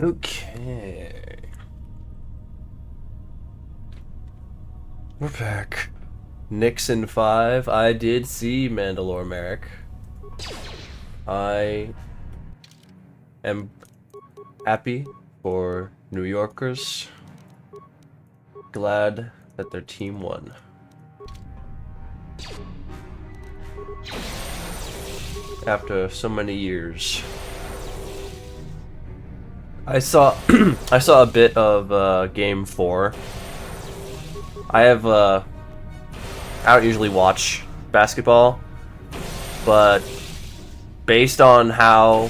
Okay. We're back. Nixon 5. I did see Mandalore Merrick. I am happy for New Yorkers. Glad that their team won. After so many years. I saw I saw a bit of game 4. I don't usually watch basketball, but based on how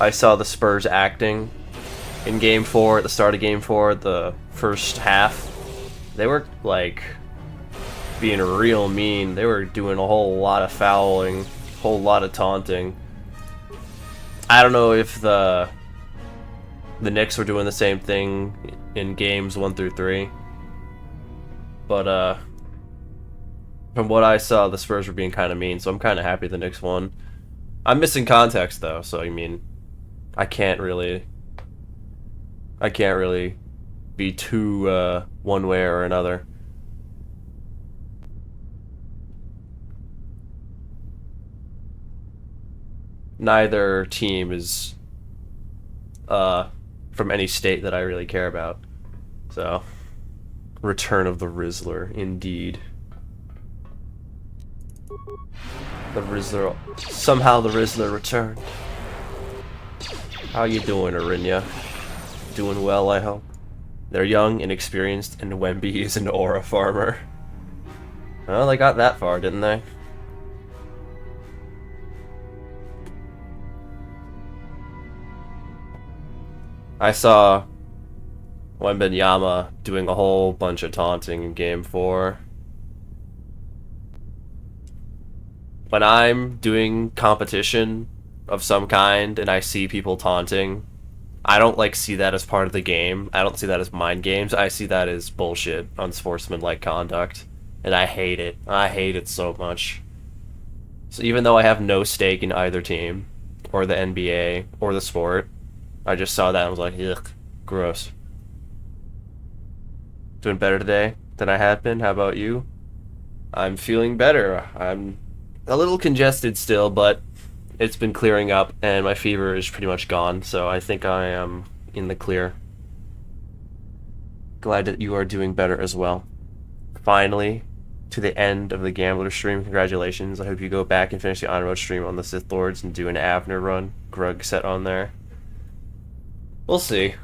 I saw the Spurs acting in game 4, at the start of game 4, the first half, they were like being real mean. They were doing a whole lot of fouling, a whole lot of taunting. I don't know if the Knicks were doing the same thing in games 1 through 3. But, from what I saw, the Spurs were being kind of mean, so I'm kind of happy the Knicks won. I'm missing context, though, so, I mean, I can't really be too, one way or another. Neither team is, from any state that I really care about. So, return of the Rizzler, indeed. The Rizzler, somehow the Rizzler returned. How you doing, Arinya? Doing well, I hope. They're young, inexperienced, and Wemby is an aura farmer. Well, they got that far, didn't they? I saw Wembanyama doing a whole bunch of taunting in game 4. When I'm doing competition of some kind and I see people taunting, I don't like see that as part of the game. I don't see that as mind games. I see that as bullshit, unsportsmanlike conduct. And I hate it. I hate it so much. So even though I have no stake in either team, or the NBA, or the sport, I just saw that and was like, ugh, gross. Doing better today than I had been. How about you? I'm feeling better. I'm a little congested still, but it's been clearing up and my fever is pretty much gone, so I think I am in the clear. Glad that you are doing better as well. Finally, to the end of the Gambler stream. Congratulations. I hope you go back and finish the on-road stream on the Sith Lords and do an Avner run. Grug set on there. We'll see.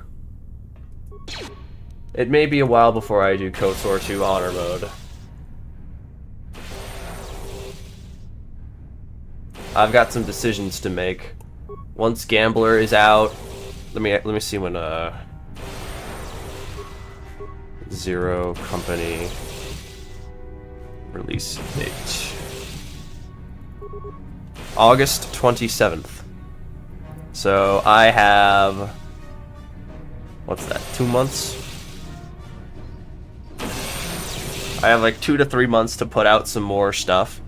It may be a while before I do KOTOR 2 honor mode. I've got some decisions to make. Once Gambler is out, let me see when Zero Company release date. August 27th. So I have, what's that, 2 months? I have like 2 to 3 months to put out some more stuff.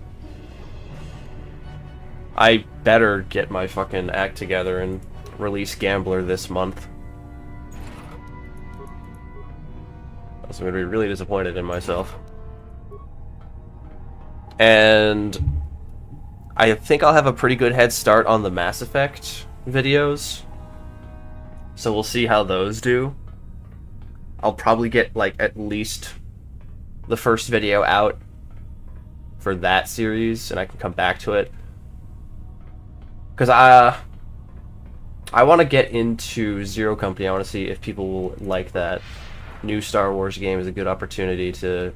I better get my fucking act together and release Gambler this month. I'm gonna be really disappointed in myself. And I think I'll have a pretty good head start on the Mass Effect videos. So we'll see how those do. I'll probably get like at least the first video out for that series, and I can come back to it. Because I want to get into Zero Company. I want to see if people will like that. New Star Wars game is a good opportunity to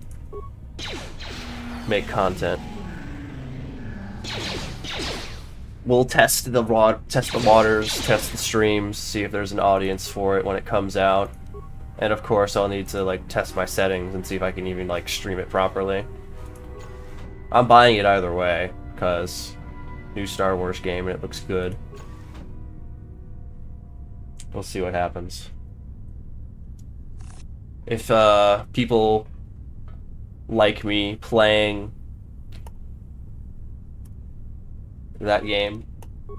make content. We'll test the waters, test the streams, see if there's an audience for it when it comes out. And of course, I'll need to like test my settings and see if I can even like stream it properly. I'm buying it either way, because new Star Wars game and it looks good. We'll see what happens. If people like me playing that game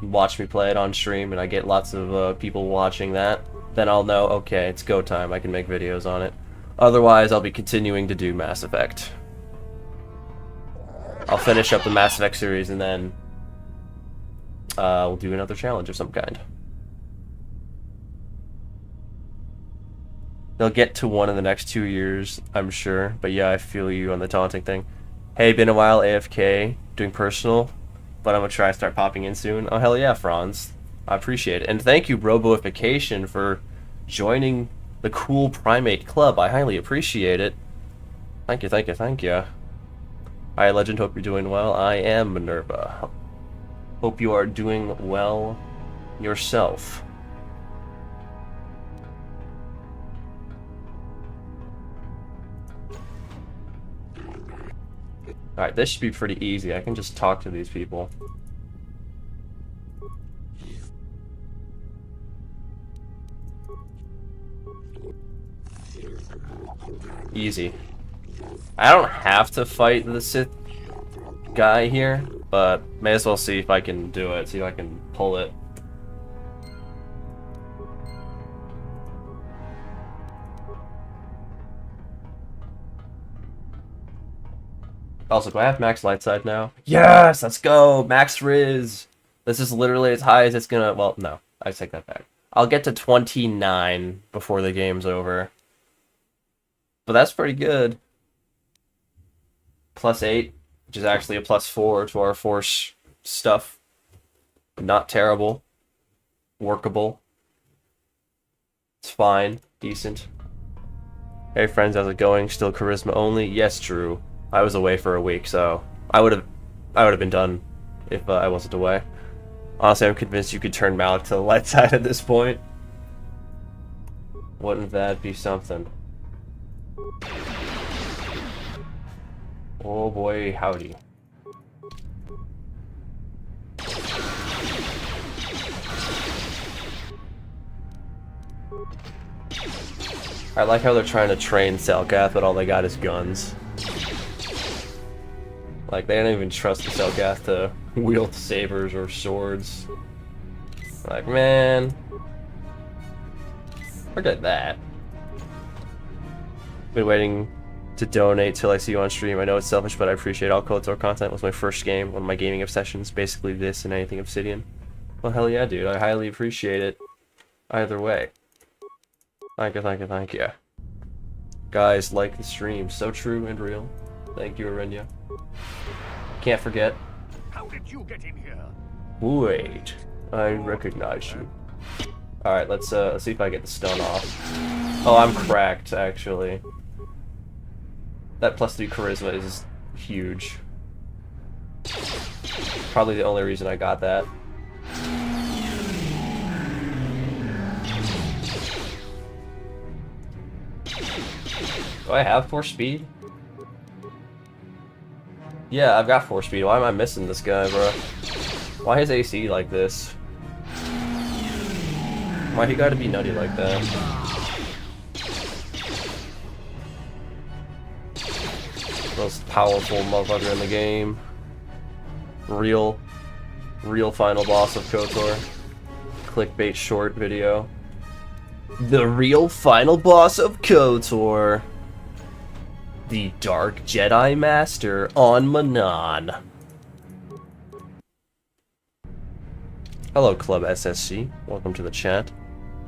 and watch me play it on stream and I get lots of people watching that, then I'll know, okay, it's go time, I can make videos on it. Otherwise, I'll be continuing to do Mass Effect. I'll finish up the Mass Effect series and then we'll do another challenge of some kind. They'll get to one in the next 2 years, I'm sure. But yeah, I feel you on the taunting thing. Hey, been a while, AFK, doing personal, but I'm gonna try to start popping in soon. Oh, hell yeah, Franz. I appreciate it. And thank you, Roboification, for joining the cool Primate Club. I highly appreciate it. Thank you, thank you, thank you. Hi, Legend, hope you're doing well. I am Minerva. Hope you are doing well yourself. Alright, this should be pretty easy. I can just talk to these people. Easy. I don't have to fight the Sith guy here, but may as well see if I can do it, see if I can pull it. Also, do I have max light side now? Yes! Let's go! Max Rizz! This is literally as high as it's gonna... Well, no. I take that back. I'll get to 29 before the game's over. But that's pretty good. +8, which is actually a +4 to our force stuff. Not terrible. Workable. It's fine. Decent. Hey friends, how's it going? Still charisma only? Yes, true. I was away for a week, so I would have been done if I wasn't away. Honestly, I'm convinced you could turn Malik to the light side at this point. Wouldn't that be something? Oh boy, howdy. I like how they're trying to train Selgath, but all they got is guns. Like, they don't even trust the Selgath to wield sabers or swords. Like, man. Forget that. Been waiting to donate till I see you on stream. I know it's selfish, but I appreciate all KOTOR content. It was my first game, one of my gaming obsessions. Basically this and anything Obsidian. Well, hell yeah, dude. I highly appreciate it. Either way. Thank you, thank you, thank you. Guys, like the stream. So true and real. Thank you, Arenya. Can't forget. How did you get in here? Wait, I recognize you. Alright, let's see if I get the stun off. Oh, I'm cracked, actually. That +3 charisma is huge. Probably the only reason I got that. Do I have 4 speed? Yeah, I've got 4 speed. Why am I missing this guy, bro? Why is AC like this? Why he gotta be nutty like that? Most powerful motherfucker in the game. Real final boss of KOTOR. Clickbait short video. The real final boss of KOTOR. The Dark Jedi Master on Manon. Hello, Club SSC. Welcome to the chat.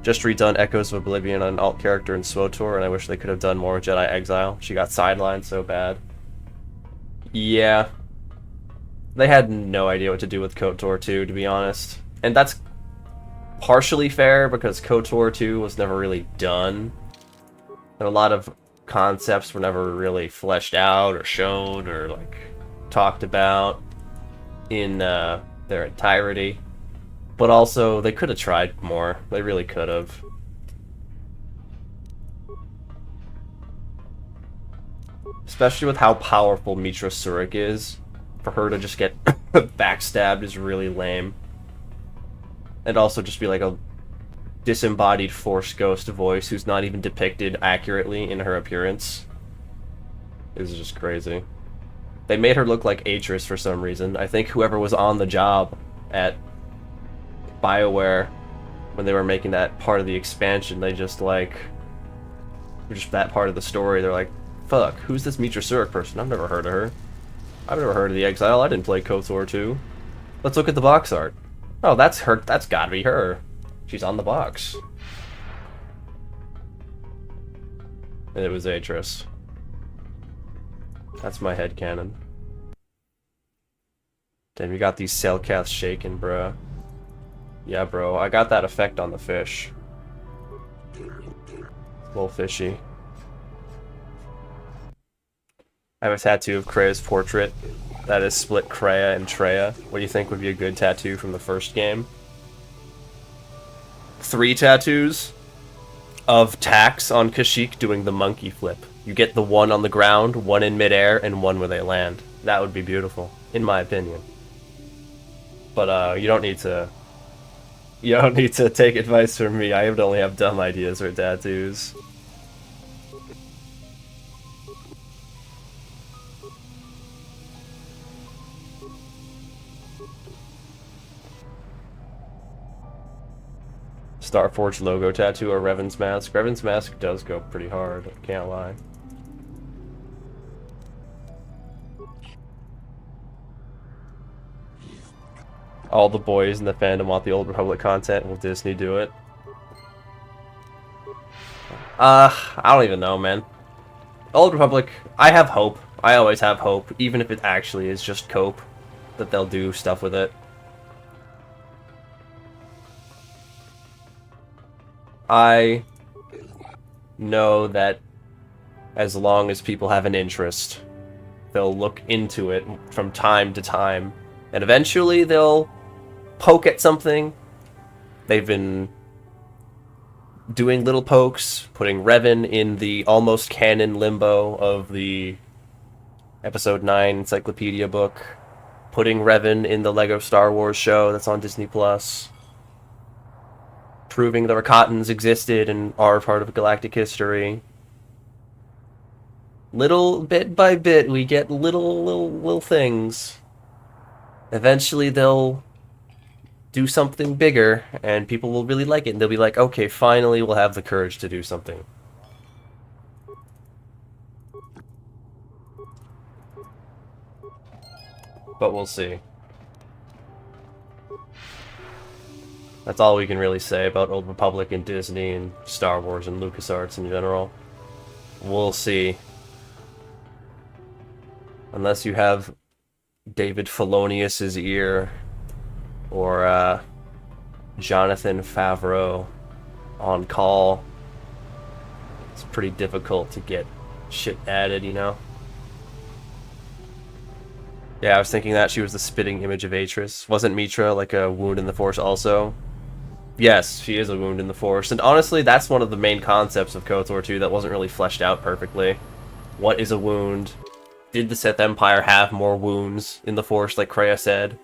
Just redone Echoes of Oblivion on alt character in SWTOR, and I wish they could have done more with Jedi Exile. She got sidelined so bad. Yeah. They had no idea what to do with KOTOR 2, to be honest. And that's partially fair, because KOTOR 2 was never really done. And a lot of concepts were never really fleshed out or shown or like talked about in their entirety. But also, they could have tried more. They really could have. Especially with how powerful Mitra Surik is. For her to just get backstabbed is really lame. And also just be like a disembodied Force Ghost voice who's not even depicted accurately in her appearance. Is just crazy. They made her look like Atris for some reason. I think whoever was on the job at BioWare when they were making that part of the expansion, they just like... just that part of the story, they're like, fuck, who's this Mitra Surik person? I've never heard of her. I've never heard of the Exile. I didn't play KOTOR 2. Let's look at the box art. Oh, that's her. That's gotta be her. She's on the box. And it was Atris. That's my headcanon. Damn, you got these cell casts shaking, bruh. Yeah, bro, I got that effect on the fish. A little fishy. I have a tattoo of Krea's portrait that is split Krea and Treya. What do you think would be a good tattoo from the first game? 3 tattoos of Tax on Kashyyyk doing the monkey flip. You get the one on the ground, one in midair, and one where they land. That would be beautiful, in my opinion. But you don't need to take advice from me. I would only have dumb ideas for tattoos. Starforge logo tattoo or Revan's mask. Revan's mask does go pretty hard, I can't lie. All the boys in the fandom want the Old Republic content. Will Disney do it? I don't even know, man. Old Republic, I have hope. I always have hope, even if it actually is just cope, that they'll do stuff with it. I know that as long as people have an interest, they'll look into it from time to time, and eventually they'll poke at something. They've been doing little pokes, putting Revan in the almost canon limbo of the Episode 9 Encyclopedia book, putting Revan in the Lego Star Wars show that's on Disney+, proving the Rakatans existed and are part of galactic history. Little bit by bit, we get little things. Eventually they'll do something bigger, and people will really like it, and they'll be like, okay, finally we'll have the courage to do something. But we'll see. That's all we can really say about Old Republic and Disney and Star Wars and LucasArts in general. We'll see. Unless you have David Filonius's ear, or Jonathan Favreau on call. It's pretty difficult to get shit added, you know? Yeah, I was thinking that she was the spitting image of Atris. Wasn't Mitra like a wound in the Force also? Yes, she is a wound in the Force, and honestly, that's one of the main concepts of KOTOR 2 that wasn't really fleshed out perfectly. What is a wound? Did the Sith Empire have more wounds in the Force, like Kreia said?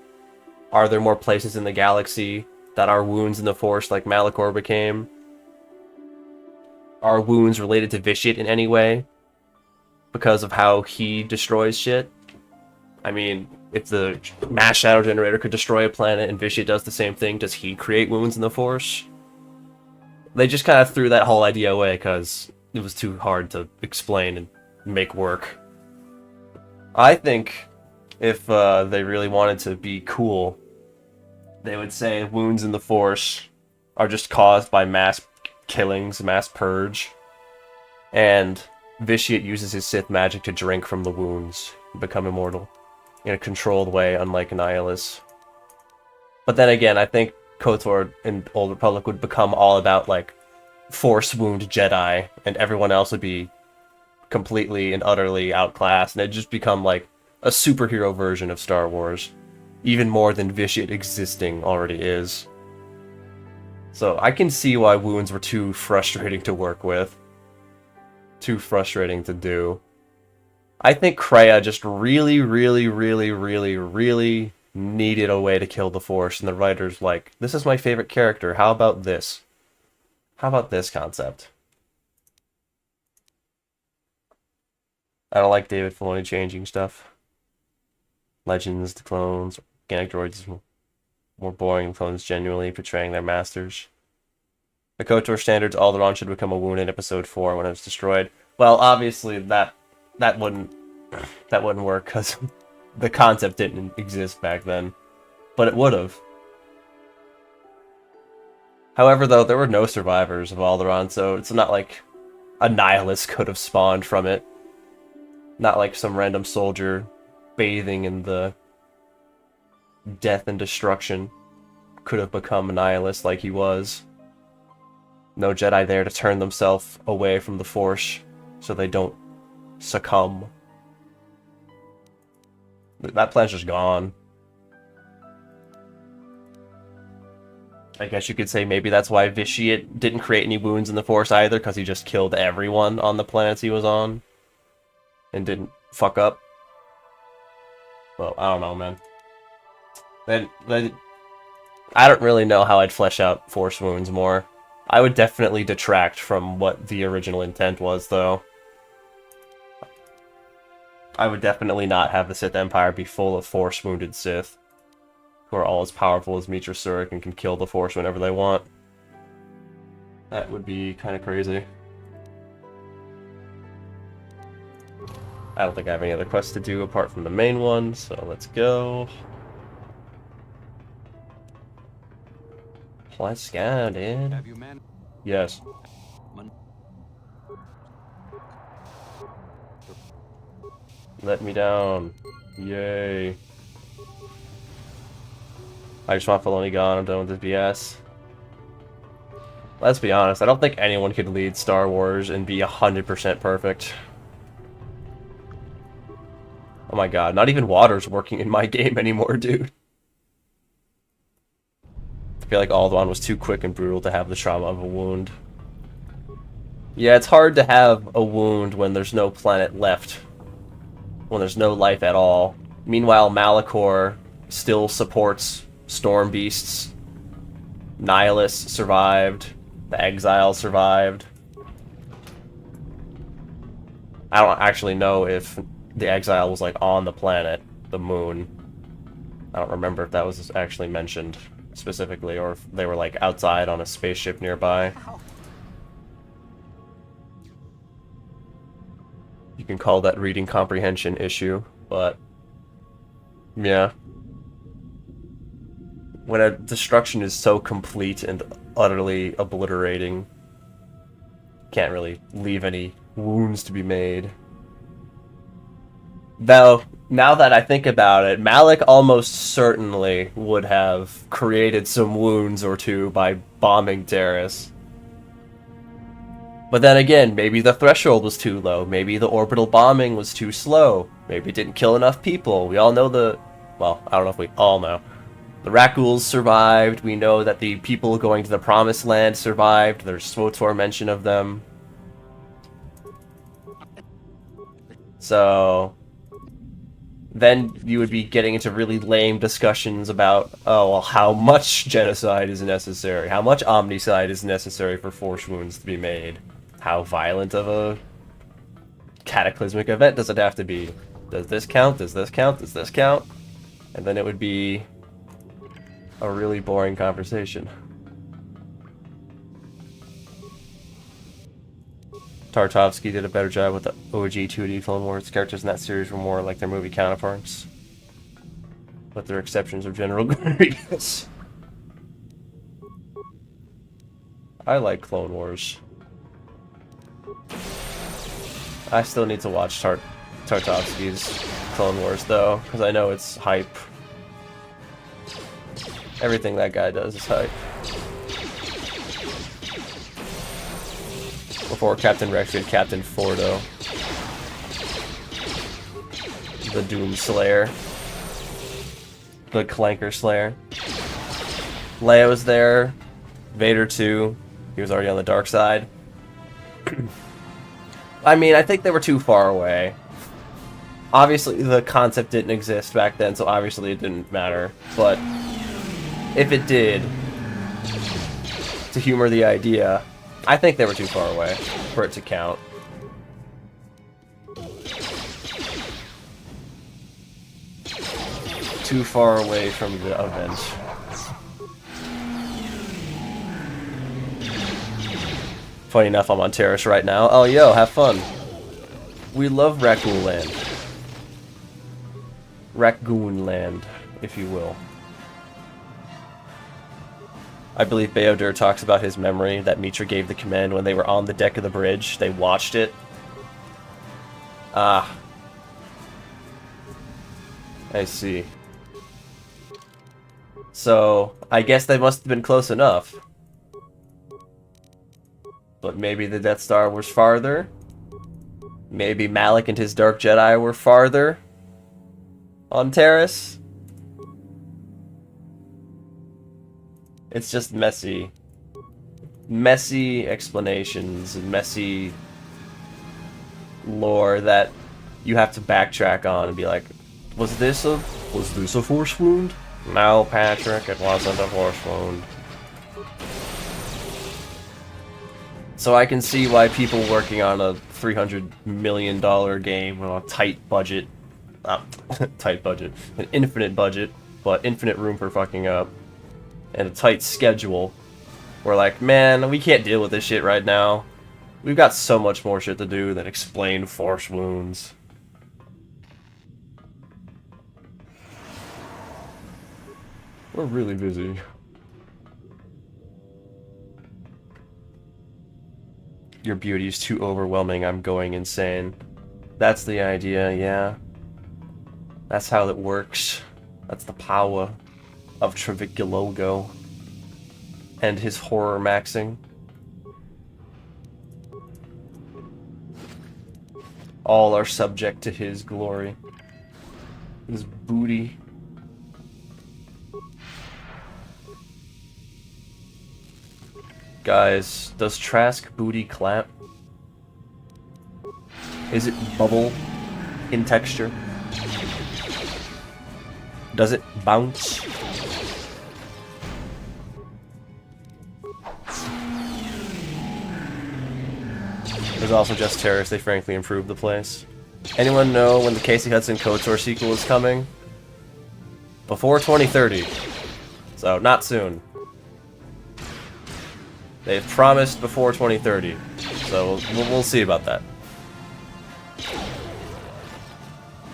Are there more places in the galaxy that are wounds in the Force, like Malachor became? Are wounds related to Vitiate in any way? Because of how he destroys shit? I mean, if the mass shadow generator could destroy a planet and Vitiate does the same thing, does he create wounds in the Force? They just kind of threw that whole idea away because it was too hard to explain and make work. I think if they really wanted to be cool, they would say wounds in the Force are just caused by mass killings, mass purge, and Vitiate uses his Sith magic to drink from the wounds and become immortal in a controlled way, unlike Nihilus. But then again, I think KOTOR and Old Republic would become all about, like, Force wound Jedi, and everyone else would be completely and utterly outclassed, and it'd just become, like, a superhero version of Star Wars. Even more than Vitiate existing already is. So I can see why wounds were too frustrating to work with. Too frustrating to do. I think Kreia just really, really, really, really, really needed a way to kill the Force, and the writer's like, this is my favorite character, how about this? How about this concept? I don't like David Filoni changing stuff. Legends, the clones, organic droids is more boring than clones genuinely portraying their masters. The KOTOR standards, Alderaan should become a wound in episode 4 when it's destroyed. Well, obviously that wouldn't work because the concept didn't exist back then, but it would have. However, though, there were no survivors of Alderaan, so it's not like a nihilist could have spawned from it. Not like some random soldier bathing in the death and destruction could have become a nihilist like he was. No Jedi there to turn themselves away from the Force so they don't succumb. That plan's just gone. I guess you could say maybe that's why Vitiate didn't create any wounds in the Force either, because he just killed everyone on the planets he was on. And didn't fuck up. Well, I don't know, man. I don't really know how I'd flesh out Force wounds more. I would definitely detract from what the original intent was, though. I would definitely not have the Sith Empire be full of Force-wounded Sith, who are all as powerful as Meetra Surik and can kill the Force whenever they want. That would be kind of crazy. I don't think I have any other quests to do apart from the main one, so let's go. Let's go, dude. Have you man? Yes. Let me down. Yay. I just want Filoni gone. I'm done with this BS. Let's be honest, I don't think anyone could lead Star Wars and be 100% perfect. Oh my god, not even water's working in my game anymore, dude. I feel like Alderaan was too quick and brutal to have the trauma of a wound. Yeah, it's hard to have a wound when there's no planet left. When there's no life at all. Meanwhile, Malachor still supports Storm Beasts. Nihilus survived. The Exile survived. I don't actually know if the Exile was like on the planet, the moon. I don't remember if that was actually mentioned specifically, or if they were like outside on a spaceship nearby. You can call that reading comprehension issue, but yeah. When a destruction is so complete and utterly obliterating, can't really leave any wounds to be made. Though, now that I think about it, Malak almost certainly would have created some wounds or two by bombing Terrace. But then again, maybe the threshold was too low. Maybe the orbital bombing was too slow. Maybe it didn't kill enough people. We all know well, I don't know if we all know. The Rakuls survived. We know that the people going to the Promised Land survived. There's SWTOR mention of them. So then you would be getting into really lame discussions about, oh, well, how much genocide is necessary? How much omnicide is necessary for Force wounds to be made? How violent of a cataclysmic event does it have to be? Does this count? Does this count? Does this count? And then it would be a really boring conversation. Tartakovsky did a better job with the OG 2D Clone Wars. Characters in that series were more like their movie counterparts. But their exceptions are General Grievous. I like Clone Wars. I still need to watch Tartakovsky's Clone Wars, though, because I know it's hype. Everything that guy does is hype. Before Captain Rex, we had Captain Fordo. The Doom Slayer. The Clanker Slayer. Leia was there. Vader too. He was already on the dark side. I mean, I think they were too far away. Obviously, the concept didn't exist back then, so obviously it didn't matter. But if it did, to humor the idea, I think they were too far away for it to count. Too far away from the event. Funny enough, I'm on Terrace right now. Oh, yo, have fun. We love Raccoon Land. Raccoon Land, if you will. I believe Beodur talks about his memory that Mitra gave the command when they were on the deck of the bridge. They watched it. Ah. I see. So, I guess they must have been close enough. But maybe the Death Star was farther. Maybe Malik and his Dark Jedi were farther on Terrace. It's just messy. Messy explanations and messy lore that you have to backtrack on and be like, was this a Force wound? No, Patrick, it wasn't a Force wound. So I can see why people working on a $300 million game on a tight budget, tight budget, an infinite budget, but infinite room for fucking up, and a tight schedule, we're like, man, we can't deal with this shit right now. We've got so much more shit to do than explain Force wounds. We're really busy. Your beauty is too overwhelming, I'm going insane. That's the idea, yeah. That's how it works. That's the power of Treviculogo. And his horror maxing. All are subject to his glory. His booty. Guys, does Trask booty clap? Is it bubble in texture? Does it bounce? There's also just Terrace, they frankly improved the place. Anyone know when the Casey Hudson KOTOR sequel is coming? Before 2030. So, not soon. They've promised before 2030, so we'll see about that.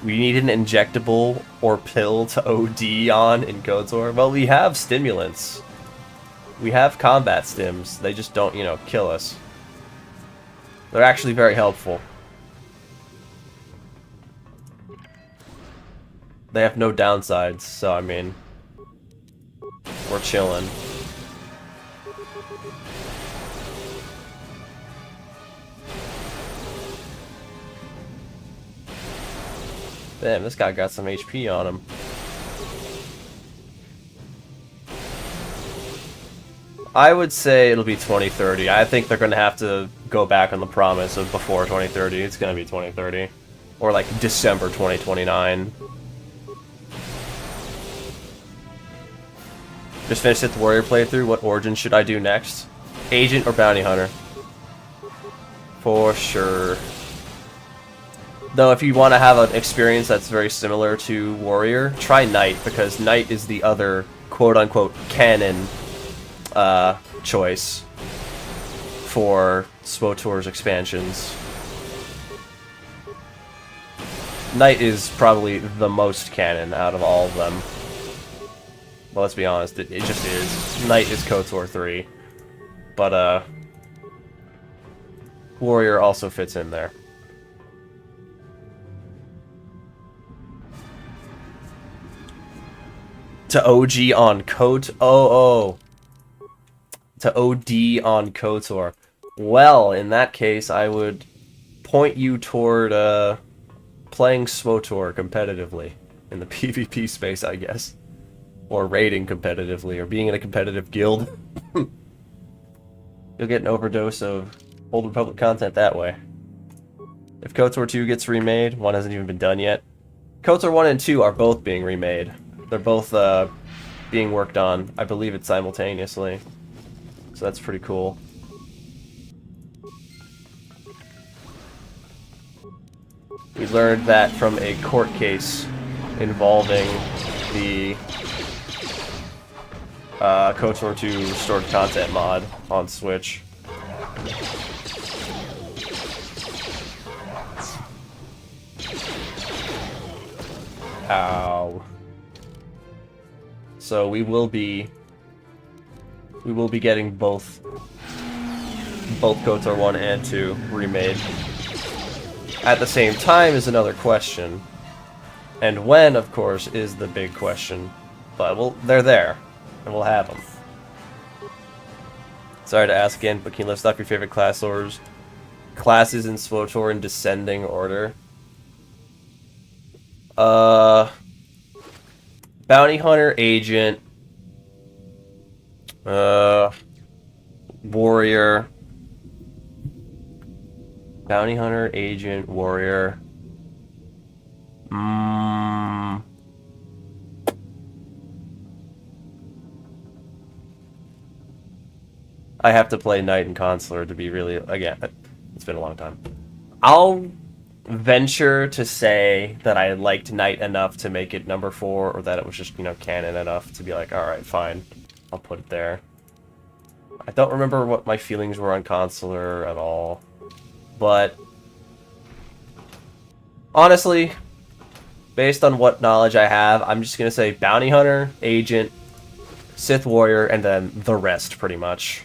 We need an injectable or pill to OD on in KOTOR. Well, we have stimulants. We have combat stims. They just don't, you know, kill us. They're actually very helpful. They have no downsides, so I mean, we're chilling. Damn, this guy got some HP on him. I would say it'll be 2030. I think they're going to have to go back on the promise of before 2030. It's going to be 2030. Or like December 2029. Just finished the Warrior playthrough. What origin should I do next? Agent or Bounty Hunter? For sure. Though if you want to have an experience that's very similar to Warrior, try Knight, because Knight is the other quote-unquote canon choice for SWTOR's expansions. Knight is probably the most canon out of all of them. Well, let's be honest, it just is. Knight is KOTOR 3. But, Warrior also fits in there. To OG on To OD on KOTOR. Well, in that case, I would point you toward playing SWTOR competitively in the PvP space, I guess, or raiding competitively, or being in a competitive guild. You'll get an overdose of Old Republic content that way. If KOTOR 2 gets remade, one hasn't even been done yet, KOTOR 1 and 2 are both being remade. They're both being worked on. I believe it's simultaneously. So that's pretty cool. We learned that from a court case involving the KOTOR 2 Restored Content mod on Switch. Ow. So we will be getting both KOTOR 1 and 2 remade. At the same time is another question. And when, of course, is the big question. But they're there, and we'll have them. Sorry to ask again, but can you list off your favorite classes in SWTOR in descending order? Bounty Hunter, Agent, Warrior. Bounty Hunter, Agent, Warrior. I have to play Knight and Consular to be really... Again, it's been a long time. I'll venture to say that I liked Knight enough to make it number 4, or that it was just, you know, canon enough to be like, alright, fine. I'll put it there. I don't remember what my feelings were on Consular at all. But honestly, based on what knowledge I have, I'm just going to say Bounty Hunter, Agent, Sith Warrior, and then the rest, pretty much.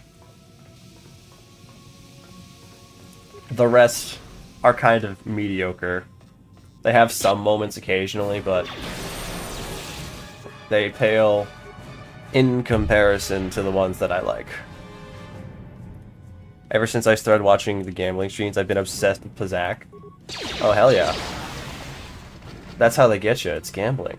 The rest are kind of mediocre. They have some moments occasionally, but they pale in comparison to the ones that I like. Ever since I started watching the gambling streams, I've been obsessed with Pazak. Oh, hell yeah. That's how they get you, it's gambling.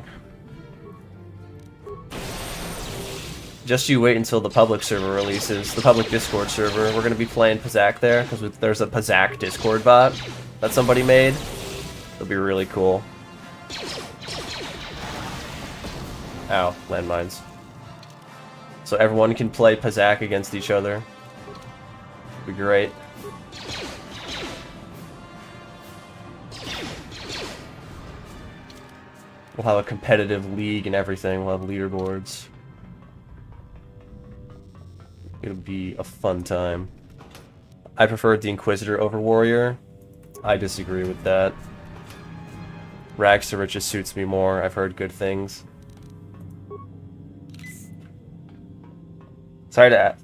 Just you wait until the public server releases, the public Discord server. We're going to be playing Pazak there, because there's a Pazak Discord bot that somebody made. It'll be really cool. Ow, landmines. So everyone can play Pazak against each other. Be great. We'll have a competitive league and everything. We'll have leaderboards. It'll be a fun time. I prefer the Inquisitor over Warrior. I disagree with that. Rags to Riches suits me more. I've heard good things. Sorry to add.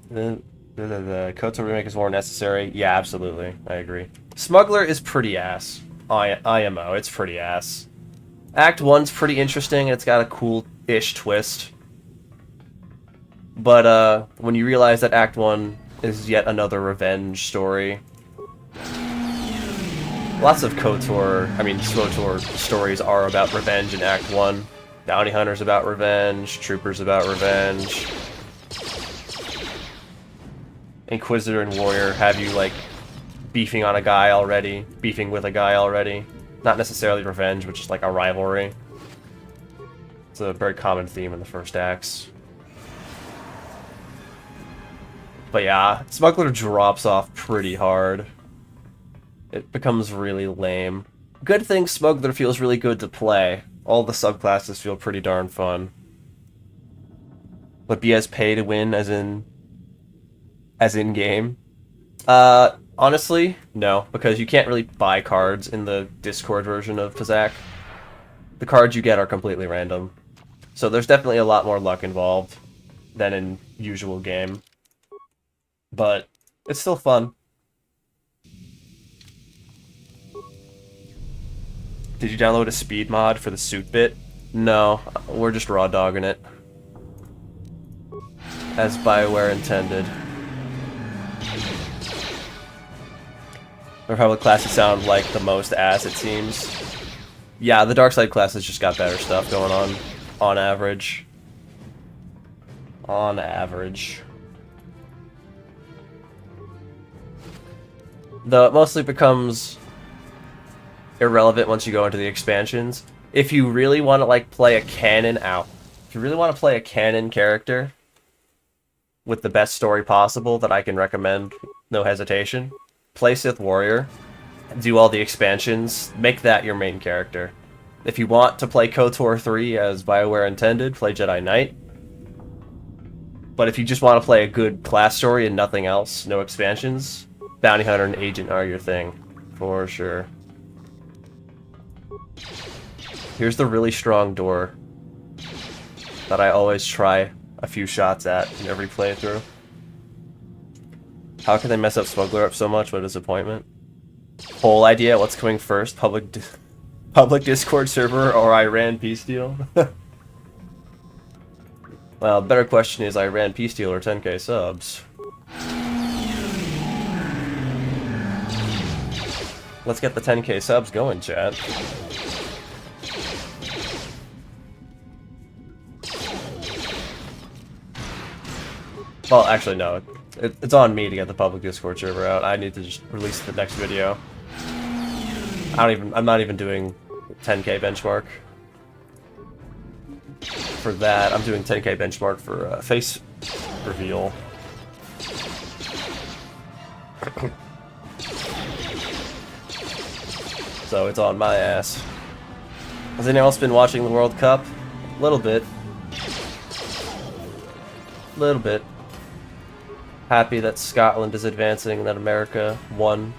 The KOTOR remake is more necessary. Yeah, absolutely. I agree. Smuggler is pretty ass. IMO, it's pretty ass. Act 1's pretty interesting, and it's got a cool-ish twist. But, when you realize that Act 1 is yet another revenge story... Lots of SWTOR stories are about revenge in Act 1. Bounty Hunter's about revenge, Trooper's about revenge... Inquisitor and Warrior have you, like, beefing with a guy already. Not necessarily revenge, but just, like, a rivalry. It's a very common theme in the first acts. But yeah, Smuggler drops off pretty hard. It becomes really lame. Good thing Smuggler feels really good to play. All the subclasses feel pretty darn fun. But BS pay to win, as in-game? Honestly, no, because you can't really buy cards in the Discord version of Pazak. The cards you get are completely random. So there's definitely a lot more luck involved than in usual game. But it's still fun. Did you download a speed mod for the suit bit? No, we're just raw dogging it. As BioWare intended. Republic classes sound like the most ass, it seems. Yeah, the Dark Side classes just got better stuff going on average. On average. Though it mostly becomes irrelevant once you go into the expansions. If you really want to like play a canon out, if you really want to play a canon character with the best story possible that I can recommend, no hesitation, play Sith Warrior, do all the expansions, make that your main character. If you want to play KOTOR 3 as BioWare intended, play Jedi Knight. But if you just want to play a good class story and nothing else, no expansions, Bounty Hunter and Agent are your thing, for sure. Here's the really strong door that I always try a few shots at in every playthrough. How can they mess up Smuggler up so much? What a disappointment. Whole idea, what's coming first? Public Discord server or Iran peace deal? Well, the better question is Iran peace deal or 10k subs. Let's get the 10k subs going, chat. Well, actually, no. It's on me to get the public Discord server out. I need to just release the next video. I'm not even doing 10k benchmark. For that, I'm doing 10k benchmark for face reveal. So it's on my ass. Has anyone else been watching the World Cup? A little bit. Little bit. Happy that Scotland is advancing and that America won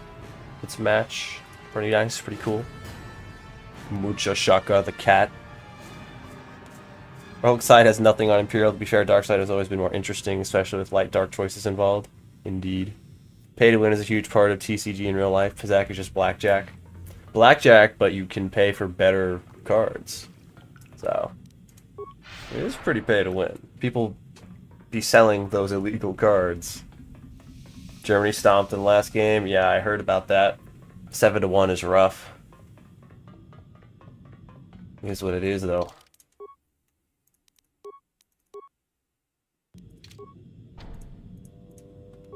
its match. Pretty nice, pretty cool. Mucha Shaka the cat. Rogue Side has nothing on Imperial. To be fair, Dark Side has always been more interesting, especially with light dark choices involved. Indeed. Pay to win is a huge part of TCG in real life. Pizak is just blackjack. Blackjack, but you can pay for better cards. So, it is pretty pay to win. People be selling those illegal cards. Germany stomped in the last game. Yeah, I heard about that. 7-1 is rough. It is what it is, though.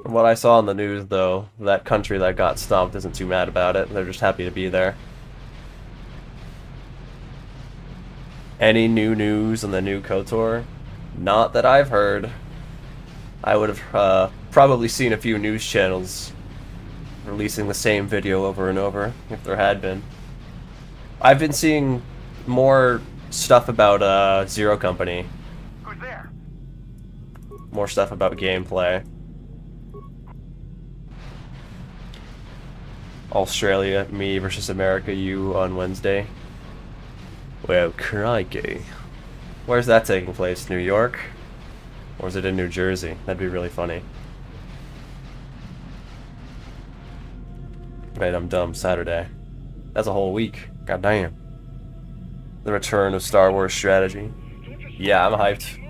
From what I saw on the news, though, that country that got stomped isn't too mad about it. They're just happy to be there. Any new news on the new KOTOR? Not that I've heard. I would have probably seen a few news channels releasing the same video over and over, if there had been. I've been seeing more stuff about Zero Company. Who's there? More stuff about gameplay. Australia, me versus America, you on Wednesday. Well, crikey. Where's that taking place? New York? Or is it in New Jersey? That'd be really funny. Right, I'm dumb. Saturday. That's a whole week. God damn. The return of Star Wars strategy. Yeah, I'm hyped.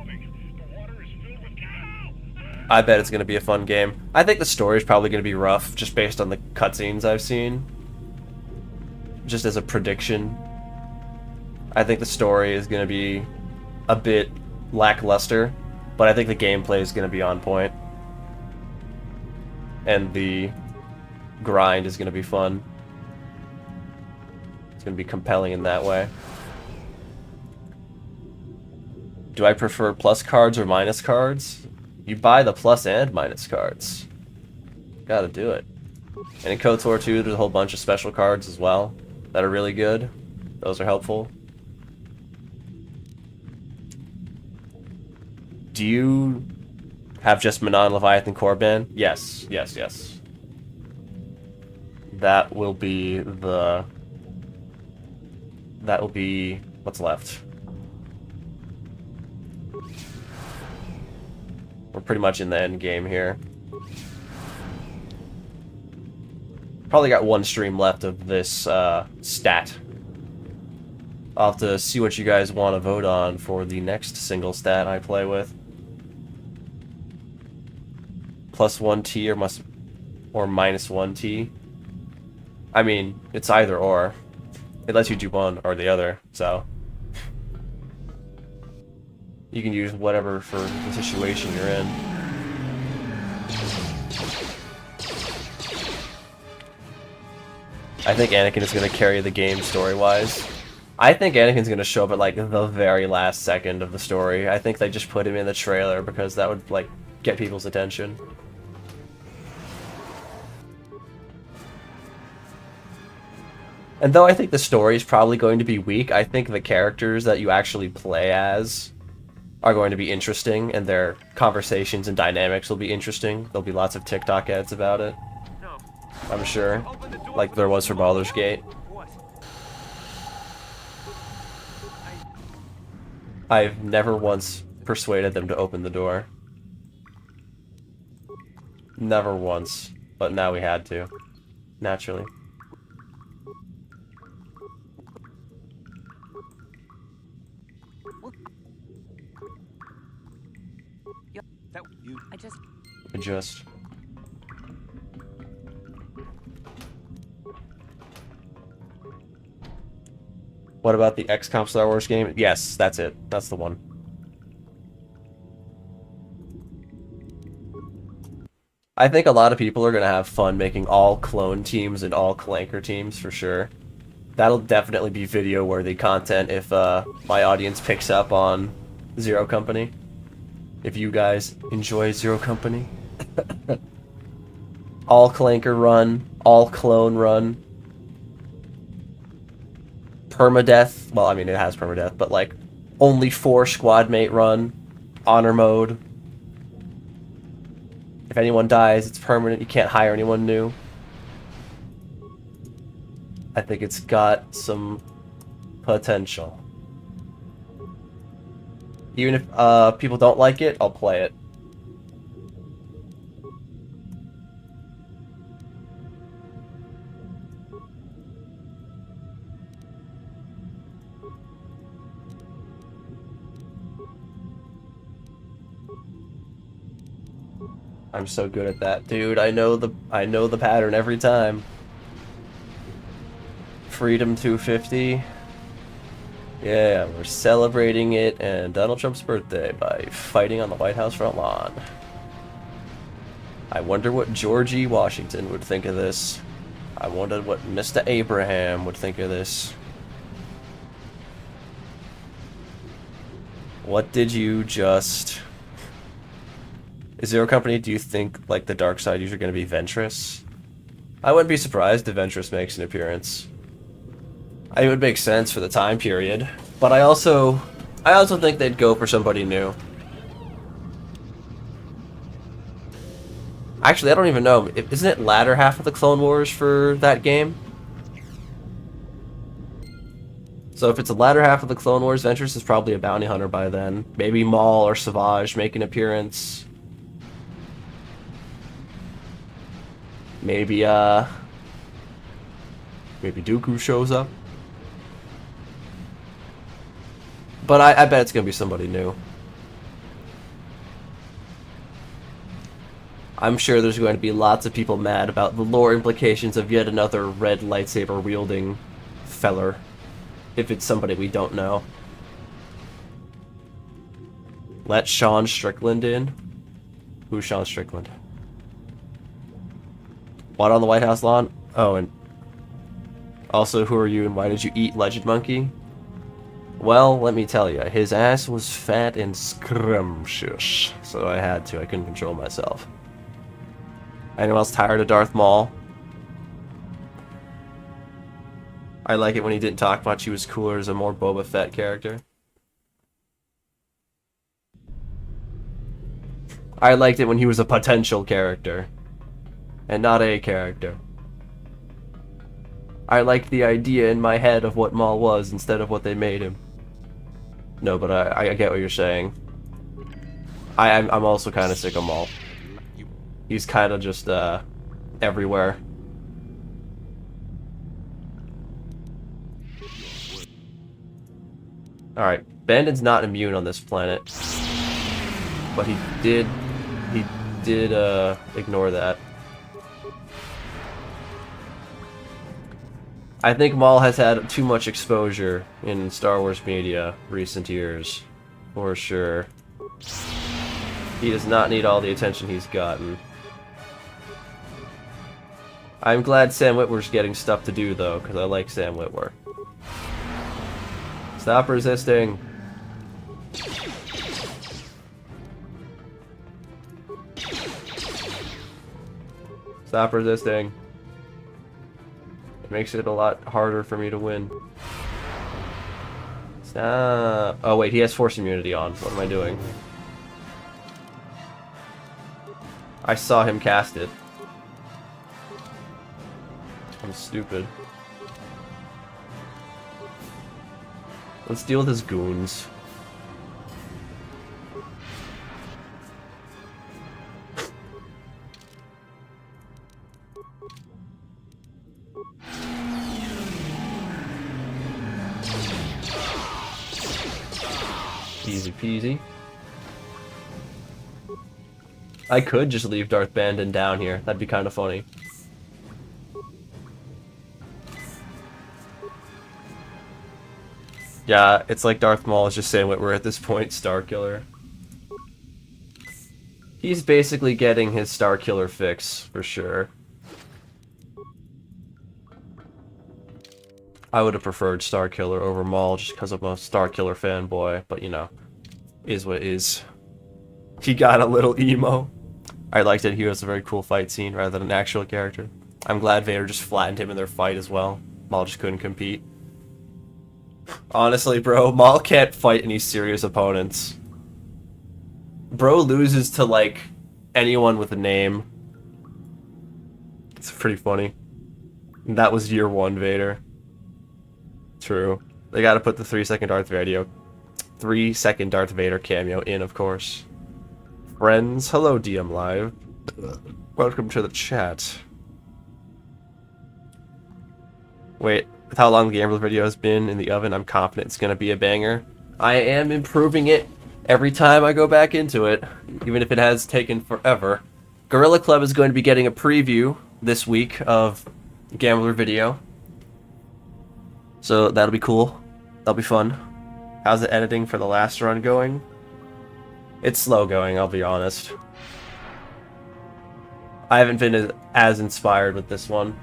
I bet it's going to be a fun game. I think the story is probably going to be rough, just based on the cutscenes I've seen. Just as a prediction. I think the story is going to be a bit lackluster, but I think the gameplay is going to be on point. And the grind is going to be fun. It's going to be compelling in that way. Do I prefer plus cards or minus cards? You buy the plus and minus cards. Gotta do it. And in KOTOR 2, there's a whole bunch of special cards as well that are really good. Those are helpful. Do you have just Manon, Leviathan, Korban? Yes, yes, yes. That will be the... That will be what's left. We're pretty much in the end game here. Probably got one stream left of this stat. I'll have to see what you guys want to vote on for the next single stat I play with. Plus 1T or minus 1T. I mean, it's either or. It lets you do one or the other, so you can use whatever for the situation you're in. I think Anakin is going to carry the game story-wise. I think Anakin's gonna show up at like the very last second of the story. I think they just put him in the trailer because that would like get people's attention. And though I think the story is probably going to be weak, I think the characters that you actually play as are going to be interesting, and their conversations and dynamics will be interesting. There'll be lots of TikTok ads about it, I'm sure, like there was for Baldur's Gate. I've never once persuaded them to open the door. Never once, but now we had to, naturally. Adjust. What about the XCOM Star Wars game? Yes, that's it. That's the one. I think a lot of people are going to have fun making all clone teams and all clanker teams for sure. That'll definitely be video-worthy content if my audience picks up on Zero Company. If you guys enjoy Zero Company. All clanker run, all clone run. Permadeath, well, I mean, it has permadeath, but like, only 4 squad mate run. Honor mode. If anyone dies, it's permanent, you can't hire anyone new. I think it's got some potential. Even if people don't like it, I'll play it. I'm so good at that, dude. I know the pattern every time. Freedom 250. Yeah, we're celebrating it and Donald Trump's birthday by fighting on the White House front lawn. I wonder what George E. Washington would think of this. I wonder what Mr. Abraham would think of this. What did you just... Is Zero Company, do you think, like, the dark side user going to be Ventress? I wouldn't be surprised if Ventress makes an appearance. It would make sense for the time period, but I also think they'd go for somebody new. Actually, I don't even know. Isn't it latter half of the Clone Wars for that game? So if it's the latter half of the Clone Wars, Ventress is probably a bounty hunter by then. Maybe Maul or Savage make an appearance. Maybe Dooku shows up. But I bet it's gonna be somebody new. I'm sure there's going to be lots of people mad about the lore implications of yet another red lightsaber wielding feller. If it's somebody we don't know. Let Sean Strickland in? Who's Sean Strickland? What on the White House lawn? Oh, and also, who are you and why did you eat Legend Monkey? Well, let me tell you, his ass was fat and scrumptious, so I had to. I couldn't control myself. Anyone else tired of Darth Maul? I like it when he didn't talk much. He was cooler as a more Boba Fett character. I liked it when he was a potential character. And not a character. I liked the idea in my head of what Maul was instead of what they made him. No, but I get what you're saying. I'm also kind of sick of Maul. He's kind of just everywhere. Alright, Bandon's not immune on this planet. But he did ignore that. I think Maul has had too much exposure in Star Wars media recent years, for sure. He does not need all the attention he's gotten. I'm glad Sam Witwer's getting stuff to do, though, because I like Sam Witwer. Stop resisting. Stop resisting. It makes it a lot harder for me to win. Stop. Oh wait, he has force immunity on. What am I doing? I saw him cast it. I'm stupid. Let's deal with his goons. Easy peasy. I could just leave Darth Bandon down here. That'd be kind of funny. Yeah, it's like Darth Maul is just saying what we're at this point, Star Killer. He's basically getting his Star Killer fix, for sure. I would have preferred Star Killer over Maul just because I'm a Star Killer fanboy, but you know, is what is. He got a little emo. I liked it. He was a very cool fight scene rather than an actual character. I'm glad Vader just flattened him in their fight as well. Maul just couldn't compete. Honestly, bro, Maul can't fight any serious opponents. Bro loses to, like, anyone with a name. It's pretty funny. And that was year 1 Vader. True. They gotta put the 3-second Darth Vader 3-second Darth Vader cameo in, of course. Friends, hello DM Live. Welcome to the chat. Wait, with how long the Gambler video has been in the oven, I'm confident it's gonna be a banger. I am improving it every time I go back into it, even if it has taken forever. Gorilla Club is going to be getting a preview this week of Gambler video. So that'll be cool. That'll be fun. How's the editing for the last run going? It's slow going, I'll be honest. I haven't been as inspired with this one.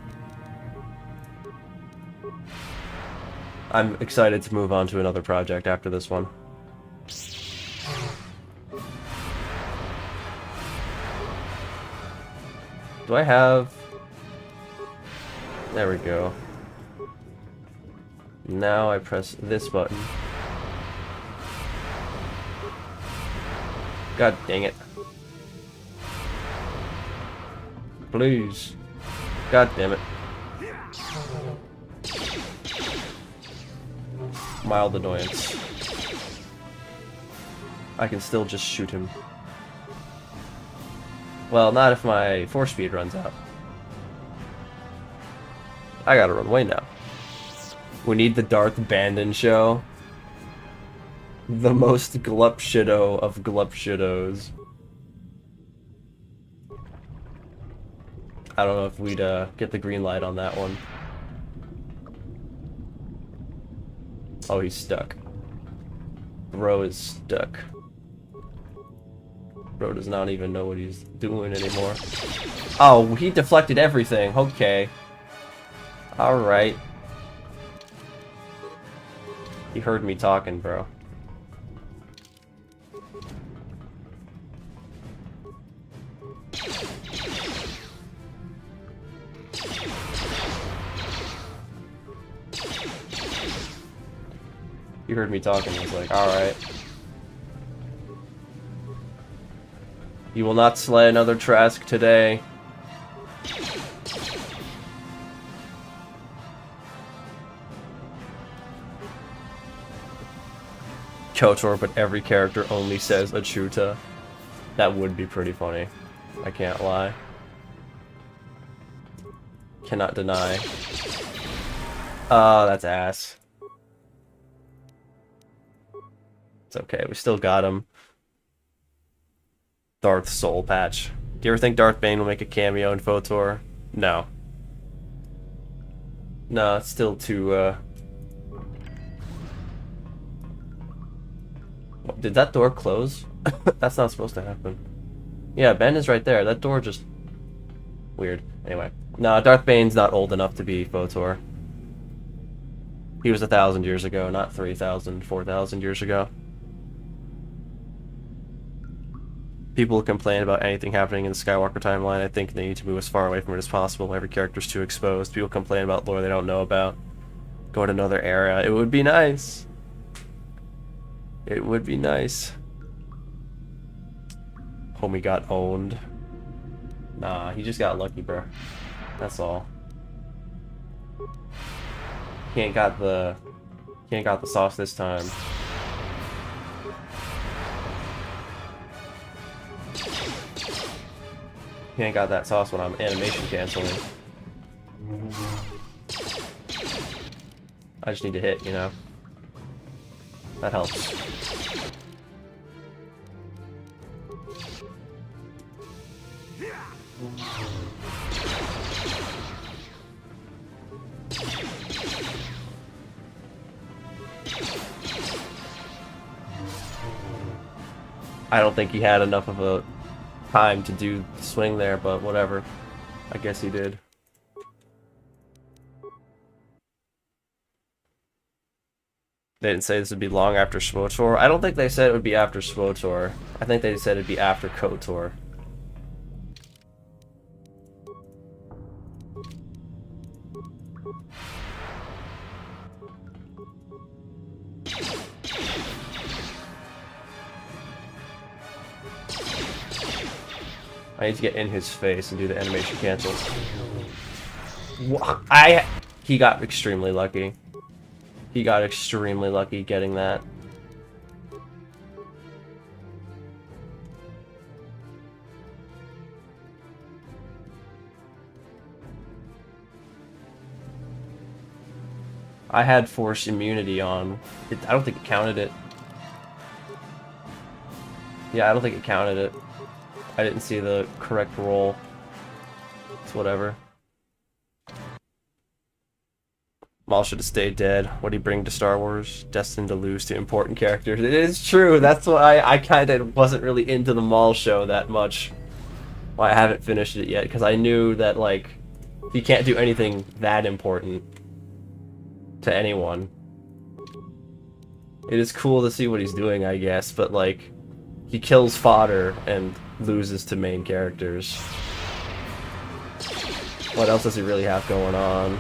I'm excited to move on to another project after this one. Do I have... There we go. Now I press this button. God dang it. Please. God damn it. Mild annoyance. I can still just shoot him. Well, not if my force speed runs out. I gotta run away now. We need the Darth Bandon show. The most glupshido of glupshidos. I don't know if we'd get the green light on that one. Oh, he's stuck. Bro is stuck. Bro does not even know what he's doing anymore. Oh, he deflected everything. Okay. Alright. He heard me talking, bro. He heard me talking, I was like, alright. You will not slay another Trask today. KOTOR, but every character only says Achuta. That would be pretty funny. I can't lie. Cannot deny. Oh, that's ass. It's okay, we still got him. Darth Soul Patch. Do you ever think Darth Bane will make a cameo in KOTOR? No. No, it's still too, Did that door close? That's not supposed to happen. Yeah, Ben is right there. That door just... Weird. Anyway. No, Darth Bane's not old enough to be KOTOR. He was 1,000 years ago, not 3,000, 4,000 years ago. People complain about anything happening in the Skywalker timeline. I think they need to move as far away from it as possible. Every character's too exposed. People complain about lore they don't know about. Go to another era. It would be nice. It would be nice. Homie got owned. Nah, he just got lucky, bro. That's all. He ain't got the sauce this time. He ain't got that sauce when I'm animation canceling. I just need to hit, you know? That helps. I don't think he had enough of a time to do the swing there, but whatever. I guess he did. They didn't say this would be long after SWOTOR. I don't think they said it would be after SWOTOR. I think they said it'd be after KOTOR. I need to get in his face and do the animation cancel. He got extremely lucky. He got extremely lucky getting that. I had force immunity on. I don't think it counted it. Yeah, I don't think it counted it. I didn't see the correct roll. It's whatever. Maul should have stayed dead. What did he bring to Star Wars? Destined to lose to important characters. It is true. That's why I kind of wasn't really into the Maul show that much. Why I haven't finished it yet, because I knew that, like, he can't do anything that important to anyone. It is cool to see what he's doing, I guess, but, like, he kills fodder and loses to main characters. What else does he really have going on?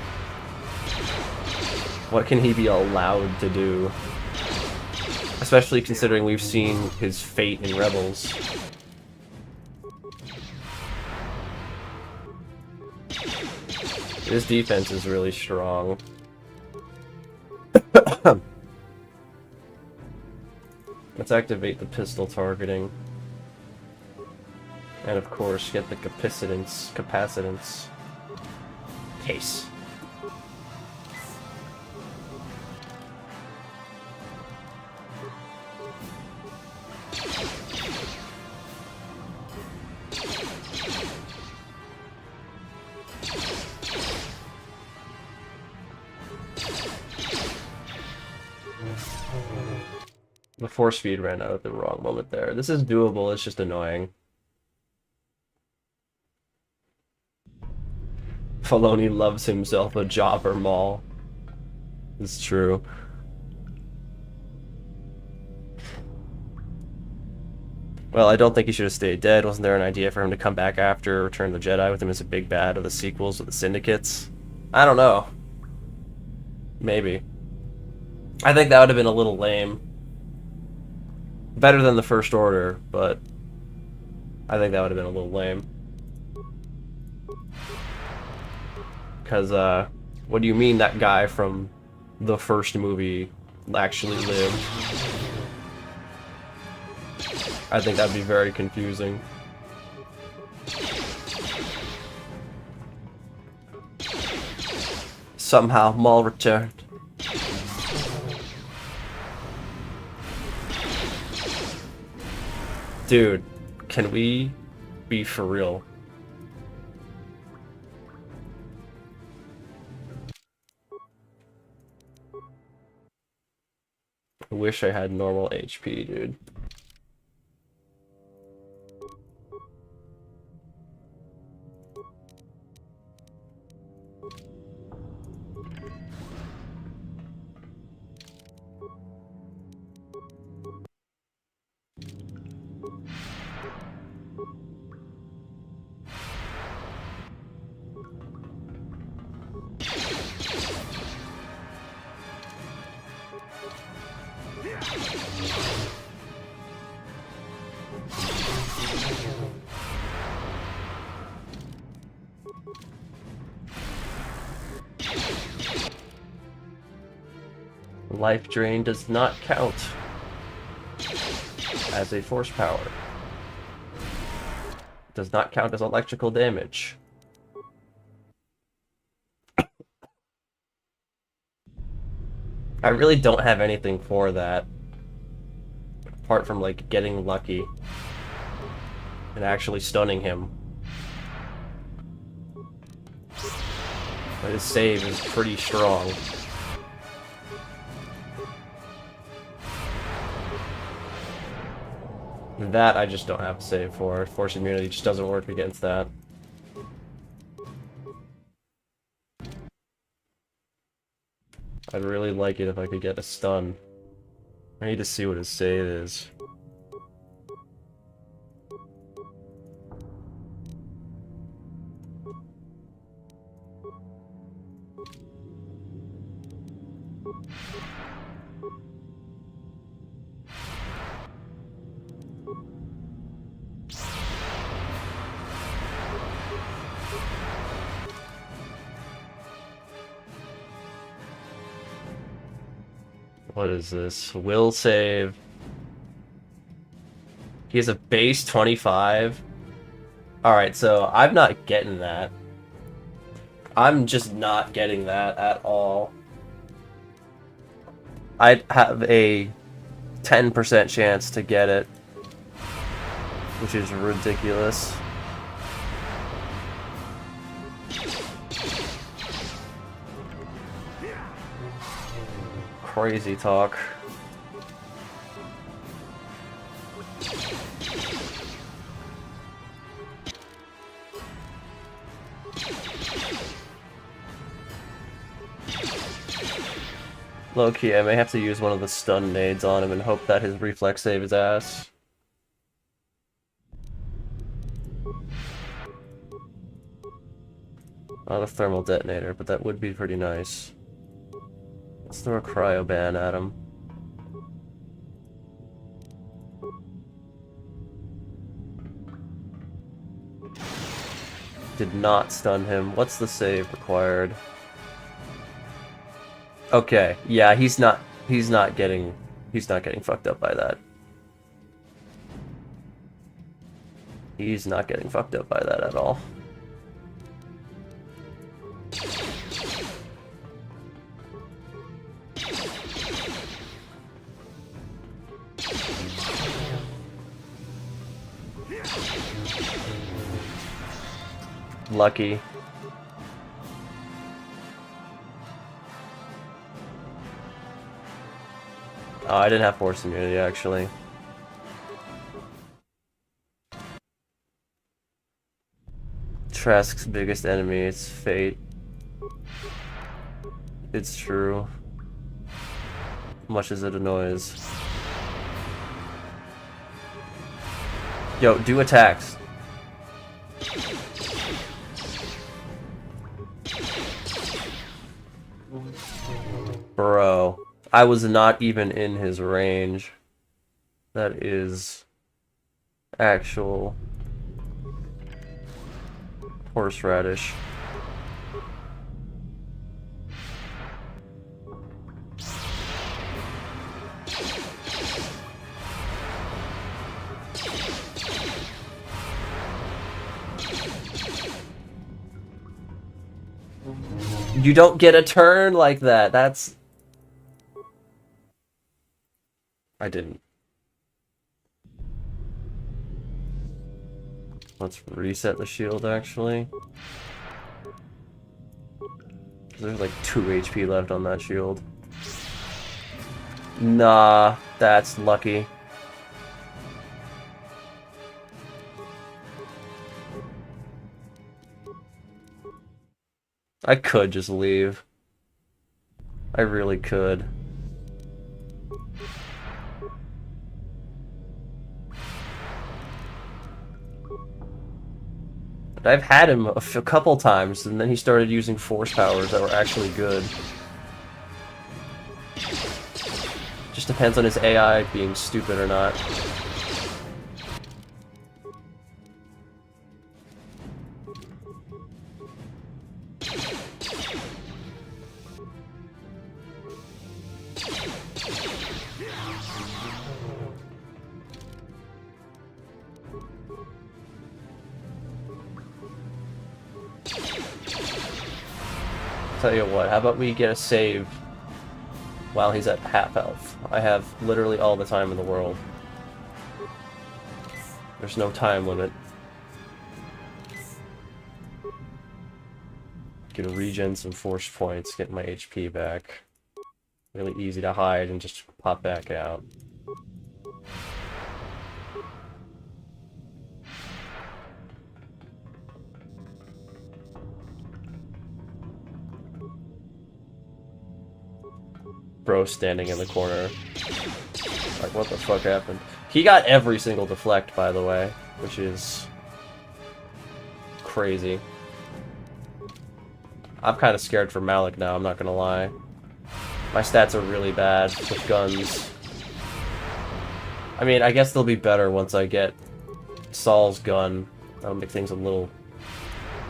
What can he be allowed to do? Especially considering we've seen his fate in Rebels. His defense is really strong. Let's activate the pistol targeting. And of course, get the capacitance. Case. The force speed ran out at the wrong moment there. This is doable, it's just annoying. Filoni loves himself a jobber Maul. It's true. Well, I don't think he should have stayed dead. Wasn't there an idea for him to come back after Return of the Jedi with him as a big bad of the sequels with the syndicates? I don't know. Maybe. I think that would have been a little lame. Better than the First Order, but I think that would have been a little lame. Because, what do you mean that guy from the first movie actually lived? I think that'd be very confusing. Somehow, Maul returned. Dude, can we be for real? I wish I had normal HP, dude. Life drain does not count as a force power. Does not count as electrical damage. I really don't have anything for that. Apart from, like, getting lucky. And actually stunning him. But his save is pretty strong. That I just don't have a save for. Force immunity just doesn't work against that. I'd really like it if I could get a stun. I need to see what his save is. What is this? Will save. He has a base 25. Alright, so I'm not getting that. I'm just not getting that at all. I'd have a 10% chance to get it, which is ridiculous. Crazy talk. Low-key, I may have to use one of the stun nades on him and hope that his reflex save is ass. Not a thermal detonator, but that would be pretty nice. Let's throw a cryo ban at him. Did not stun him. What's the save required? Okay, yeah, he's not getting fucked up by that. He's not getting fucked up by that at all. Lucky. Oh, I didn't have force immunity, actually. Trask's biggest enemy is fate. It's true. Much as it annoys. Yo, do attacks. Bro, I was not even in his range. That is actual horseradish. You don't get a turn like that. That's... I didn't. Let's reset the shield, actually. There's like 2 HP left on that shield. Nah, that's lucky. I could just leave. I really could. But I've had him a couple times, and then he started using force powers that were actually good. Just depends on his AI being stupid or not. Tell you what, how about we get a save while he's at half health? I have literally all the time in the world. There's no time limit. Can regen some force points, get my HP back. Really easy to hide and just pop back out. Bro standing in the corner. Like, what the fuck happened? He got every single deflect, by the way, which is crazy. I'm kind of scared for Malik now, I'm not gonna lie. My stats are really bad with guns. I mean, I guess they'll be better once I get Saul's gun. That'll make things a little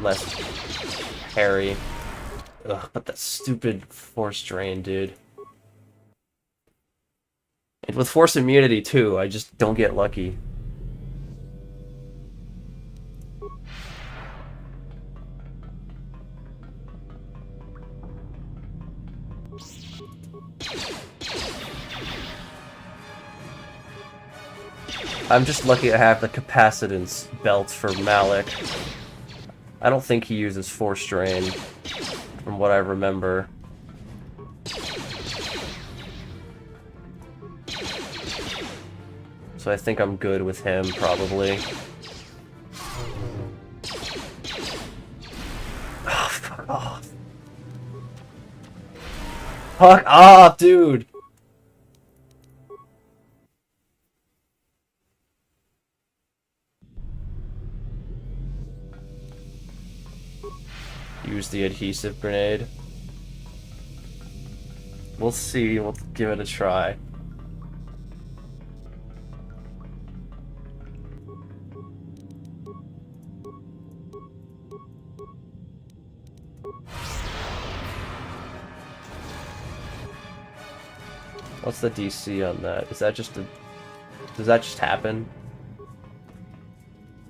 less hairy. Ugh, but that stupid force drain, dude. And with force immunity, too, I just don't get lucky. I'm just lucky I have the capacitance belt for Malik. I don't think he uses force drain, from what I remember. So I think I'm good with him, probably. Oh, fuck off. Fuck off, dude! Use the adhesive grenade. We'll see, we'll give it a try. What's the DC on that? Is that just a... Does that just happen?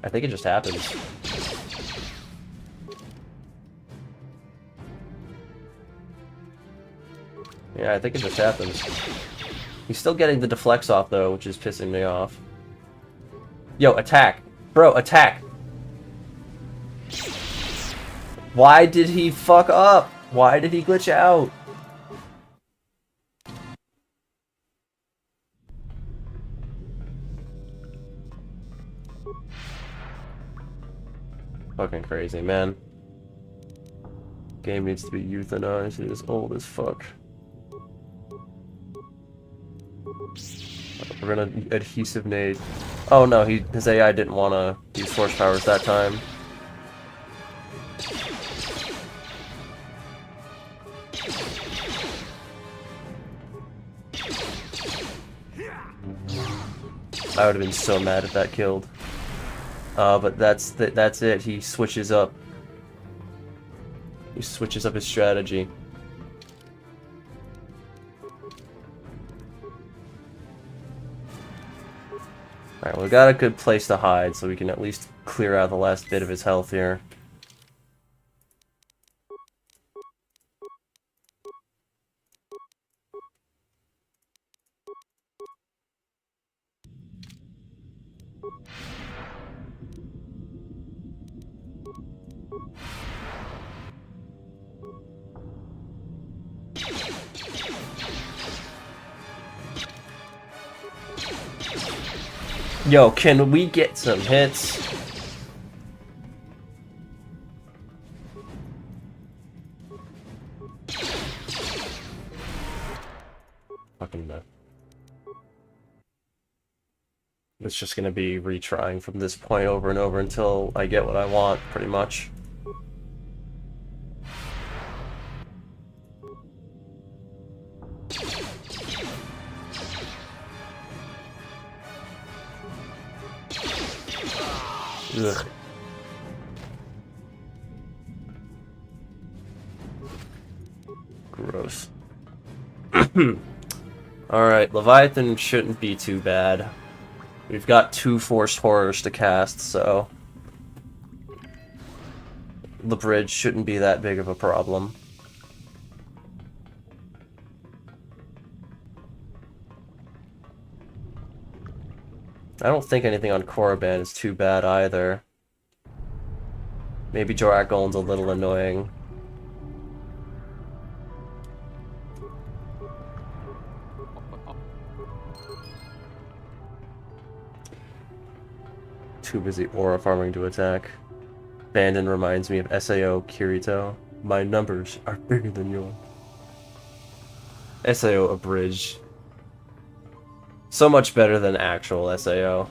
I think it just happens. Yeah, I think it just happens. He's still getting the deflects off, though, which is pissing me off. Yo, attack! Bro, attack! Why did he fuck up? Why did he glitch out? Fucking crazy, man. Game needs to be euthanized. It is old as fuck. We're gonna adhesive nade. Oh no, his AI didn't want to use force powers that time. I would have been so mad if that killed. But that's it. He switches up. He switches up his strategy. Alright, well, we got a good place to hide, so we can at least clear out the last bit of his health here. Yo, can we get some hits? Fucking no. It's just gonna be retrying from this point over and over until I get what I want, pretty much. Ugh. Gross. Alright, Leviathan shouldn't be too bad. We've got 2 forced horrors to cast, so the bridge shouldn't be that big of a problem. I don't think anything on Korriban is too bad either. Maybe Joragon's a little annoying. Too busy aura farming to attack. Bandon reminds me of SAO Kirito. My numbers are bigger than yours. SAO abridged. So much better than actual SAO.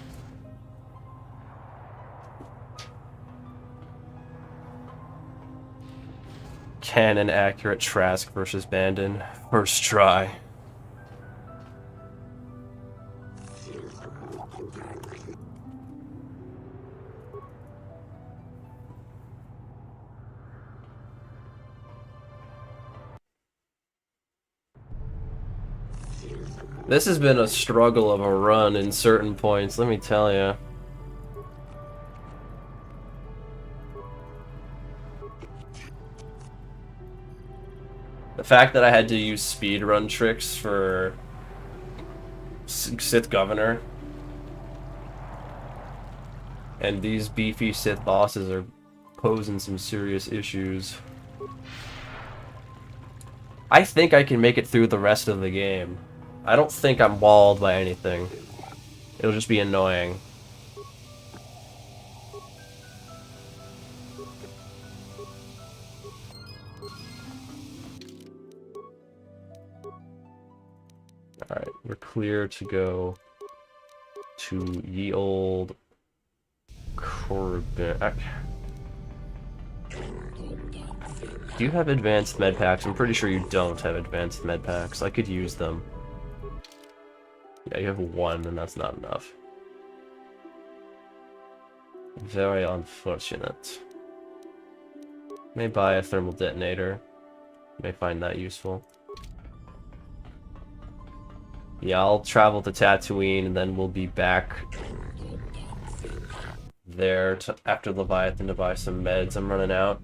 Canon accurate Trask versus Bandon. First try. This has been a struggle of a run in certain points, let me tell you. The fact that I had to use speedrun tricks for Sith Governor and these beefy Sith bosses are posing some serious issues. I think I can make it through the rest of the game. I don't think I'm walled by anything. It'll just be annoying. Alright, we're clear to go to ye old Corbin. Do you have advanced med packs? I'm pretty sure you don't have advanced med packs. I could use them. Yeah, you have one, and that's not enough. Very unfortunate. May buy a thermal detonator. May find that useful. Yeah, I'll travel to Tatooine, and then we'll be back there after Leviathan to buy some meds. I'm running out.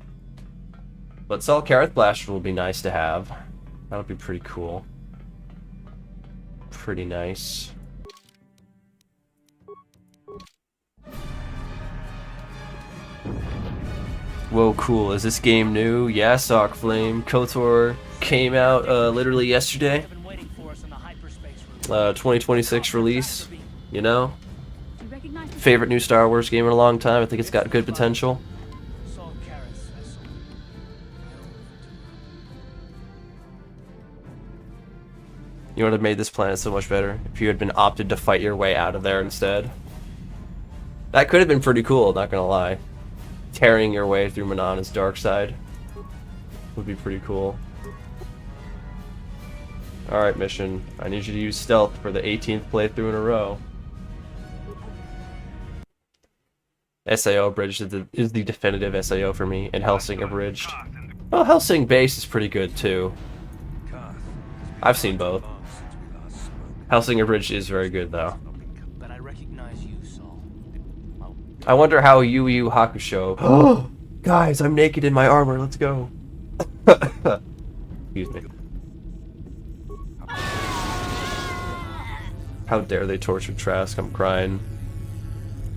But Sol Kareth Blaster will be nice to have. That'll be pretty cool. Pretty nice. Whoa, cool. Is this game new? Yeah, Sockflame. KOTOR came out literally yesterday. 2026 release. You know? Favorite new Star Wars game in a long time. I think it's got good potential. You would have made this planet so much better if you had been opted to fight your way out of there instead. That could have been pretty cool, not gonna lie. Tearing your way through Manana's dark side would be pretty cool. Alright, mission. I need you to use stealth for the 18th playthrough in a row. SAO Abridged is the definitive SAO for me, and Hellsing Abridged. Well, Hellsing Base is pretty good too. I've seen both. Hellsing Abridged is very good though. But I recognize you, Saul. I wonder how Yu Yu Hakusho. Oh, guys, I'm naked in my armor. Let's go. Excuse me. How dare they torture Trask? I'm crying.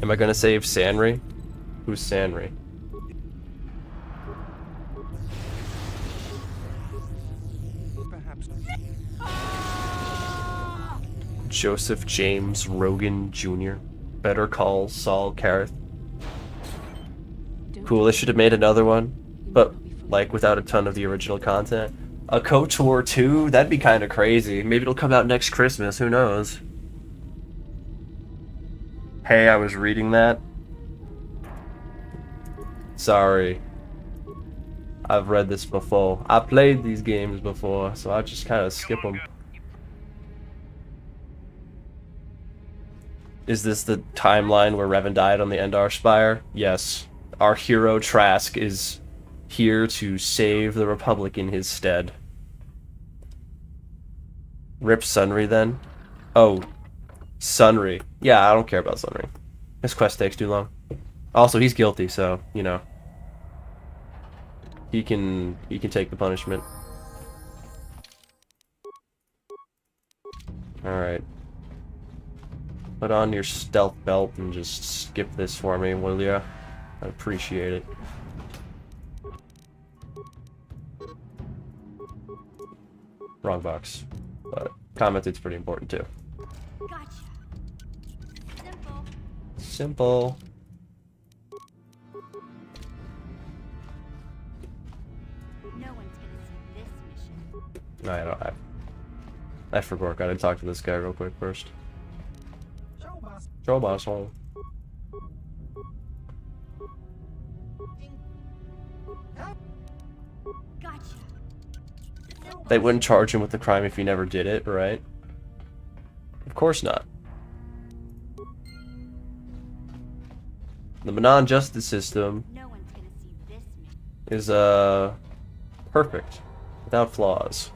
Am I gonna save Sanri? Who's Sanri? Joseph James Rogan Jr. Better Call Saul Kareth. Cool, they should have made another one, but like without a ton of the original content. A KOTOR 2? That'd be kind of crazy. Maybe it'll come out next Christmas, who knows? Hey, I was reading that. Sorry. I've read this before. I played these games before, so I just kind of skip them. Is this the timeline where Revan died on the Endar Spire? Yes. Our hero Trask is here to save the Republic in his stead. Rip Sunry then? Oh, Sunry. Yeah, I don't care about Sunry. His quest takes too long. Also, he's guilty, so, you know. He can take the punishment. Alright. Put on your stealth belt and just skip this for me, will ya? I'd appreciate it. Wrong box. But commenting's pretty important too. Gotcha. Simple. Simple. No one's gonna see this mission. No, I don't. I forgot. Gotta talk to this guy real quick first. Show boss home. Gotcha. Simple. They wouldn't charge him with the crime if he never did it, right? Of course not. The Manon justice system No one's gonna see this mission. is perfect, without flaws.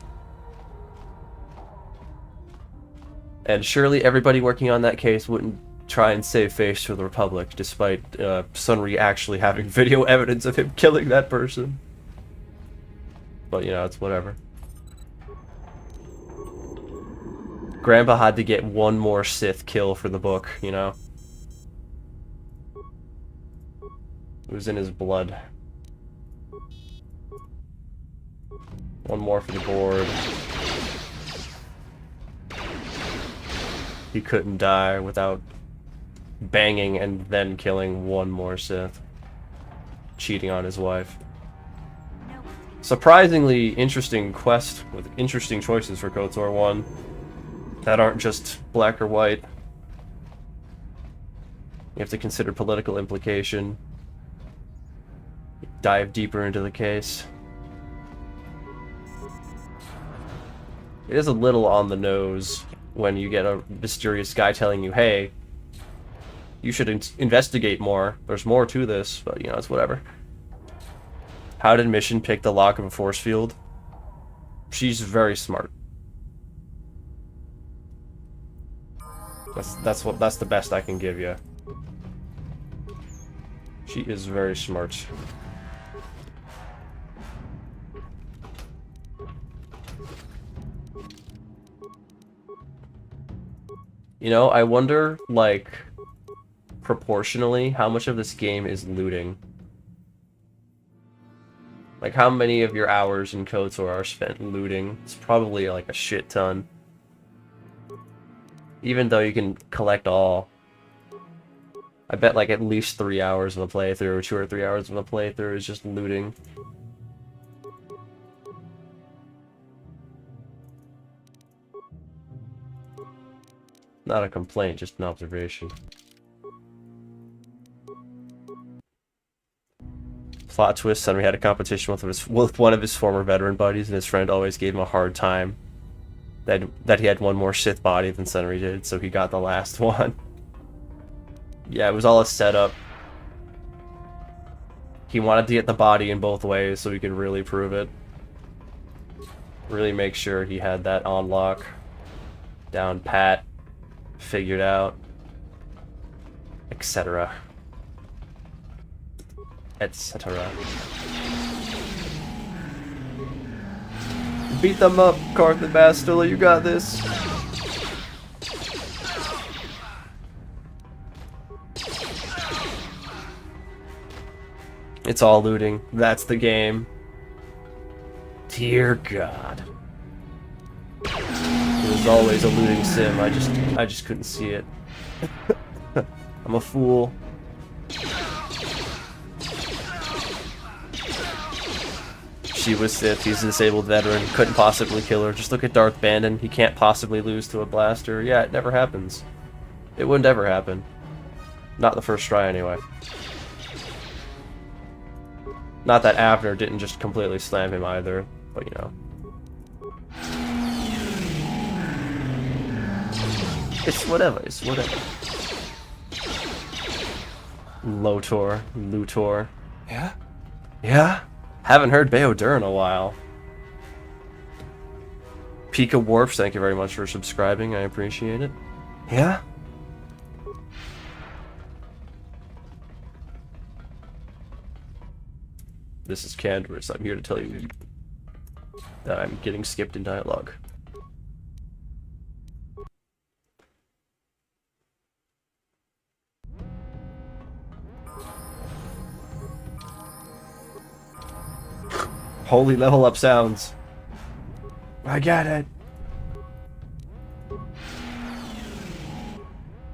And surely everybody working on that case wouldn't try and save face for the Republic, despite Sunri actually having video evidence of him killing that person. But, you know, it's whatever. Grandpa had to get one more Sith kill for the book, you know? It was in his blood. One more for the board. He couldn't die without banging and then killing one more Sith. Cheating on his wife. No one's gonna Surprisingly interesting quest with interesting choices for KOTOR 1 that aren't just black or white. You have to consider political implication. Dive deeper into the case. It is a little on the nose when you get a mysterious guy telling you, hey, you should investigate more. There's more to this, but you know, it's whatever. How did Mission pick the lock of a force field? She's very smart. That's the best I can give you. She is very smart. You know, I wonder, like, proportionally, how much of this game is looting. Like, how many of your hours in KOTOR are spent looting? It's probably, like, a shit ton. Even though you can collect all. I bet, like, at least 3 hours of a playthrough, or 2 or 3 hours of a playthrough is just looting. Not a complaint, just an observation. Plot twist, Sunri had a competition with one of his former veteran buddies, and his friend always gave him a hard time that he had one more Sith body than Sunri did, so he got the last one. Yeah, it was all a setup. He wanted to get the body in both ways so he could really prove it. Really make sure he had that on lock. Down pat. Figured out. Etc. Etc. Beat them up, Carthan Bastila, you got this. It's all looting. That's the game. Dear God. It was always a looting sim. I just couldn't see it. I'm a fool. She was Sith. He's a disabled veteran. Couldn't possibly kill her. Just look at Darth Bandon. He can't possibly lose to a blaster. Yeah, it never happens. It wouldn't ever happen. Not the first try, anyway. Not that Avner didn't just completely slam him either, but you know. It's whatever, it's whatever. Lotor, Lutor. Yeah? Yeah? Haven't heard Bayodur in a while. Pika Warps, thank you very much for subscribing, I appreciate it. Yeah? This is Candorus. I'm here to tell you that I'm getting skipped in dialogue. Holy level up sounds. I get it.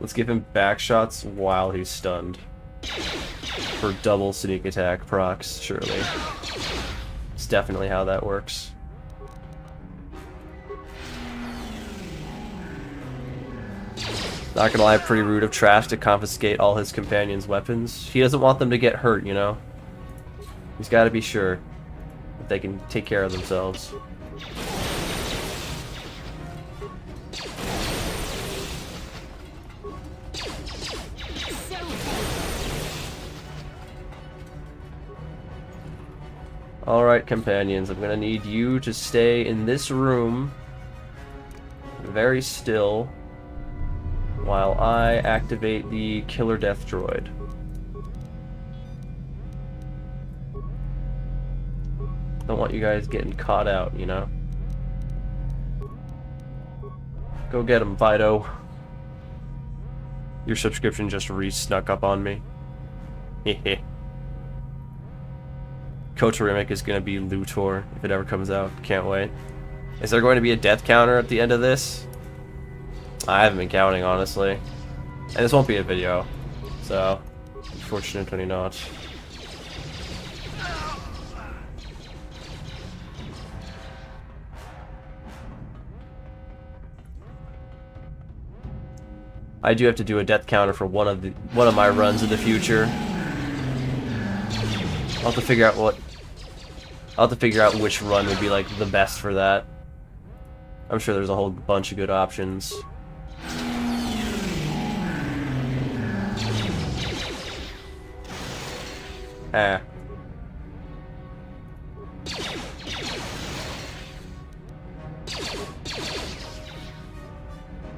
Let's give him back shots while he's stunned. For double sneak attack procs, surely. It's definitely how that works. Not gonna lie, pretty rude of Trash to confiscate all his companions' weapons. He doesn't want them to get hurt, you know? He's gotta be sure that they can take care of themselves. Alright, companions, I'm gonna need you to stay in this room very still while I activate the Killer Death Droid. Don't want you guys getting caught out, you know? Go get him, Fido. Your subscription just re-snuck up on me. Hehe. KOTOR remake is going to be Luthor if it ever comes out. Can't wait. Is there going to be a death counter at the end of this? I haven't been counting, honestly. And this won't be a video. So, unfortunately not. I do have to do a death counter for one of my runs in the future. I'll have to figure out which run would be like the best for that. I'm sure there's a whole bunch of good options. Ah.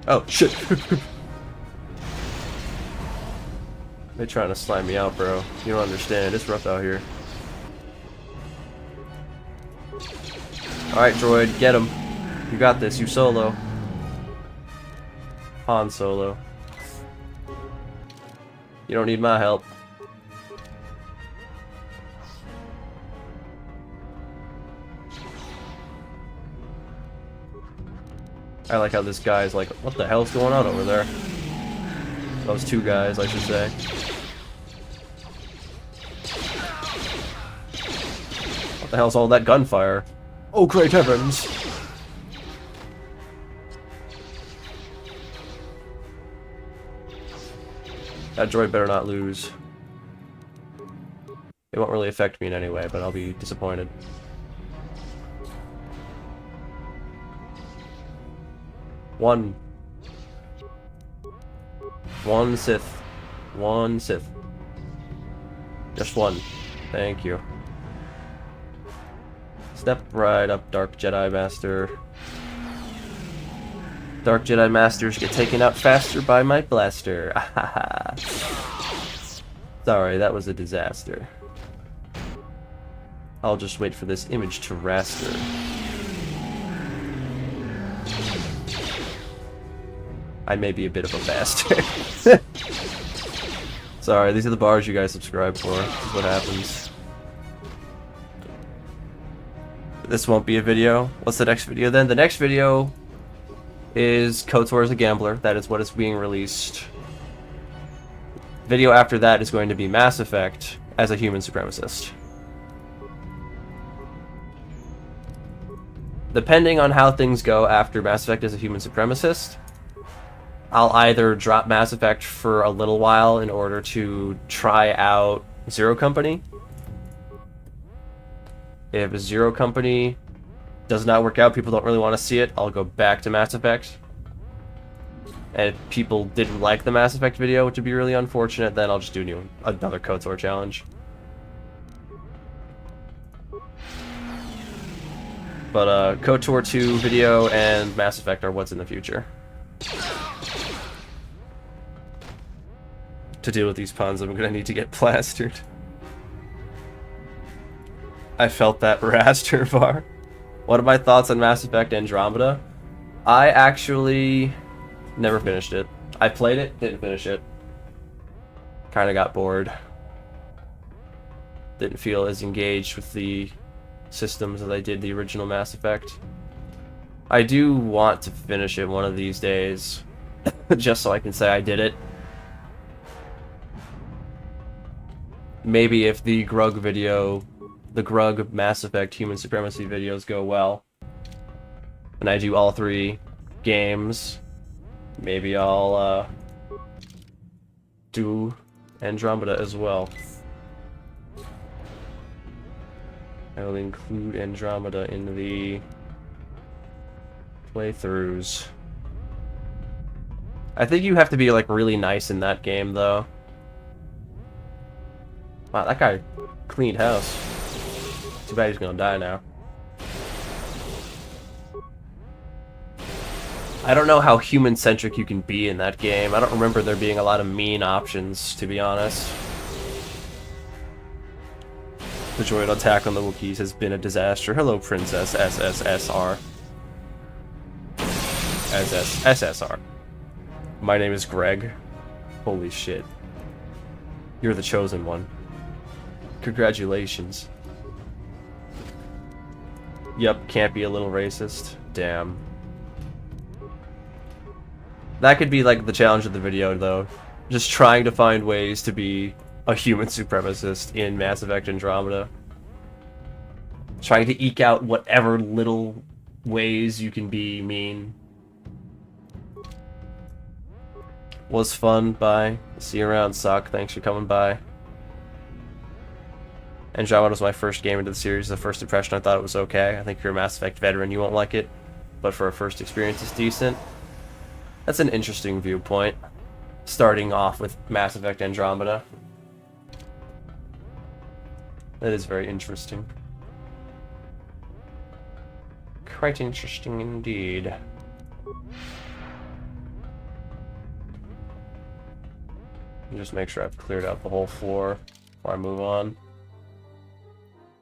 Oh shit. They're trying to slime me out, bro. You don't understand. It's rough out here. Alright, droid, get him. You got this. You solo. Han Solo. You don't need my help. I like how this guy's like, what the hell's going on over there? Those two guys, I should say. What the hell's all that gunfire? Oh, great heavens! That droid better not lose. It won't really affect me in any way, but I'll be disappointed. One Sith. One Sith. Just one. Thank you. Step right up, Dark Jedi Master. Dark Jedi Masters get taken out faster by my blaster. Sorry, that was a disaster. I'll just wait for this image to raster. I may be a bit of a bastard. Sorry, these are the bars you guys subscribe for. This is what happens. This won't be a video. What's the next video then? The next video is KOTOR as a gambler. That is what is being released. Video after that is going to be Mass Effect as a human supremacist. Depending on how things go after Mass Effect as a human supremacist, I'll either drop Mass Effect for a little while in order to try out Zero Company. If Zero Company does not work out, people don't really want to see it, I'll go back to Mass Effect. And if people didn't like the Mass Effect video, which would be really unfortunate, then I'll just do another KOTOR challenge. But KOTOR 2 video and Mass Effect are what's in the future. To deal with these puns, I'm gonna need to get plastered. I felt that raster bar. What are my thoughts on Mass Effect Andromeda? I actually never finished it. I played it, didn't finish it. Kinda got bored. Didn't feel as engaged with the systems as I did the original Mass Effect. I do want to finish it one of these days, just so I can say I did it. Maybe if the Grug video, the Grug Mass Effect Human Supremacy videos go well, and I do all 3 games, maybe I'll do Andromeda as well. I will include Andromeda in the playthroughs. I think you have to be like really nice in that game though. Wow, that guy cleaned house. Too bad he's gonna die now. I don't know how human-centric you can be in that game. I don't remember there being a lot of mean options, to be honest. The droid attack on the Wookiees has been a disaster. Hello, Princess SSSR. SSR. My name is Greg. Holy shit. You're the chosen one. Congratulations. Yep, can't be a little racist. Damn. That could be like the challenge of the video though. Just trying to find ways to be a human supremacist in Mass Effect Andromeda. Trying to eke out whatever little ways you can be mean. Was fun, bye. See you around, Sock. Thanks for coming by. Andromeda was my first game into the series. The first impression, I thought it was okay. I think you're a Mass Effect veteran, you won't like it. But for a first experience, it's decent. That's an interesting viewpoint. Starting off with Mass Effect Andromeda. That is very interesting. Quite interesting indeed. Just make sure I've cleared out the whole floor before I move on.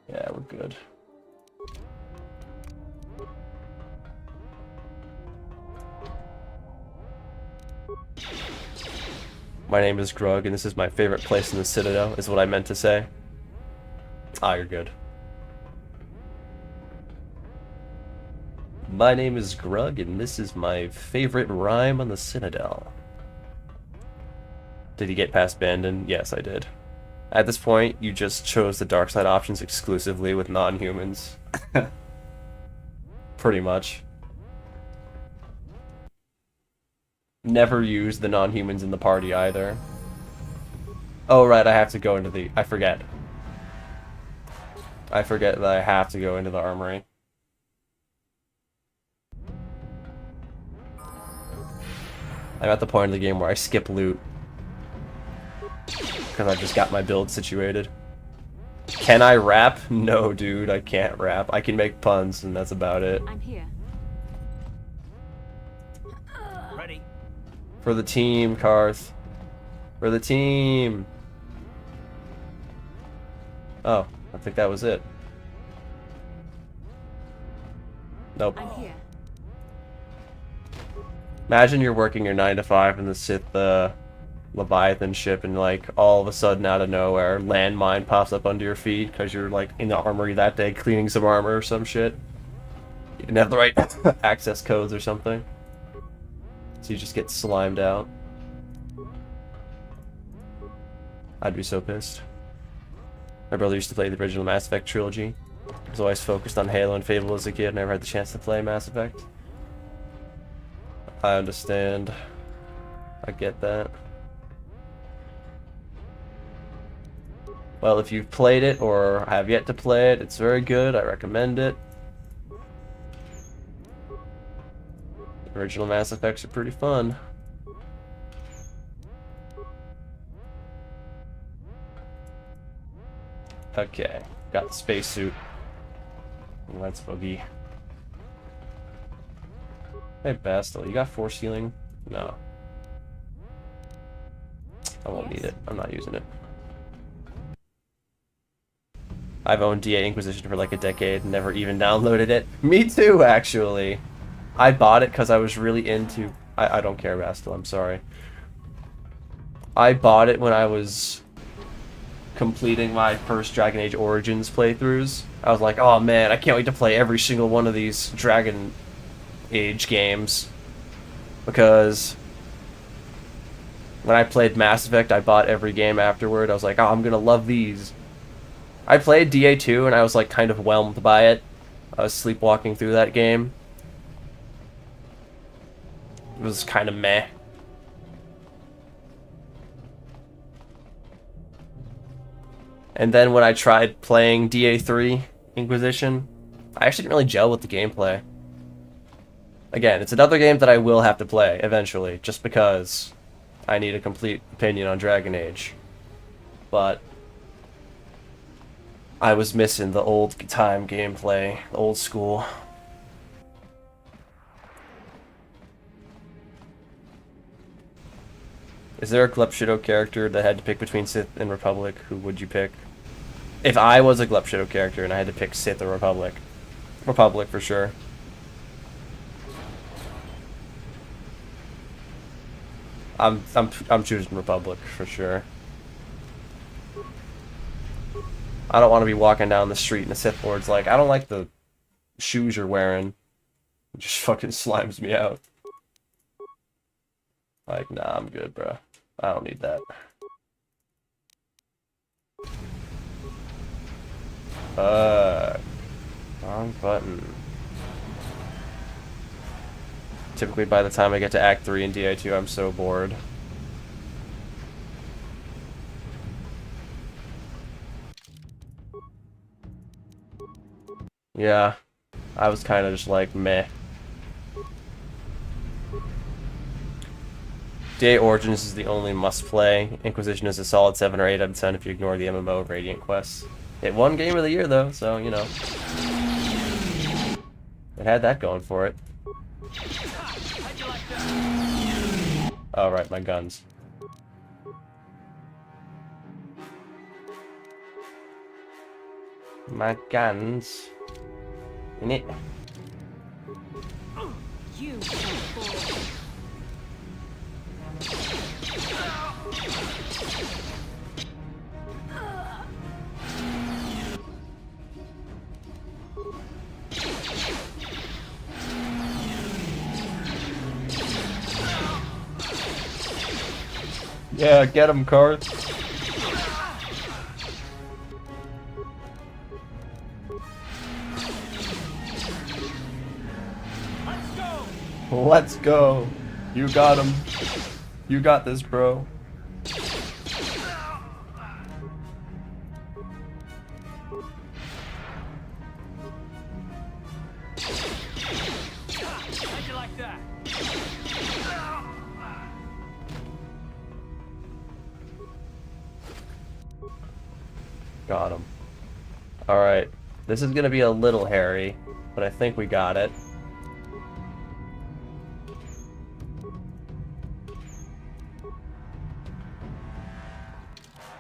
Yeah, we're good. My name is Grug, and this is my favorite place in the Citadel, is what I meant to say. Ah, you're good. My name is Grug, and this is my favorite rhyme on the Citadel. Did you get past Bandon? Yes, I did. At this point, you just chose the dark side options exclusively with non-humans. Pretty much. Never use the non-humans in the party either. Oh right, I have to go into the... I forget. I forget that I have to go into the armory. I'm at the point of the game where I skip loot. Because I just got my build situated. Can I rap? No, dude, I can't rap. I can make puns, and that's about it. I'm here. Ready. For the team, Karth. For the team! Oh, I think that was it. Nope. I'm here. Imagine you're working your 9 to 5 in the Sith Leviathan ship, and like all of a sudden out of nowhere, landmine pops up under your feet because you're like in the armory that day cleaning some armor or some shit. You didn't have the right access codes or something, so you just get slimed out. I'd be so pissed. My brother used to play the original Mass Effect trilogy. I was always focused on Halo and Fable as a kid. Never had the chance to play Mass Effect. I understand. I get that. Well, if you've played it or have yet to play it, it's very good. I recommend it. The original Mass Effects are pretty fun. Okay, got the spacesuit. Let's boogie. Hey, Bastel, you got force healing? No. I won't need it. I'm not using it. I've owned DA Inquisition for like a decade, never even downloaded it. Me too, actually. I bought it because I was really into... I don't care, Bastel, I'm sorry. I bought it when I was completing my first Dragon Age Origins playthroughs. I was like, oh man, I can't wait to play every single one of these Dragon Age games. Because when I played Mass Effect, I bought every game afterward. I was like, oh, I'm gonna love these. I played DA2 and I was like kind of whelmed by it. I was sleepwalking through that game. It was kind of meh. And then when I tried playing DA3 Inquisition, I actually didn't really gel with the gameplay. Again, it's another game that I will have to play eventually, just because I need a complete opinion on Dragon Age. But I was missing the old time gameplay, the old school. Is there a Glepshido character that had to pick between Sith and Republic? Who would you pick? If I was a Glepshido character and I had to pick Sith or Republic. Republic for sure. I'm choosing Republic for sure. I don't want to be walking down the street and the Sith Lord's like, I don't like the shoes you're wearing. It just fucking slimes me out. Like, nah, I'm good, bro. I don't need that. Wrong button. Typically by the time I get to Act 3 in DI2, I'm so bored. Yeah, I was kind of just like, meh. DA Origins is the only must-play. Inquisition is a solid 7 or 8 out of 10 if you ignore the MMO Radiant quests. It won Game of the Year, though, so, you know. It had that going for it. Oh, right, my guns. My guns. In it. You Yeah, get him, Karth. Let's go. You got him. You got this, bro. How'd you like that? Got him. Alright. This is gonna be a little hairy, but I think we got it.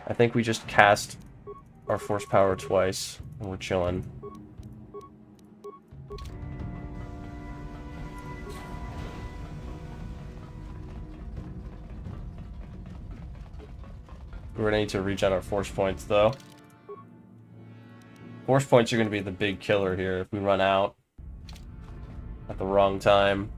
I think we just cast our force power twice, and we're chilling. We're gonna need to regen our force points, though. Force points are gonna be the big killer here if we run out at the wrong time.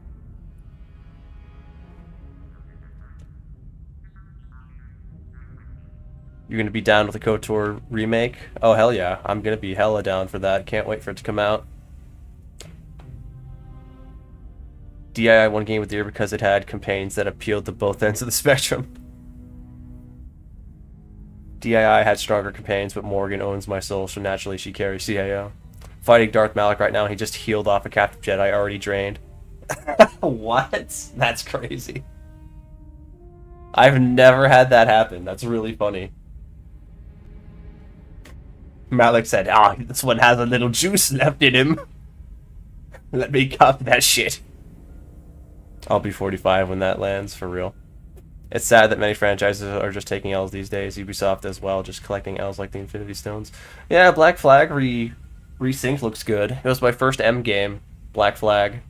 You're gonna be down with the KOTOR remake? Oh, hell yeah. I'm gonna be hella down for that. Can't wait for it to come out. DII won Game of the Year because it had campaigns that appealed to both ends of the spectrum. DII had stronger campaigns, but Morgan owns my soul, so naturally she carries CIO. Fighting Darth Malak right now, he just healed off a captive Jedi already drained. What? That's crazy. I've never had that happen. That's really funny. Malak said, ah, this one has a little juice left in him. Let me cup that shit. I'll be 45 when that lands, for real. It's sad that many franchises are just taking L's these days. Ubisoft as well, just collecting L's like the Infinity Stones. Yeah, Black Flag resynced looks good. It was my first M game, Black Flag.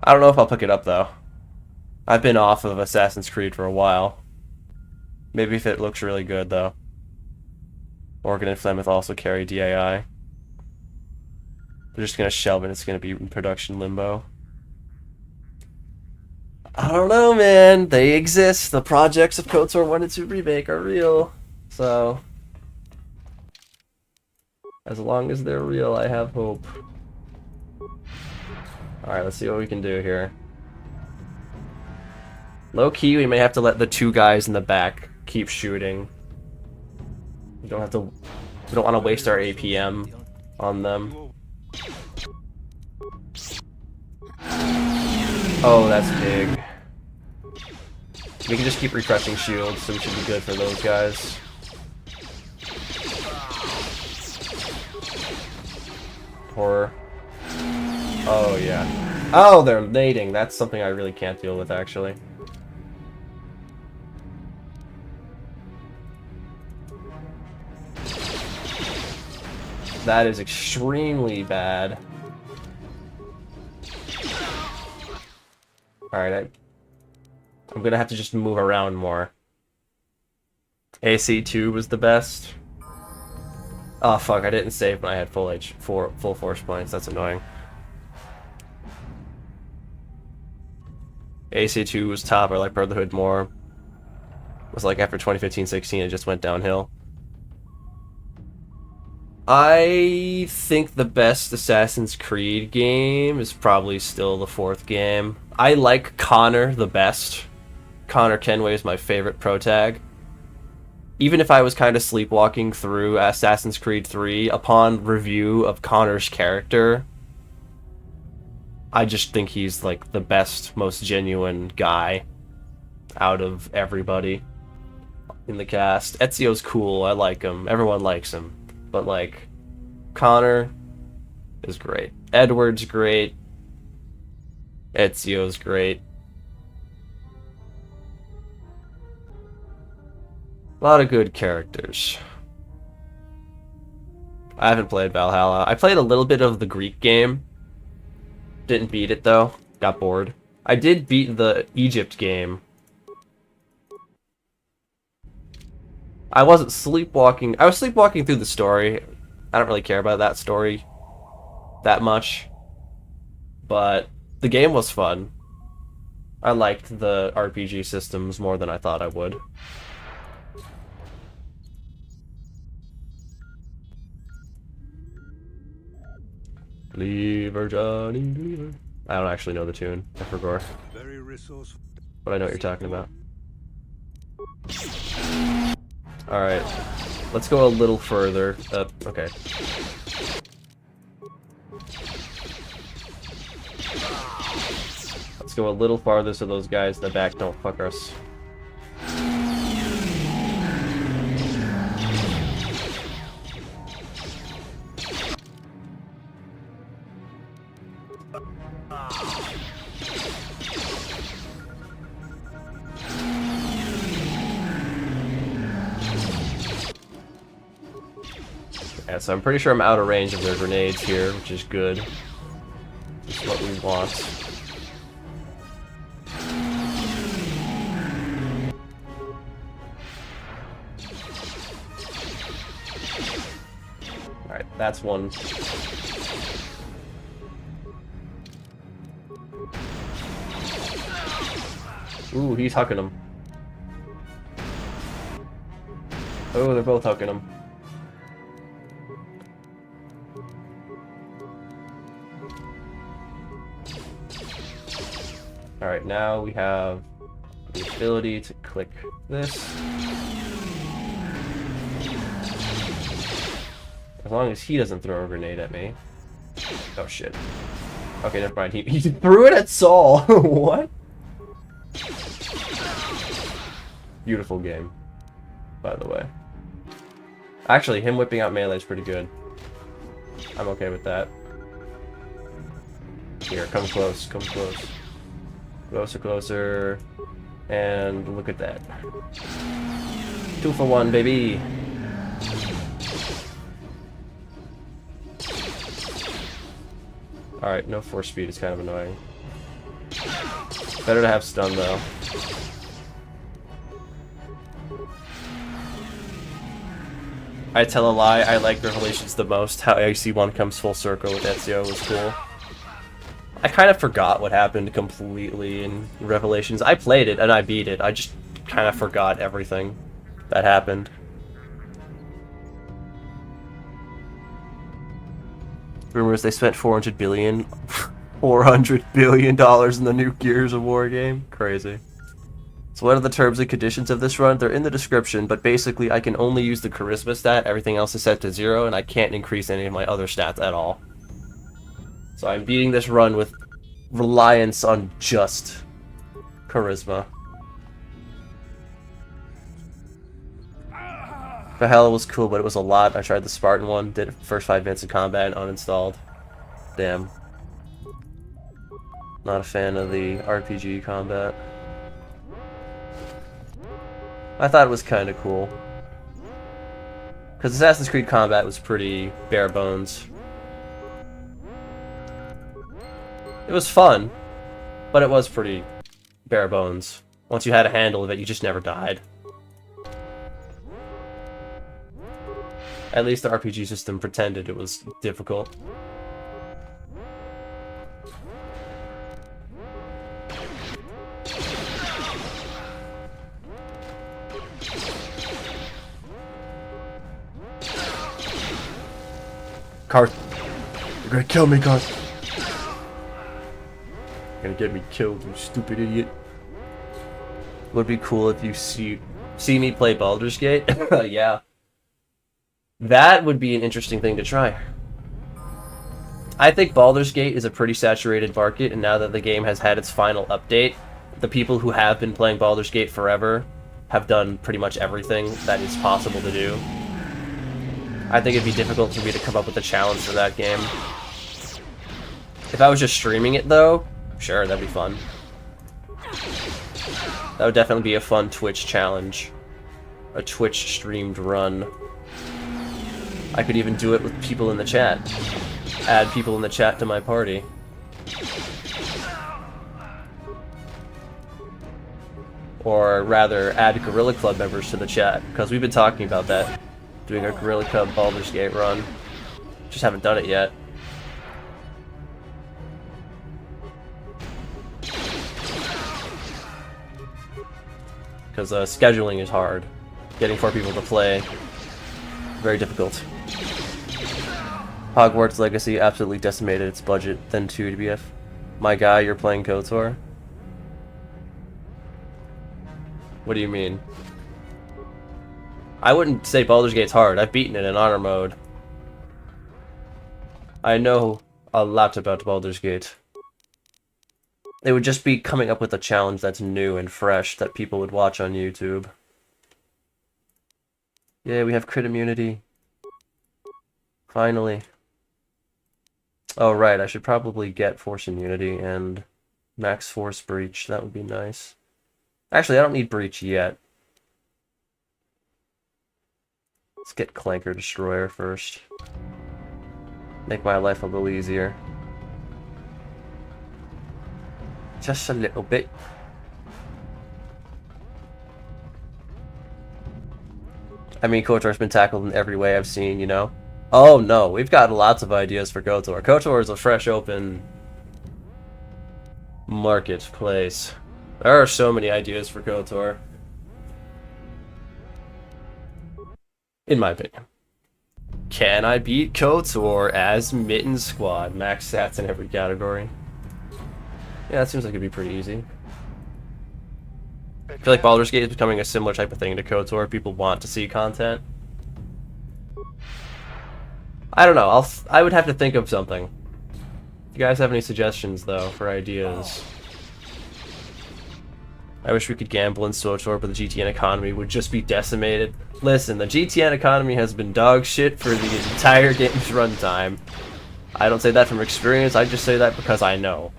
I don't know if I'll pick it up, though. I've been off of Assassin's Creed for a while. Maybe if it looks really good, though. Organ and Flemeth also carry DAI. They're just gonna shelve it. It's gonna be in production limbo. I don't know, man. They exist. The projects of KOTOR 1 and 2 Remake are real. So, as long as they're real, I have hope. Alright, let's see what we can do here. Low key, we may have to let the two guys in the back keep shooting. We don't have to. We don't want to waste our APM on them. Oh, that's big. We can just keep refreshing shields, so we should be good for those guys. Horror. Oh, yeah. Oh, they're nading. That's something I really can't deal with, actually. That is extremely bad. Alright, I'm gonna have to just move around more. AC2 was the best. Oh fuck, I didn't save when I had full force points. That's annoying. AC2 was top. I like Brotherhood more. It was like after 2015-16 it just went downhill. I think the best Assassin's Creed game is probably still the 4th game. I like Connor the best. Connor Kenway is my favorite protag. Even if I was kind of sleepwalking through Assassin's Creed 3, upon review of Connor's character, I just think he's like the best, most genuine guy out of everybody in the cast. Ezio's cool, I like him, everyone likes him. But, like, Connor is great. Edward's great. Ezio's great. A lot of good characters. I haven't played Valhalla. I played a little bit of the Greek game. Didn't beat it, though. Got bored. I did beat the Egypt game. I wasn't sleepwalking. I was sleepwalking through the story. I don't really care about that story that much. But the game was fun. I liked the RPG systems more than I thought I would. Believer, Johnny, believer. I don't actually know the tune. I forgot. But I know what you're talking about. Alright, let's go a little further. Okay. Let's go a little farther so those guys in the back don't fuck us. Yeah, so I'm pretty sure I'm out of range of their grenades here, which is good. That's what we want. Alright, that's one. Ooh, he's hucking him. Oh, they're both hucking him. Alright, now we have the ability to click this. As long as he doesn't throw a grenade at me. Oh shit. Okay, never mind. He threw it at Saul! What? Beautiful game, by the way. Actually, him whipping out melee is pretty good. I'm okay with that. Here, come close, come close. Closer, closer. And look at that. 2 for 1, baby! Alright, no force speed is kind of annoying. Better to have stun, though. I tell a lie, I like Revelations the most. How AC1 comes full circle with Ezio was cool. I kind of forgot what happened completely in Revelations. I played it and I beat it. I just kind of forgot everything that happened. Rumors they spent $400 billion in the new Gears of War game. Crazy. So what are the terms and conditions of this run? They're in the description, but basically I can only use the charisma stat. Everything else is set to 0, and I can't increase any of my other stats at all. So I'm beating this run with reliance on just charisma. Valhalla was cool, but it was a lot. I tried the Spartan one, did first 5 minutes of combat, and uninstalled. Damn. Not a fan of the RPG combat. I thought it was kind of cool. Because Assassin's Creed combat was pretty bare bones. It was fun, but it was pretty bare bones. Once you had a handle of it, you just never died. At least the RPG system pretended it was difficult. Carth, you're gonna kill me, Carth. You're gonna get me killed, you stupid idiot. Would be cool if you see me play Baldur's Gate. Yeah. That would be an interesting thing to try. I think Baldur's Gate is a pretty saturated market, and now that the game has had its final update, the people who have been playing Baldur's Gate forever have done pretty much everything that is possible to do. I think it'd be difficult for me to come up with a challenge for that game. If I was just streaming it, though, sure, that'd be fun. That would definitely be a fun Twitch challenge. A Twitch streamed run. I could even do it with people in the chat. Add people in the chat to my party. Or rather, add Gorilla Club members to the chat, because we've been talking about that. Doing a Gorilla Club Baldur's Gate run. Just haven't done it yet. Because scheduling is hard. Getting 4 people to play, very difficult. Hogwarts Legacy absolutely decimated its budget, then 2 TBF. My guy, you're playing KOTOR? What do you mean? I wouldn't say Baldur's Gate's hard. I've beaten it in honor mode. I know a lot about Baldur's Gate. It would just be coming up with a challenge that's new and fresh that people would watch on YouTube. Yeah, we have crit immunity. Finally. Oh, right, I should probably get force immunity and max force breach. That would be nice. Actually, I don't need breach yet. Let's get Clanker Destroyer first. Make my life a little easier. Just a little bit. I mean, KOTOR's been tackled in every way I've seen, you know? Oh no, we've got lots of ideas for KOTOR. KOTOR is a fresh, open marketplace. There are so many ideas for KOTOR. In my opinion. Can I beat KOTOR as Mitten Squad? Max stats in every category. Yeah, that seems like it'd be pretty easy. I feel like Baldur's Gate is becoming a similar type of thing to KOTOR. People want to see content. I don't know. I would have to think of something. If you guys have any suggestions, though, for ideas. I wish we could gamble in KOTOR, but the GTN economy would just be decimated. Listen, the GTN economy has been dog shit for the entire game's runtime. I don't say that from experience, I just say that because I know.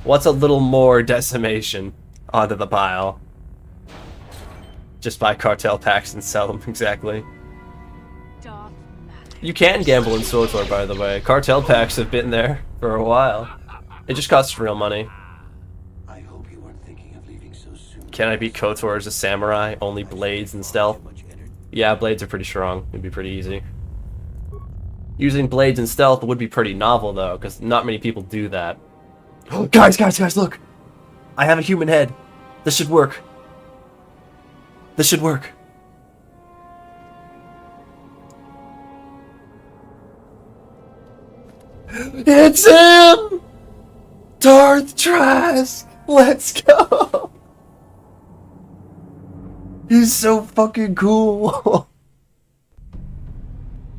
What's a little more decimation onto the pile? Just buy cartel packs and sell them, exactly. You can gamble in KOTOR, by the way. Cartel packs have been there for a while. It just costs real money. I hope you weren't thinking of leaving so soon. Can I beat KOTOR as a samurai? Only blades and stealth? Yeah, blades are pretty strong. It'd be pretty easy. Using blades and stealth would be pretty novel, though, because not many people do that. Guys, look! I have a human head. This should work. This should work. It's him! Darth Trask! Let's go! He's so fucking cool!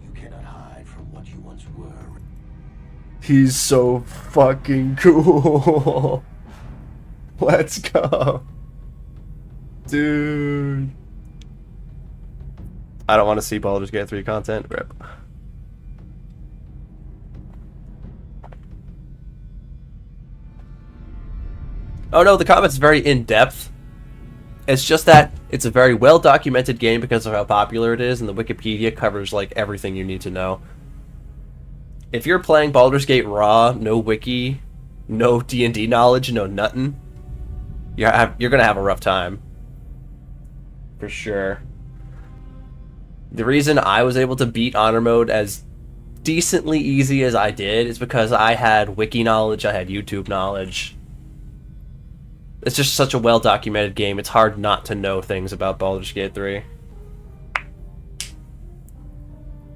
You cannot hide from what you once were. He's so fucking cool! Let's go! Dude! I don't want to see Baldur's Gate 3 content. Rip. Oh no, the comment's very in-depth. It's just that it's a very well-documented game because of how popular it is, and the Wikipedia covers, like, everything you need to know. If you're playing Baldur's Gate raw, no wiki, no D&D knowledge, no nothing, you're gonna have a rough time. For sure. The reason I was able to beat Honor Mode as decently easy as I did is because I had wiki knowledge, I had YouTube knowledge. It's just such a well-documented game, it's hard not to know things about Baldur's Gate 3.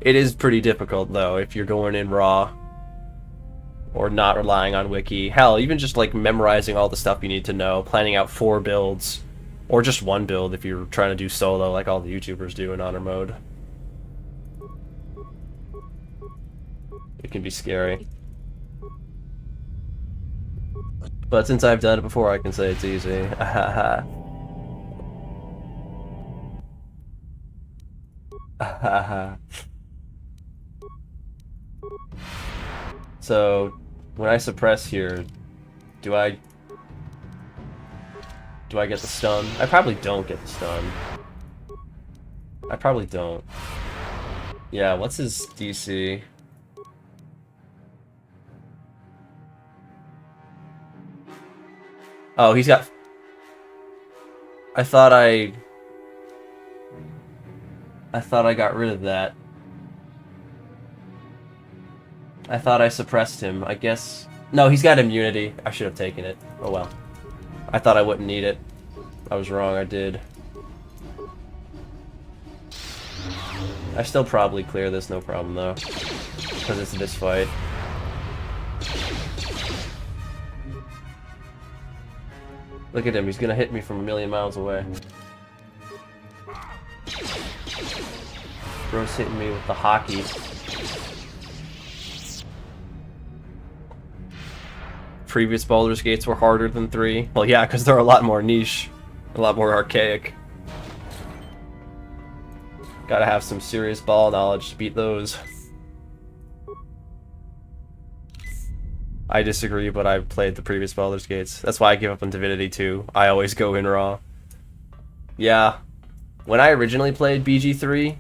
It is pretty difficult, though, if you're going in raw. Or not relying on wiki. Hell, even just, like, memorizing all the stuff you need to know, planning out 4 builds, or just 1 build if you're trying to do solo like all the YouTubers do in Honor Mode. It can be scary. But since I've done it before, I can say it's easy. So, when I suppress here, do I get the stun? I probably don't get the stun. I probably don't. Yeah, what's his DC? Oh, he's got... I thought I got rid of that. I thought I suppressed him. I guess... No, he's got immunity. I should have taken it. Oh well. I thought I wouldn't need it. I was wrong, I did. I still probably clear this, no problem though. Because it's this fight. Look at him, he's gonna hit me from a million miles away. Bro's hitting me with the hockey. Previous Baldur's Gates were harder than 3. Well, yeah, because they're a lot more niche. A lot more archaic. Gotta have some serious ball knowledge to beat those. I disagree, but I've played the previous Baldur's Gates. That's why I give up on Divinity 2. I always go in raw. Yeah. When I originally played BG3,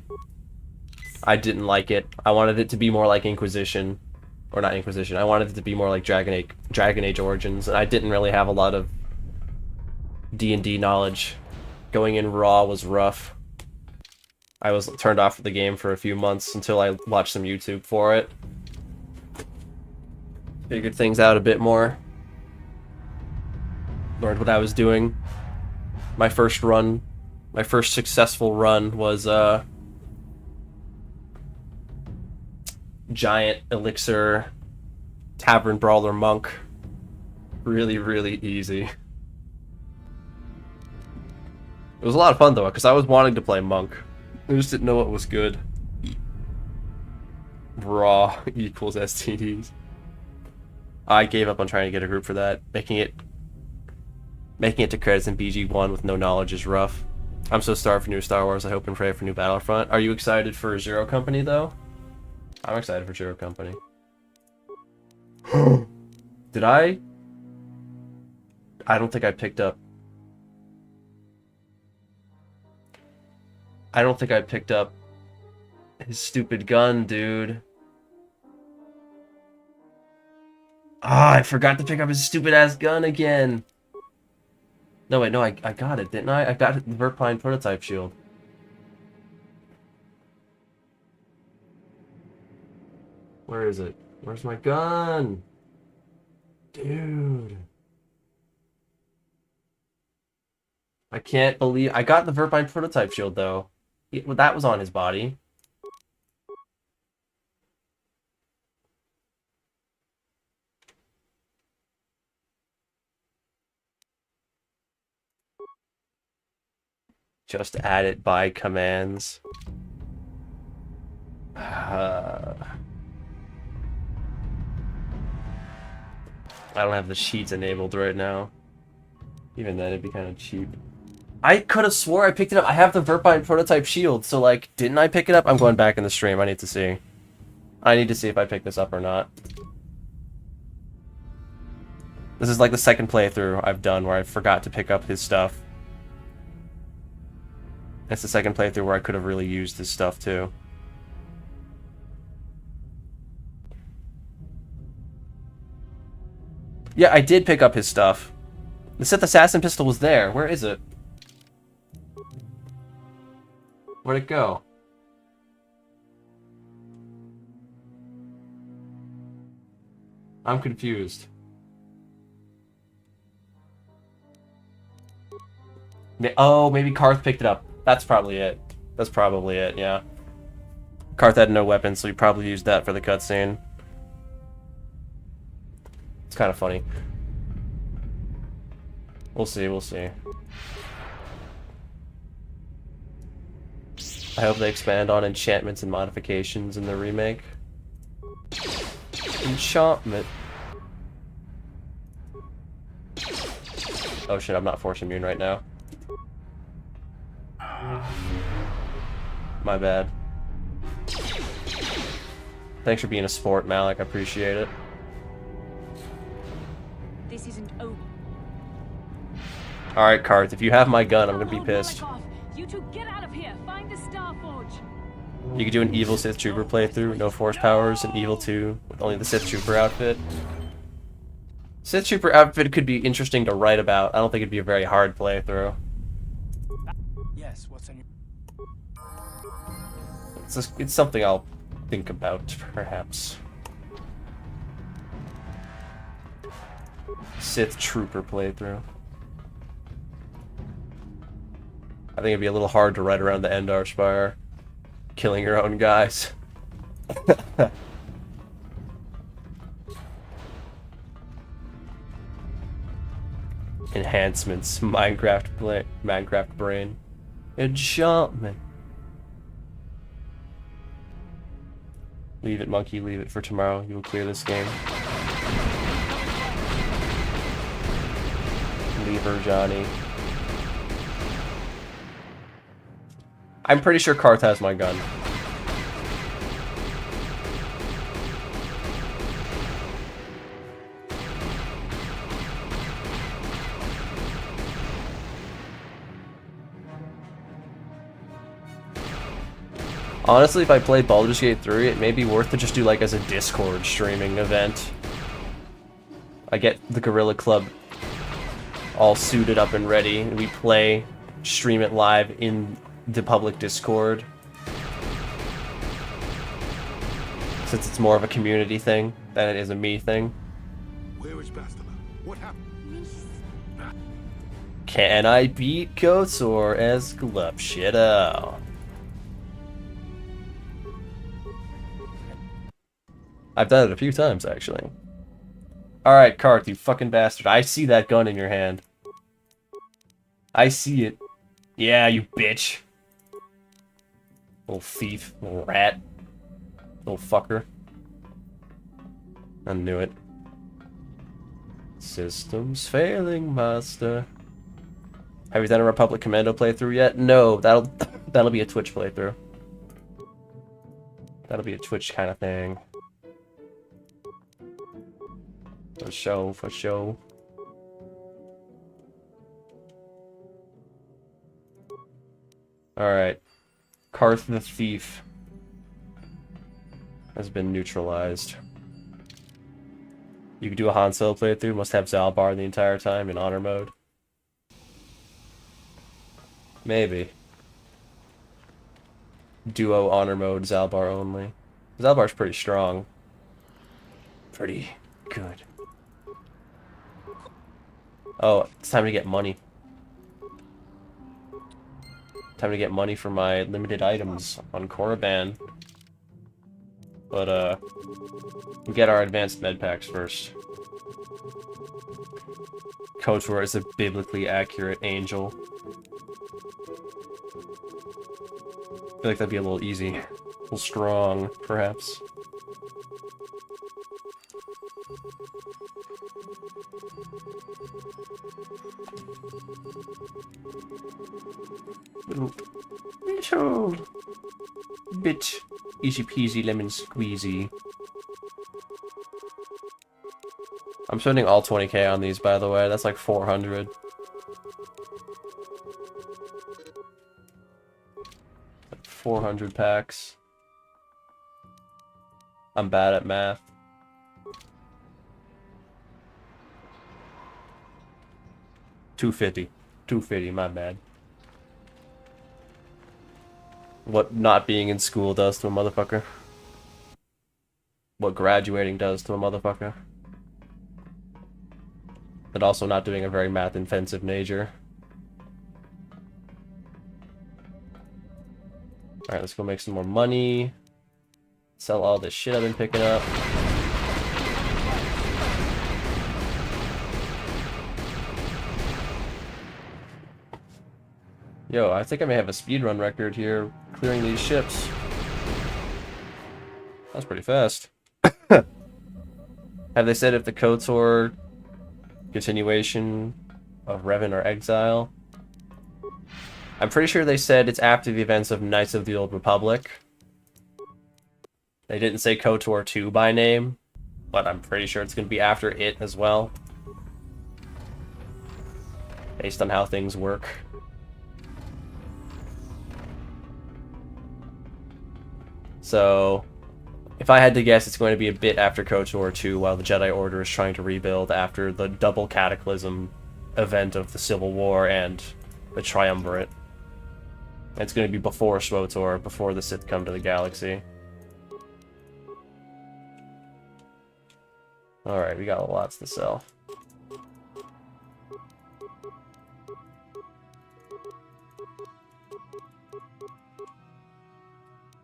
I didn't like it. I wanted it to be more like Inquisition. Or not Inquisition. I wanted it to be more like Dragon Age Origins, and I didn't really have a lot of D&D knowledge. Going in raw was rough. I was turned off the game for a few months until I watched some YouTube for it. Figured things out a bit more. Learned what I was doing. My first successful run was Giant Elixir Tavern Brawler Monk. Really, really easy. It was a lot of fun though, because I was wanting to play Monk. I just didn't know what was good. Raw equals STDs. I gave up on trying to get a group for that. Making it to credits in BG1 with no knowledge is rough. I'm so starved for new Star Wars. I hope and pray for new Battlefront. Are you excited for Zero Company though? I'm excited for Zero Company. Did I? I don't think I picked up. I don't think I picked up his stupid gun, dude. Ah, I forgot to pick up his stupid ass gun again. No, wait, no, I got it, didn't I? I got the Verpine prototype shield. Where is it? Where's my gun? Dude. I can't believe... I got the Verpine prototype shield, though. Well, that was on his body. Just add it by commands. I don't have the sheets enabled right now. Even then, it'd be kind of cheap. I could have swore I picked it up. I have the Verpine prototype shield, so, like, didn't I pick it up? I'm going back in the stream. I need to see. I need to see if I picked this up or not. This is, like, the second playthrough I've done where I forgot to pick up his stuff. It's the second playthrough where I could have really used his stuff, too. Yeah, I did pick up his stuff. The Sith Assassin pistol was there. Where is it? Where'd it go? I'm confused. Oh, maybe Karth picked it up. That's probably it. That's probably it, yeah. Karth had no weapon, so he probably used that for the cutscene. It's kind of funny. We'll see, we'll see. I hope they expand on enchantments and modifications in the remake. Enchantment. Oh shit, I'm not force immune right now. My bad. Thanks for being a sport, Malik. I appreciate it. This isn't over. Alright, Karth, if you have my gun, I'm gonna be pissed. You two get out of here. Find the Star Forge. You could do an evil Sith Trooper playthrough, no force powers, and evil 2, with only the Sith Trooper outfit. Sith Trooper outfit could be interesting to write about. I don't think it'd be a very hard playthrough. Yes, what's on your... It's something I'll think about, perhaps. Sith Trooper playthrough. I think it'd be a little hard to ride around the Endar Spire, killing your own guys. Enhancements, Minecraft brain. Enchantment. Leave it, monkey, leave it for tomorrow. You will clear this game. Leave her, Johnny. I'm pretty sure Karth has my gun. Honestly, if I play Baldur's Gate 3, it may be worth to just do like as a Discord streaming event. I get the Gorilla Club all suited up and ready, and we play, stream it live in the public Discord. Since it's more of a community thing than it is a me thing. Where is Bastila? What happened? Can I beat KOTOR as Glupshido? I've done it a few times, actually. Alright, Karth, you fucking bastard. I see that gun in your hand. I see it. Yeah, you bitch. Little thief. Little rat. Little fucker. I knew it. System's failing, master. Have you done a Republic Commando playthrough yet? No, that'll be a Twitch playthrough. That'll be a Twitch kind of thing. For show, for show. Alright. Karth the Thief has been neutralized. You can do a Han Solo playthrough, must have Zalbar the entire time in honor mode. Maybe. Duo honor mode, Zalbar only. Zalbar's pretty strong. Pretty good. Oh, it's time to get money. Time to get money for my limited items on Korriban. But, we get our advanced med packs first. KOTOR is a biblically accurate angel. I feel like that'd be a little easy. A little strong, perhaps. Little bit easy peasy lemon squeezy. I'm spending all 20k on these, by the way. That's like 400. Like 400 packs. I'm bad at math. $250, my bad. What not being in school does to a motherfucker. What graduating does to a motherfucker. But also not doing a very math-intensive major. Alright, let's go make some more money. Sell all this shit I've been picking up. Yo, I think I may have a speedrun record here, clearing these ships. That's pretty fast. Have they said if the KOTOR continuation of Revan or Exile? I'm pretty sure they said it's after the events of Knights of the Old Republic. They didn't say KOTOR 2 by name, but I'm pretty sure it's going to be after it as well. Based on how things work. So, if I had to guess, it's going to be a bit after KOTOR 2 while the Jedi Order is trying to rebuild after the double cataclysm event of the Civil War and the Triumvirate. It's going to be before SWTOR, before the Sith come to the galaxy. Alright, we got lots to sell.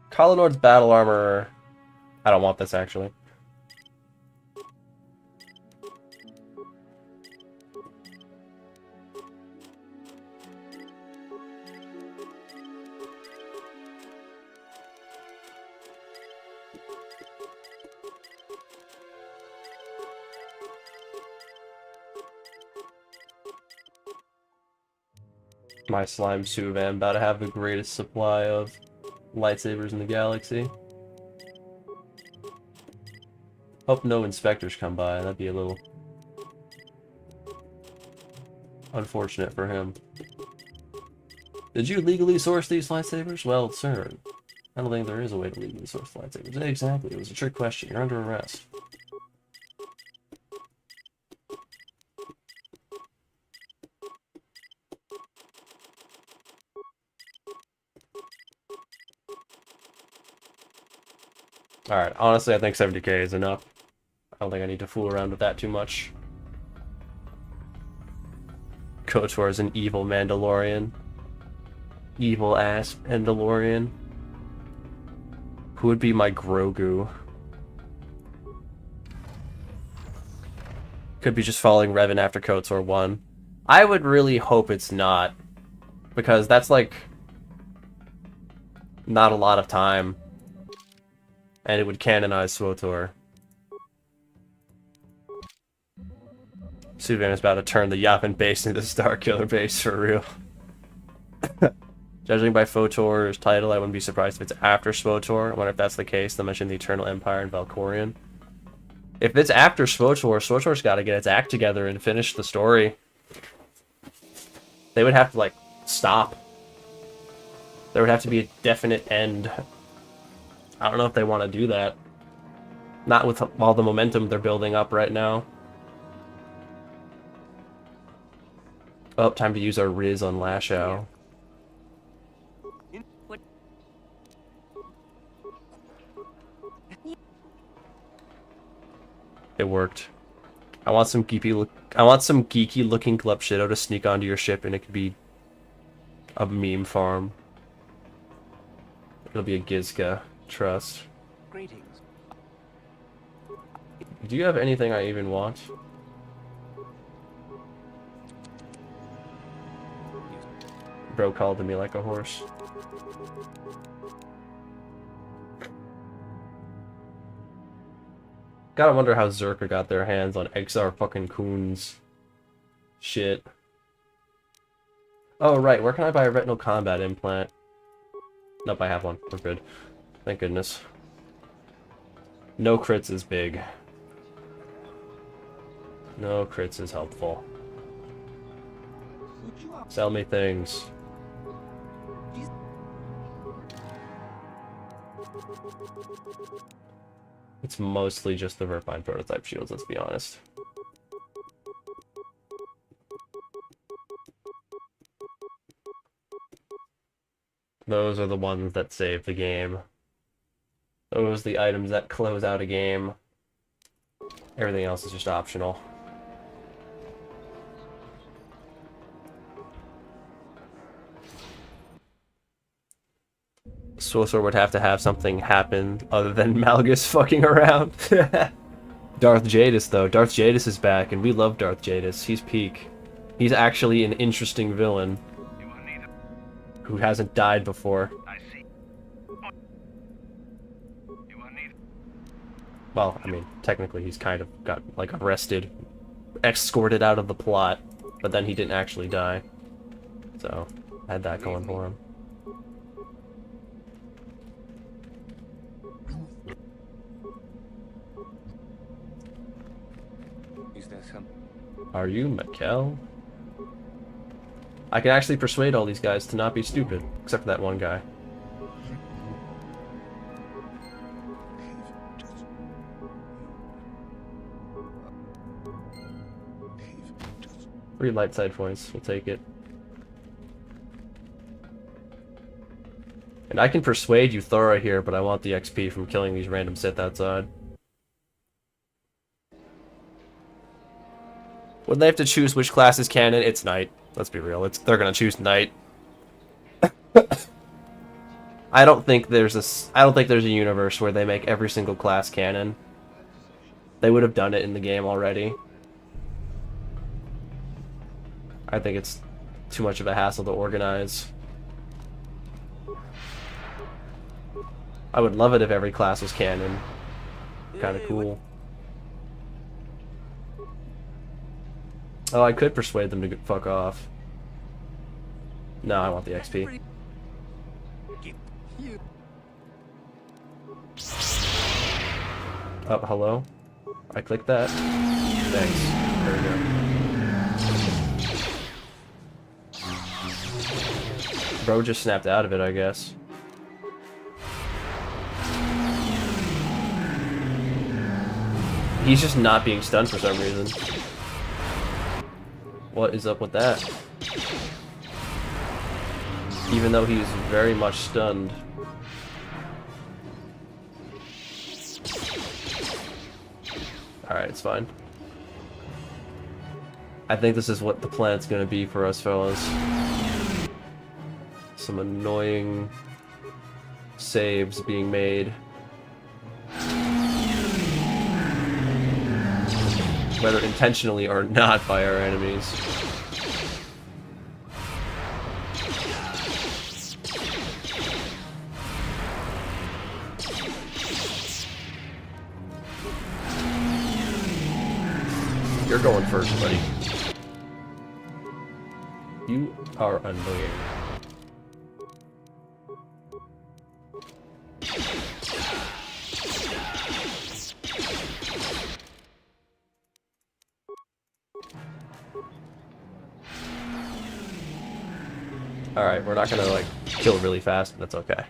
Kalinord's battle armor... I don't want this, actually. My slime Suvan about to have the greatest supply of lightsabers in the galaxy. Hope no inspectors come by. That'd be a little unfortunate for him. Did you legally source these lightsabers? Well, sir, I don't think there is a way to legally source lightsabers. Exactly. It was a trick question. You're under arrest. Alright, honestly, I think 70k is enough. I don't think I need to fool around with that too much. KOTOR is an evil Mandalorian. Evil-ass Mandalorian. Who would be my Grogu? Could be just following Revan after KOTOR 1. I would really hope it's not. Because that's like... not a lot of time. And it would canonize SWTOR. Suvan is about to turn the Yavin base into the Starkiller base for real. Judging by FOTOR's title, I wouldn't be surprised if it's after SWTOR. I wonder if that's the case. They'll mention the Eternal Empire and Valkorion. If it's after SWTOR, SWTOR's got to get its act together and finish the story. They would have to, like, stop. There would have to be a definite end. I don't know if they want to do that. Not with all the momentum they're building up right now. Oh, time to use our Rizz on Lashow. It worked. I want some geeky looking Glepshido to sneak onto your ship, and it could be a meme farm. It'll be a Gizka. Trust. Greetings. Do you have anything I even want? Bro called to me like a horse. Gotta wonder how Zerka got their hands on XR fucking Coons. Shit. Oh, right. Where can I buy a retinal combat implant? Nope, I have one. We're good. Thank goodness. No crits is big. No crits is helpful. Sell me things. It's mostly just the Verpine prototype shields, let's be honest. Those are the ones that save the game. Those are the items that close out a game. Everything else is just optional. Sorcerer would have to have something happen other than Malgus fucking around. Darth Jadis, though. Darth Jadis is back, and we love Darth Jadis. He's peak. He's actually an interesting villain who hasn't died before. Well, I mean, technically he's kind of got, like, arrested, escorted out of the plot, but then he didn't actually die. So, I had that going for him. Are you Mikkel? I can actually persuade all these guys to not be stupid, except for that one guy. Free light side points, we'll take it. And I can persuade you Thora here, but I want the XP from killing these random Sith outside. When they have to choose which class is canon, it's Knight. Let's be real, they're gonna choose Knight. I don't think there's a universe where they make every single class canon. They would have done it in the game already. I think it's too much of a hassle to organize. I would love it if every class was canon. Kinda cool. Oh, I could persuade them to fuck off. No, I want the XP. Oh, hello? I clicked that. Thanks. There we go. Bro just snapped out of it, I guess. He's just not being stunned for some reason. What is up with that? Even though he's very much stunned. Alright, it's fine. I think this is what the plan's gonna be for us, fellas. Some annoying saves being made. Whether intentionally or not by our enemies. You're going first, buddy. You are annoying. Alright, we're not gonna, like, kill really fast, but that's okay.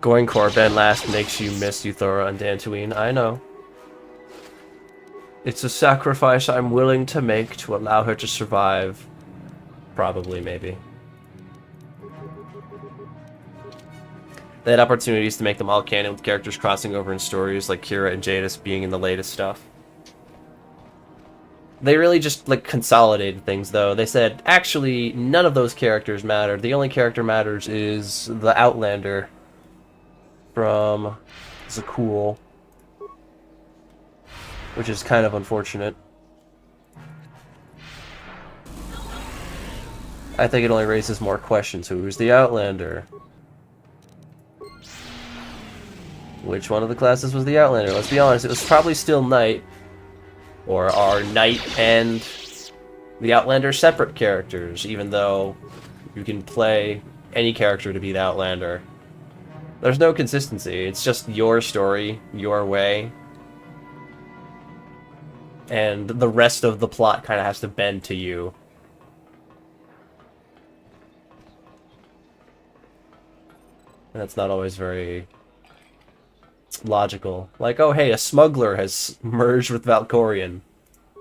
Going Corben last makes you miss Euthora and Dantooine, I know. It's a sacrifice I'm willing to make to allow her to survive. Probably, maybe. They had opportunities to make them all canon with characters crossing over in stories, like Kira and Jadis being in the latest stuff. They really just, like, consolidated things, though. They said, actually, none of those characters matter. The only character matters is the Outlander from Zakul, which is kind of unfortunate. I think it only raises more questions. Who's the Outlander? Which one of the classes was the Outlander? Let's be honest, it was probably still Knight. Or are Knight and the Outlander separate characters, even though you can play any character to be the Outlander. There's no consistency. It's just your story, your way. And the rest of the plot kind of has to bend to you. And that's not always very logical. Like, oh hey, a smuggler has merged with Valkorion.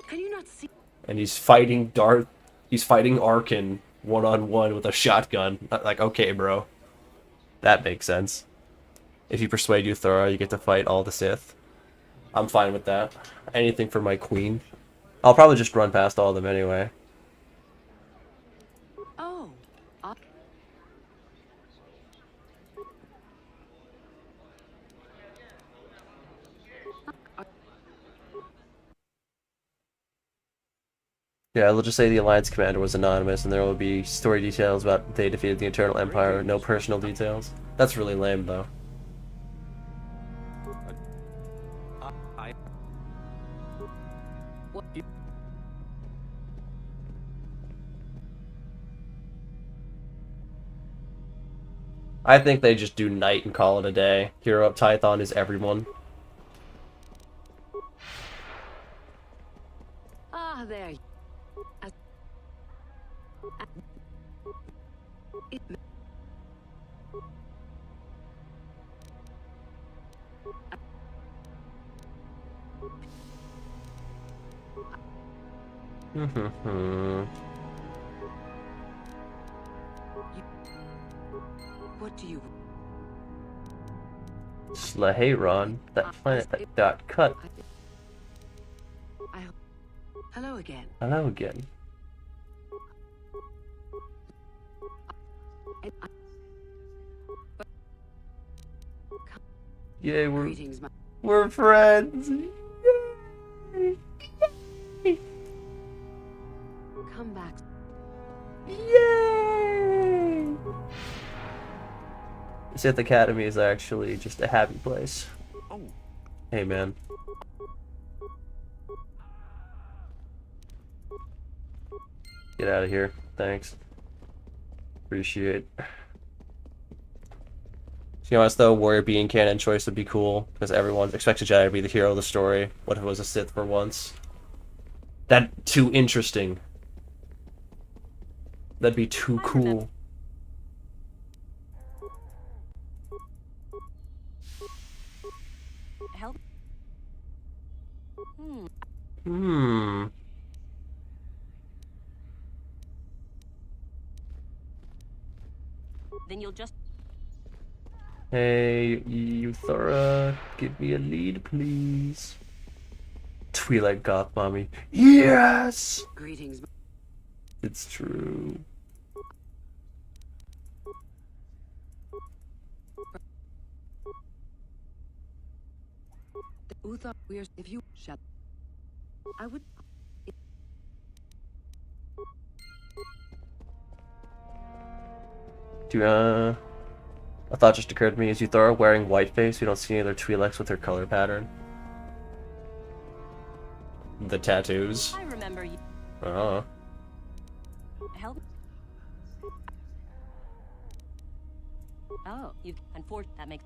Can you not see? And he's fighting Arkin one-on-one with a shotgun. Like, okay, bro. That makes sense. If you persuade Euthura, you get to fight all the Sith. I'm fine with that. Anything for my queen. I'll probably just run past all of them anyway. Oh. Yeah, they'll just say the Alliance commander was anonymous, and there will be story details about they defeated the Eternal Empire, no personal details. That's really lame, though. I think they just do Knight and call it a day. Hero of Tython is everyone. Ah, there. What do you... Slaheyron, that planet that got cut. Hello again. Hello again. Yay, we're friends. Yay. Come back. Yay! Sith Academy is actually just a happy place. Oh. Hey, man. Get out of here. Thanks. Appreciate. To be honest, though, Warrior being canon choice would be cool, because everyone expects a Jedi to be the hero of the story. What if it was a Sith for once? That'd too interesting. That'd be too cool. Help. Then you'll just... Hey, Euthura, give me a lead, please. Twi'lek goth mommy. Yes! Greetings. It's true. Uther, if you shall... I would... A thought just occurred to me. Is Euthura wearing whiteface? We don't see any other Twi'leks with her color pattern. The tattoos. I remember you. Oh. Help. Oh, you... Unfortunately, that makes...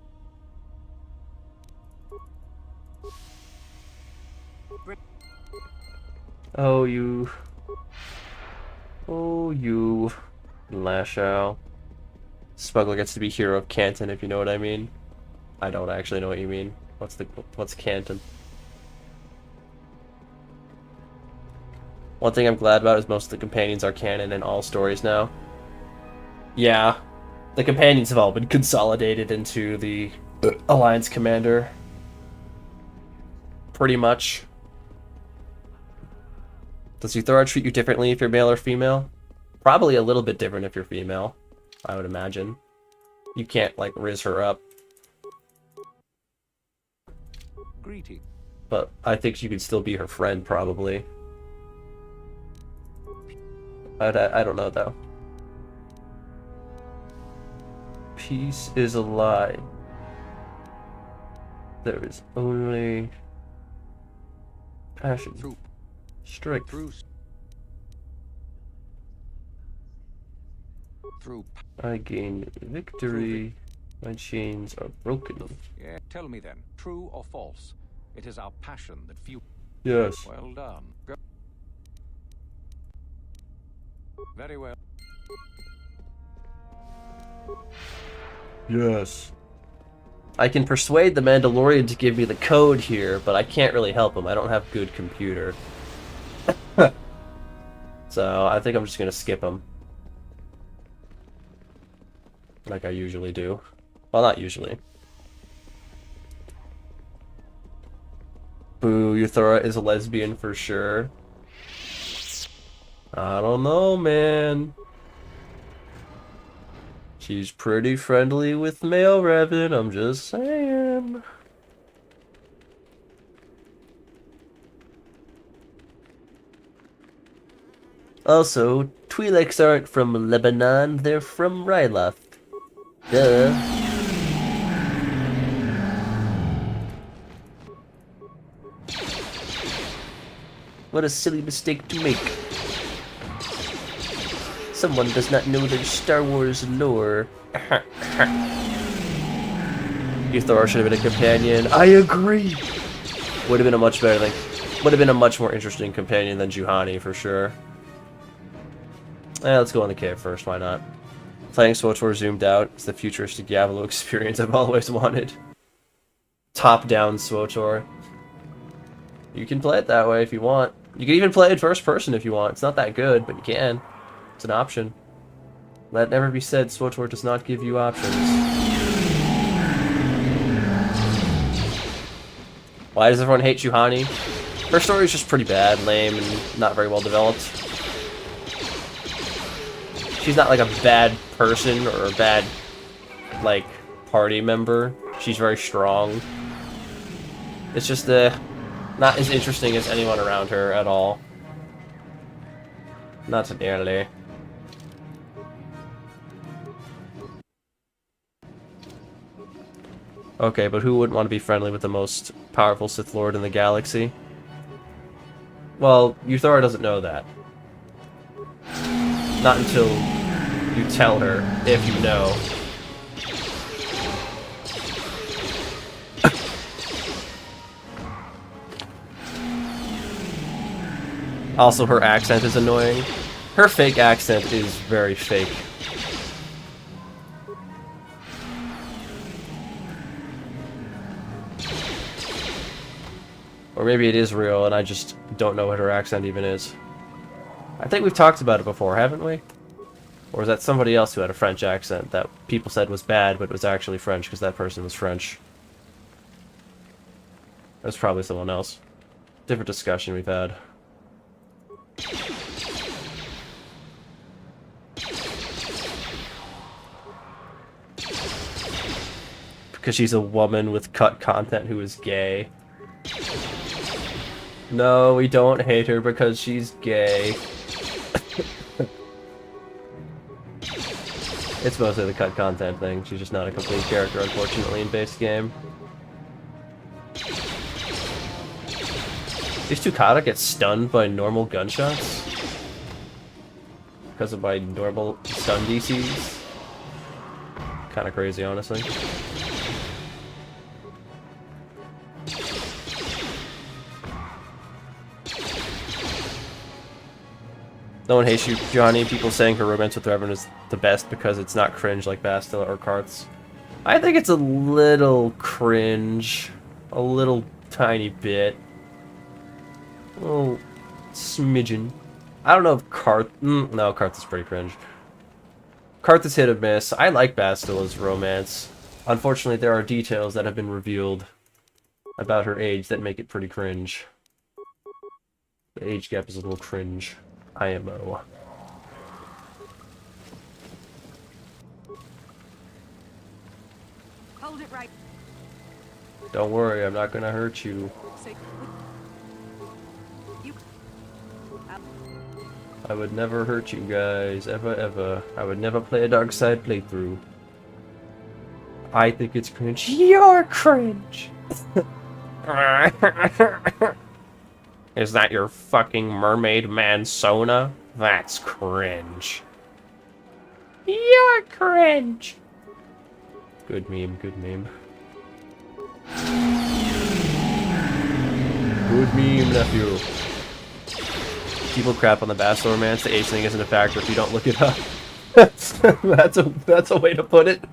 Oh, you. Oh, you. Lash out. Smuggler gets to be hero of Canton, if you know what I mean. I don't actually know what you mean. What's Canton? One thing I'm glad about is most of the companions are canon in all stories now. Yeah. The companions have all been consolidated into the Alliance Commander. Pretty much. Does Euthora treat you differently if you're male or female? Probably a little bit different if you're female, I would imagine. You can't, like, Rizz her up. Greeting. But I think you could still be her friend, probably. I don't know, though. Peace is a lie. There is only passion. Through. Strength. Through. I gain victory. My chains are broken. Yeah. Tell me then, true or false? It is our passion that fuels. Yes. Well done. Go. Very well. Yes. I can persuade the Mandalorian to give me the code here, but I can't really help him. I don't have good computer. So I think I'm just gonna skip him. Like I usually do. Well, not usually. Boo, Euthora is a lesbian for sure. I don't know, man. She's pretty friendly with male Revan, I'm just saying. Also, Twi'leks aren't from Lebanon, they're from Ryloth. Duh. What a silly mistake to make. Someone does not know their Star Wars lore. Euthora should have been a companion. I agree. Would have been a much better thing. Would have been a much more interesting companion than Juhani for sure. Let's go in the cave first. Why not? Playing SWTOR zoomed out. It's the futuristic Yavalo experience I've always wanted. Top-down SWTOR. You can play it that way if you want. You can even play it first person if you want. It's not that good, but you can. It's an option. Let it never be said, SWTOR does not give you options. Why does everyone hate Juhani? Her story is just pretty bad, lame, and not very well developed. She's not like a bad person or a bad, like, party member. She's very strong. It's just not as interesting as anyone around her at all. Not nearly. Okay, but who wouldn't want to be friendly with the most powerful Sith Lord in the galaxy? Well, Euthora doesn't know that. Not until you tell her, if you know. Also, her accent is annoying. Her fake accent is very fake. Or maybe it is real and I just don't know what her accent even is. I think we've talked about it before, haven't we? Or is that somebody else who had a French accent that people said was bad, but was actually French because that person was French? That's probably someone else. Different discussion we've had. Because she's a woman with cut content who is gay. No, we don't hate her because she's gay. It's mostly the cut content thing. She's just not a complete character, unfortunately, in base game. These two Kata get stunned by normal gunshots? Because of my normal stun DCs? Kinda crazy, honestly. No one hates you, Johnny. People saying her romance with Revan is the best because it's not cringe like Bastila or Karth's. I think it's a little cringe. A little tiny bit. A little smidgen. I don't know if Karth... no, Karth is pretty cringe. Karthus hit or miss. I like Bastila's romance. Unfortunately, there are details that have been revealed about her age that make it pretty cringe. The age gap is a little cringe. IMO. Hold it right. Don't worry, I'm not gonna hurt you. Say, you. I would never hurt you guys, ever, ever. I would never play a dark side playthrough. I think it's cringe. You're cringe! Is that your fucking mermaid man Sona? That's cringe. You're cringe! Good meme, good meme. Good meme, nephew. People crap on the Bastila romance. The age thing isn't a factor if you don't look it up. that's a way to put it.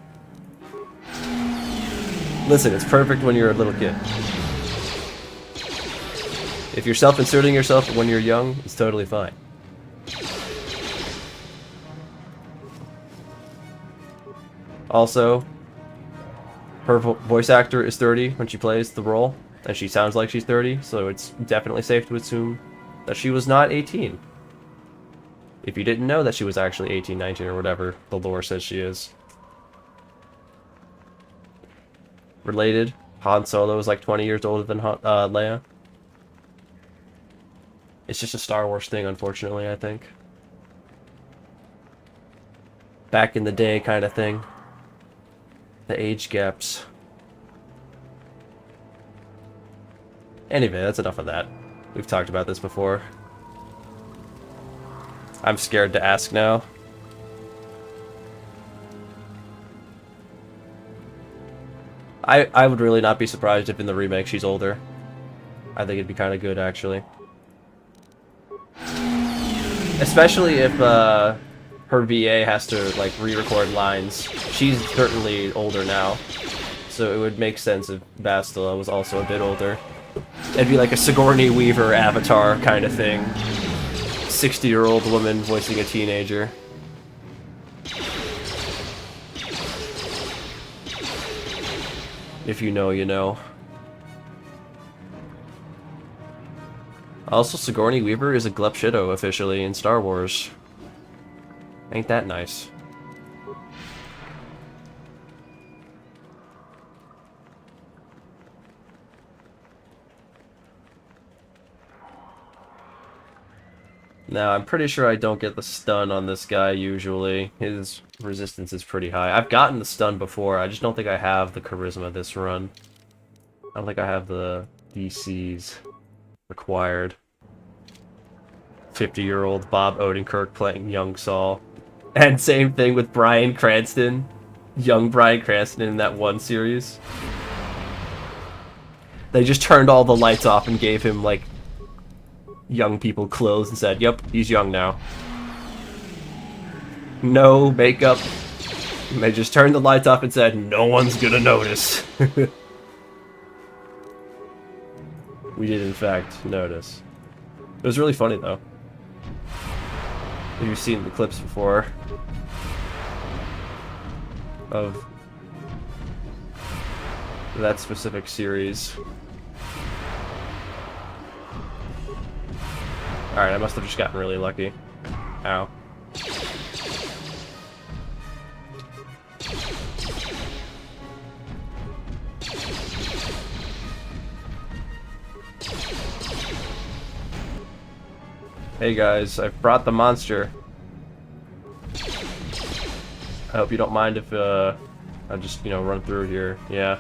Listen, it's perfect when you're a little kid. If you're self-inserting yourself when you're young, it's totally fine. Also, her voice actor is 30 when she plays the role, and she sounds like she's 30, so it's definitely safe to assume that she was not 18. If you didn't know that she was actually 18, 19, or whatever the lore says she is. Related, Han Solo is like 20 years older than Leia. It's just a Star Wars thing, unfortunately, I think. Back in the day kind of thing. The age gaps. Anyway, that's enough of that. We've talked about this before. I'm scared to ask now. I would really not be surprised if in the remake she's older. I think it'd be kind of good, actually. Especially if her VA has to like re-record lines. She's certainly older now, so it would make sense if Bastila was also a bit older. It'd be like a Sigourney Weaver Avatar kind of thing. 60-year-old woman voicing a teenager. If you know, you know. Also, Sigourney Weaver is a Glepshido officially in Star Wars. Ain't that nice? Now, I'm pretty sure I don't get the stun on this guy usually. His resistance is pretty high. I've gotten the stun before, I just don't think I have the charisma this run. I don't think I have the DCs required. 50-year-old Bob Odenkirk playing young Saul. And same thing with Bryan Cranston. Young Bryan Cranston in that one series. They just turned all the lights off and gave him, like, young people clothes and said, yep, he's young now. No makeup. And they just turned the lights off and said, no one's gonna notice. We did, in fact, notice. It was really funny, though. You've seen the clips before of that specific series. Alright, I must have just gotten really lucky. Ow. Hey guys, I've brought the monster. I hope you don't mind if I just, you know, run through here. Yeah.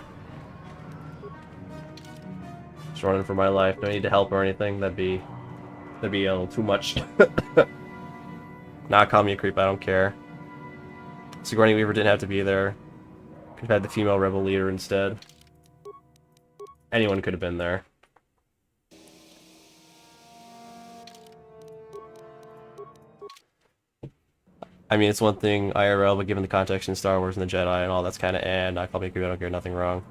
Just running for my life. No need to help or anything. That'd be a little too much. Nah, call me a creep. I don't care. Sigourney Weaver didn't have to be there. Could have had the female rebel leader instead. Anyone could have been there. I mean, it's one thing IRL, but given the context in Star Wars and the Jedi and all, that's kind of and I probably agree. I don't get nothing wrong.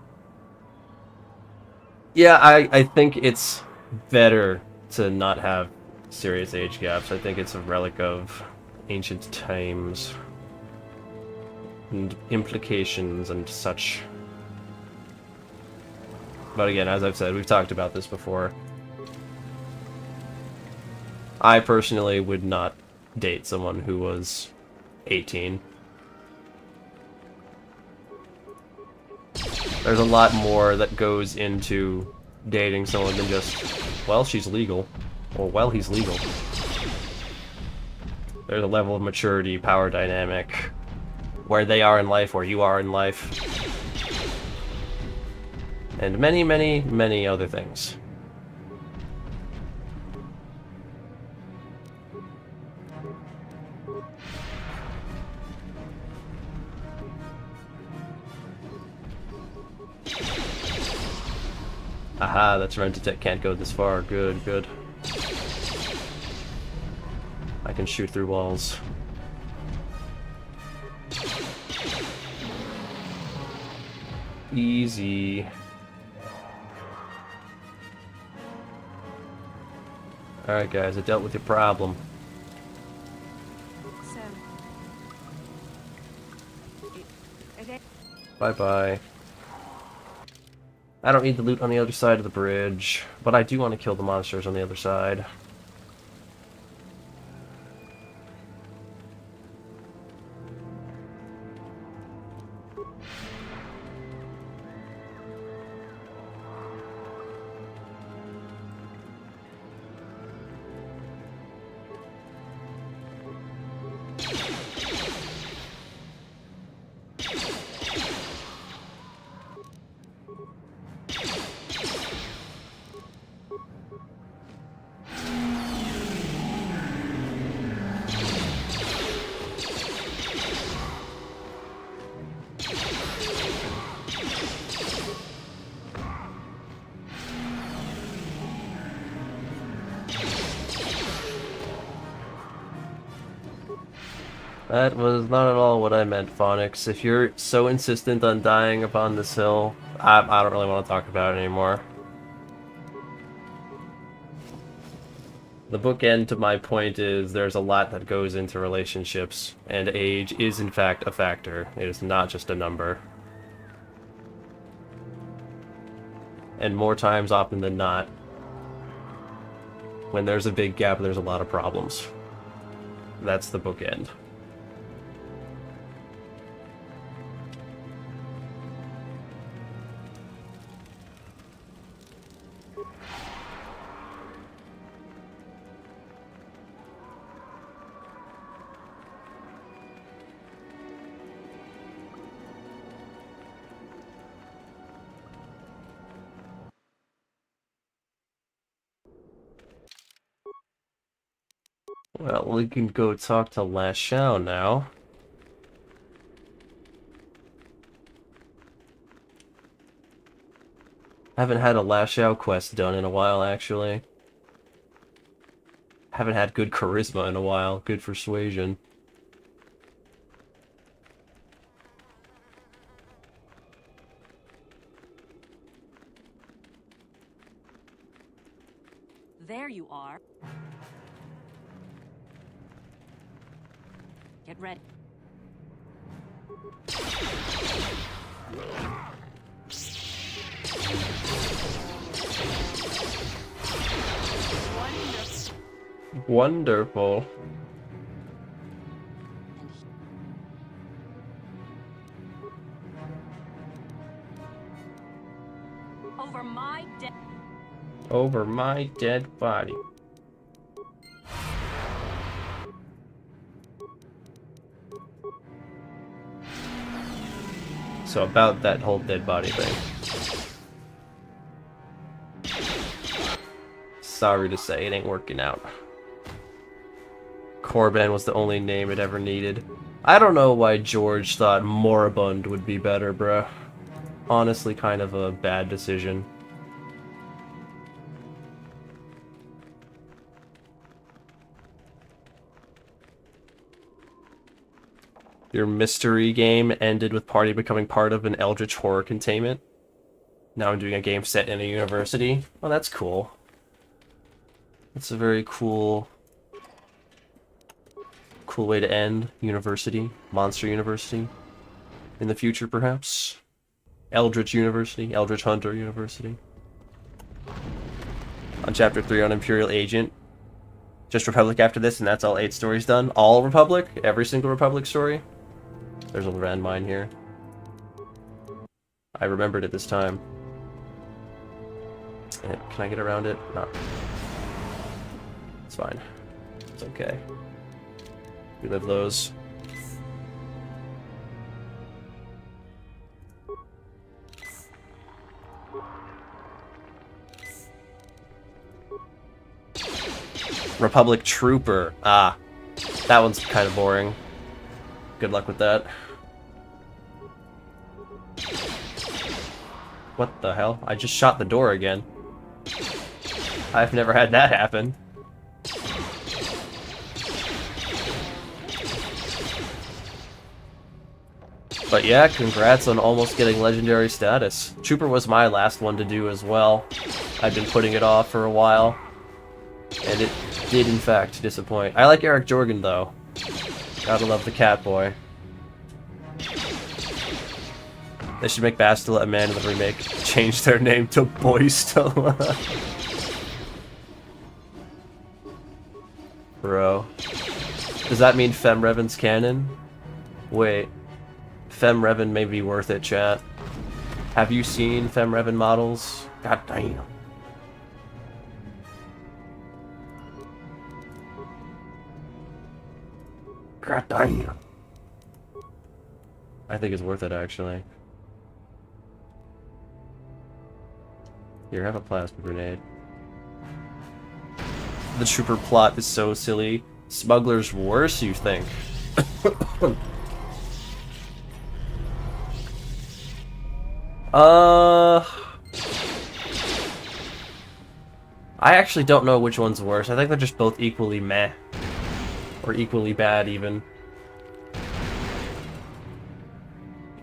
Yeah, I think it's better to not have serious age gaps. I think it's a relic of ancient times. and implications and such. But again, as I've said, we've talked about this before. I personally would not date someone who was 18. There's a lot more that goes into dating someone than just, well, she's legal, or well, he's legal. There's a level of maturity, power dynamic, where they are in life, where you are in life, and many, many, many other things. Aha, that's Rent-A-Tech can't go this far. Good, good. I can shoot through walls. Easy. Alright guys, I dealt with your problem. So, Bye-bye. I don't need the loot on the other side of the bridge, but I do want to kill the monsters on the other side. That was not at all what I meant, Phonics. If you're so insistent on dying upon this hill, I don't really want to talk about it anymore. The bookend to my point is there's a lot that goes into relationships, and age is in fact a factor. It is not just a number. And more times often than not, when there's a big gap, there's a lot of problems. That's the bookend. Well, we can go talk to Lashao now. Haven't had a Lashao quest done in a while, actually. Haven't had good charisma in a while, good persuasion. there you are. Get ready. Wonderful. Over my dead. Over my dead body. So about that whole dead body thing. Sorry to say, it ain't working out. Corbin was the only name it ever needed. I don't know why George thought Moribund would be better, bruh. Honestly, kind of a bad decision. Your mystery game ended with party becoming part of an eldritch horror containment. Now I'm doing a game set in a university. Oh, that's cool. That's a very cool way to end. University. Monster University. in the future, perhaps. Eldritch University, Eldritch Hunter University. On Chapter 3 on Imperial Agent. Just Republic after this, and that's all 8 stories done. All Republic? Every single Republic story? There's a landmine here. I remembered it this time. Can I get around it? No. It's fine. It's okay. We live those. Republic Trooper. Ah. That one's kind of boring. Good luck with that. What the hell? I just shot the door again. I've never had that happen. But yeah, congrats on almost getting legendary status. Trooper was my last one to do as well. I've been putting it off for a while. And it did in fact disappoint. I like Eric Jorgen though. Gotta love the cat boy. They should make Bastila a man in the remake. Change their name to Boystella. Bro. Does that mean Femrevan's canon? Wait. Femrevan may be worth it, chat. Have you seen Femrevan models? God damn. God damn. I think it's worth it, actually. Here, have a plasma grenade. The Trooper plot is so silly. Smuggler's worse, you think? I actually don't know which one's worse. I think they're just both equally meh. Or equally bad, even.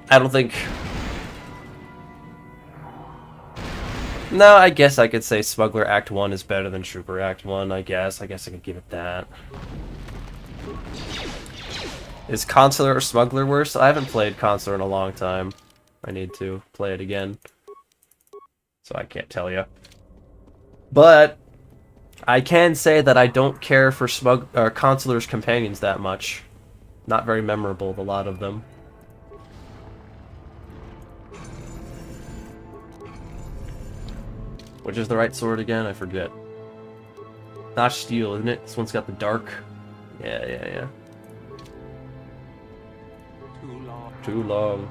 I don't think... No, I guess I could say Smuggler Act 1 is better than Trooper Act 1, I guess. I guess I could give it that. Is Consular or Smuggler worse? I haven't played Consular in a long time. I need to play it again. So I can't tell you. But I can say that I don't care for Consular's companions that much. Not very memorable, a lot of them. Which is the right sword again? I forget. Not steel, isn't it? This one's got the dark. Yeah. Too long. Too long.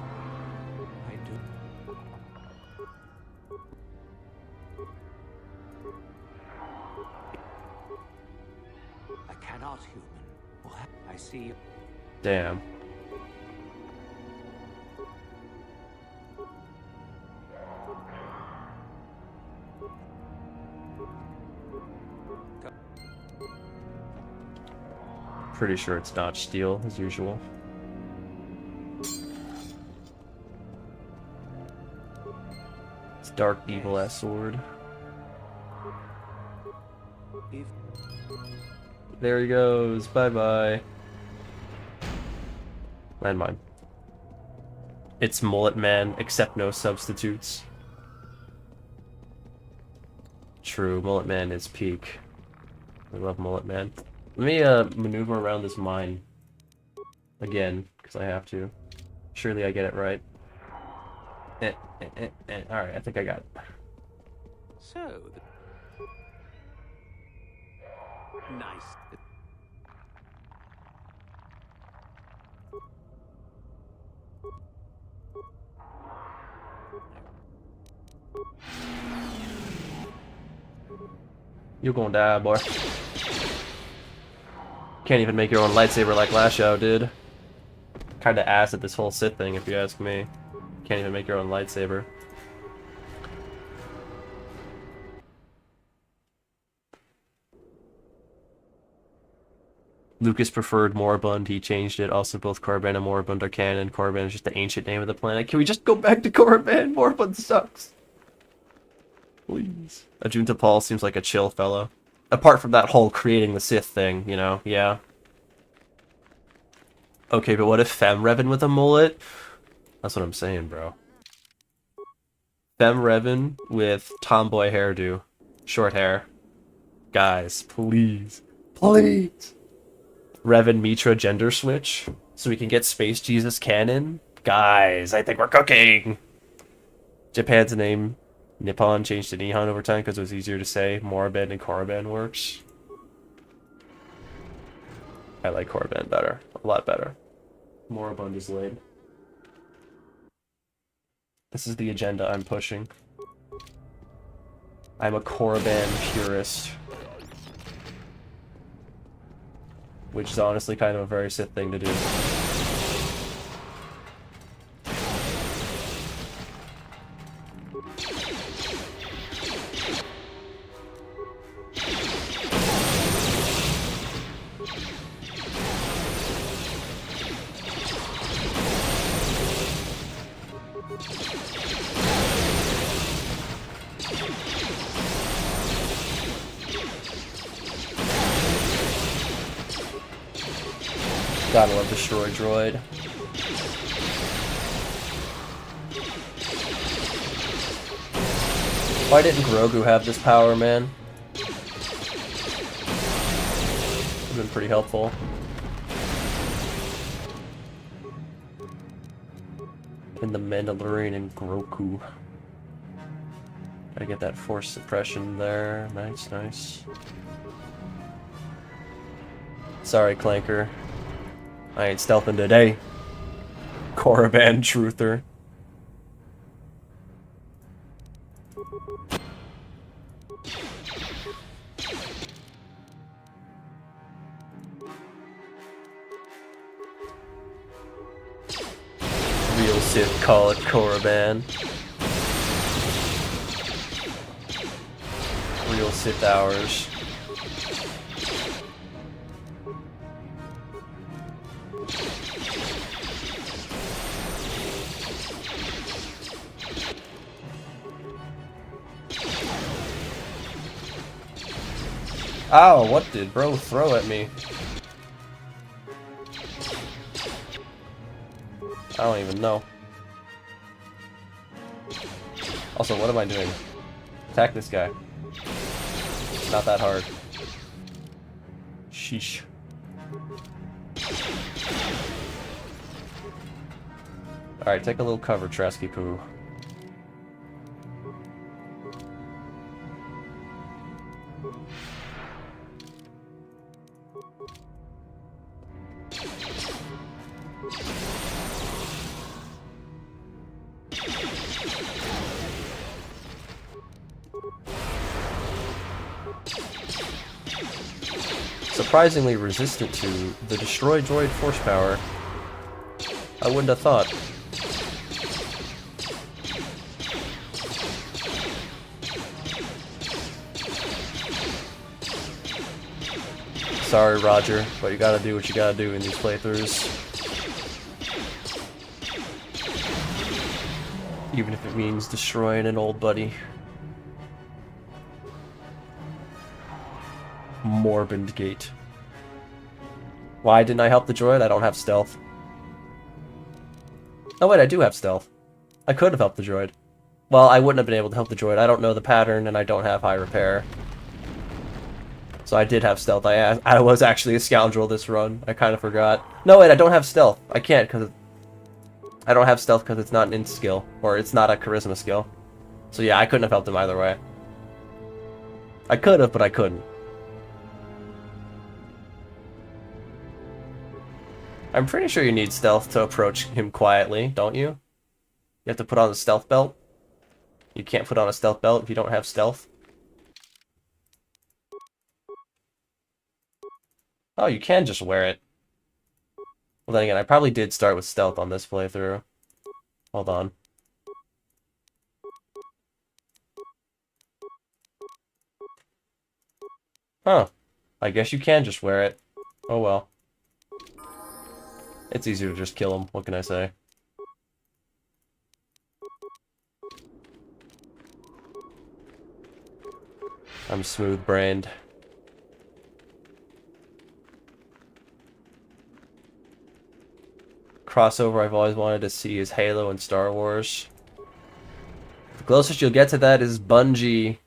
I do. I cannot, human. What? I see. Damn. Pretty sure it's not steel, as usual. It's dark evil ass sword. There he goes. Bye bye. Landmine. It's Mullet Man, except no substitutes. True, Mullet Man is peak. I love Mullet Man. Let me maneuver around this mine again, because I have to. Surely I get it right. Alright, I think I got it. So, nice. You're gonna die, boy. Can't even make your own lightsaber like Lashow did. Kinda ass at this whole Sith thing, if you ask me. Can't even make your own lightsaber. Lucas preferred Moribund, he changed it. Also, both Korriban and Moribund are canon. Korriban is just the ancient name of the planet. Can we just go back to Korriban? Moribund sucks. Please. Ajunta Paul seems like a chill fellow. Apart from that whole creating the Sith thing, you know? Yeah. Okay, but what if Femrevan with a mullet? That's what I'm saying, bro. Fem Revan with tomboy hairdo. Short hair. Guys, please. Please! Revan Mitra gender switch. So we can get Space Jesus canon. Guys, I think we're cooking! Japan's name, Nippon, changed to Nihon over time because it was easier to say. Moraband and Korriban works. I like Korriban better. A lot better. Moribund is lame. This is the agenda I'm pushing. I'm a Korriban purist. Which is honestly kind of a very Sith thing to do. Gotta love Destroy Droid. Why didn't Grogu have this power, man? Would've been pretty helpful. In the Mandalorian and Grogu. Gotta get that force suppression there. Nice, nice. Sorry, Clanker. I ain't stealthing today. Korriban truther. Real Sith call it Korriban. Real Sith hours. Ow, what did bro throw at me? I don't even know. Also, what am I doing? Attack this guy. It's not that hard. Sheesh. Alright, take a little cover, Trasky Poo. Surprisingly resistant to the Destroy Droid force power. I wouldn't have thought. Sorry, Roger, but you gotta do what you gotta do in these playthroughs. Even if it means destroying an old buddy. Morbid Gate. Why didn't I help the droid? I don't have stealth. Oh wait, I do have stealth. I could have helped the droid. Well, I wouldn't have been able to help the droid. I don't know the pattern, and I don't have high repair. So I did have stealth. I was actually a scoundrel this run. I kind of forgot. No wait, I don't have stealth. I can't because I don't have stealth because it's not an int skill, or it's not a charisma skill. So yeah, I couldn't have helped him either way. I could have, but I couldn't. I'm pretty sure you need stealth to approach him quietly, don't you? You have to put on a stealth belt. You can't put on a stealth belt if you don't have stealth. Oh, you can just wear it. Well, then again, I probably did start with stealth on this playthrough. Hold on. Huh. I guess you can just wear it. Oh well. It's easier to just kill him, what can I say? I'm smooth-brained. crossover I've always wanted to see is Halo and Star Wars. The closest you'll get to that is Bungie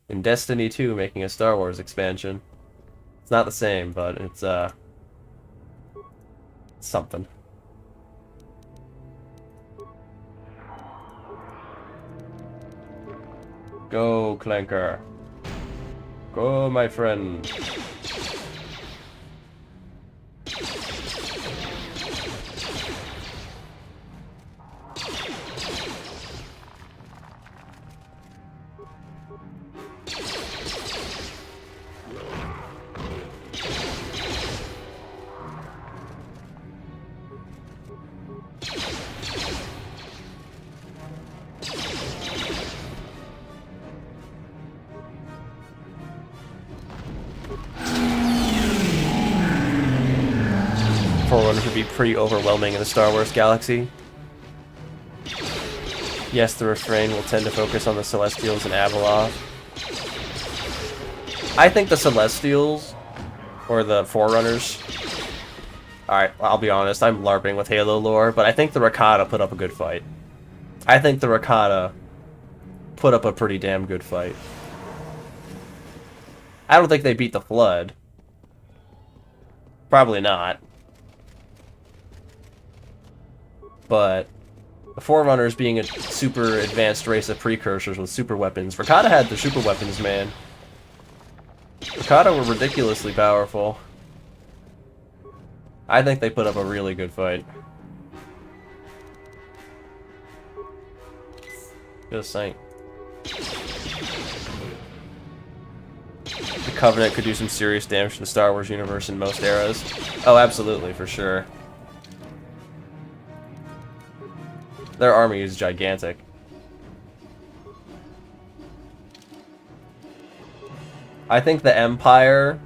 in Destiny 2 making a Star Wars expansion. It's not the same, but it's something. Go, Clanker. Go, my friend. Forerunners would be pretty overwhelming in the Star Wars galaxy. Yes, the refrain will tend to focus on the Celestials and Abeloth. I think the Celestials, or the Forerunners... Alright, I'll be honest, I'm LARPing with Halo lore, but I think the Rakata put up a good fight. I think the Rakata put up a pretty damn good fight. I don't think they beat the Flood. Probably not. But the Forerunners being a super advanced race of precursors with super weapons. Rakata had the super weapons, man. Rakata were ridiculously powerful. I think they put up a really good fight. Just saying. The Covenant could do some serious damage to the Star Wars universe in most eras. Oh, absolutely, for sure. Their army is gigantic. I think the Empire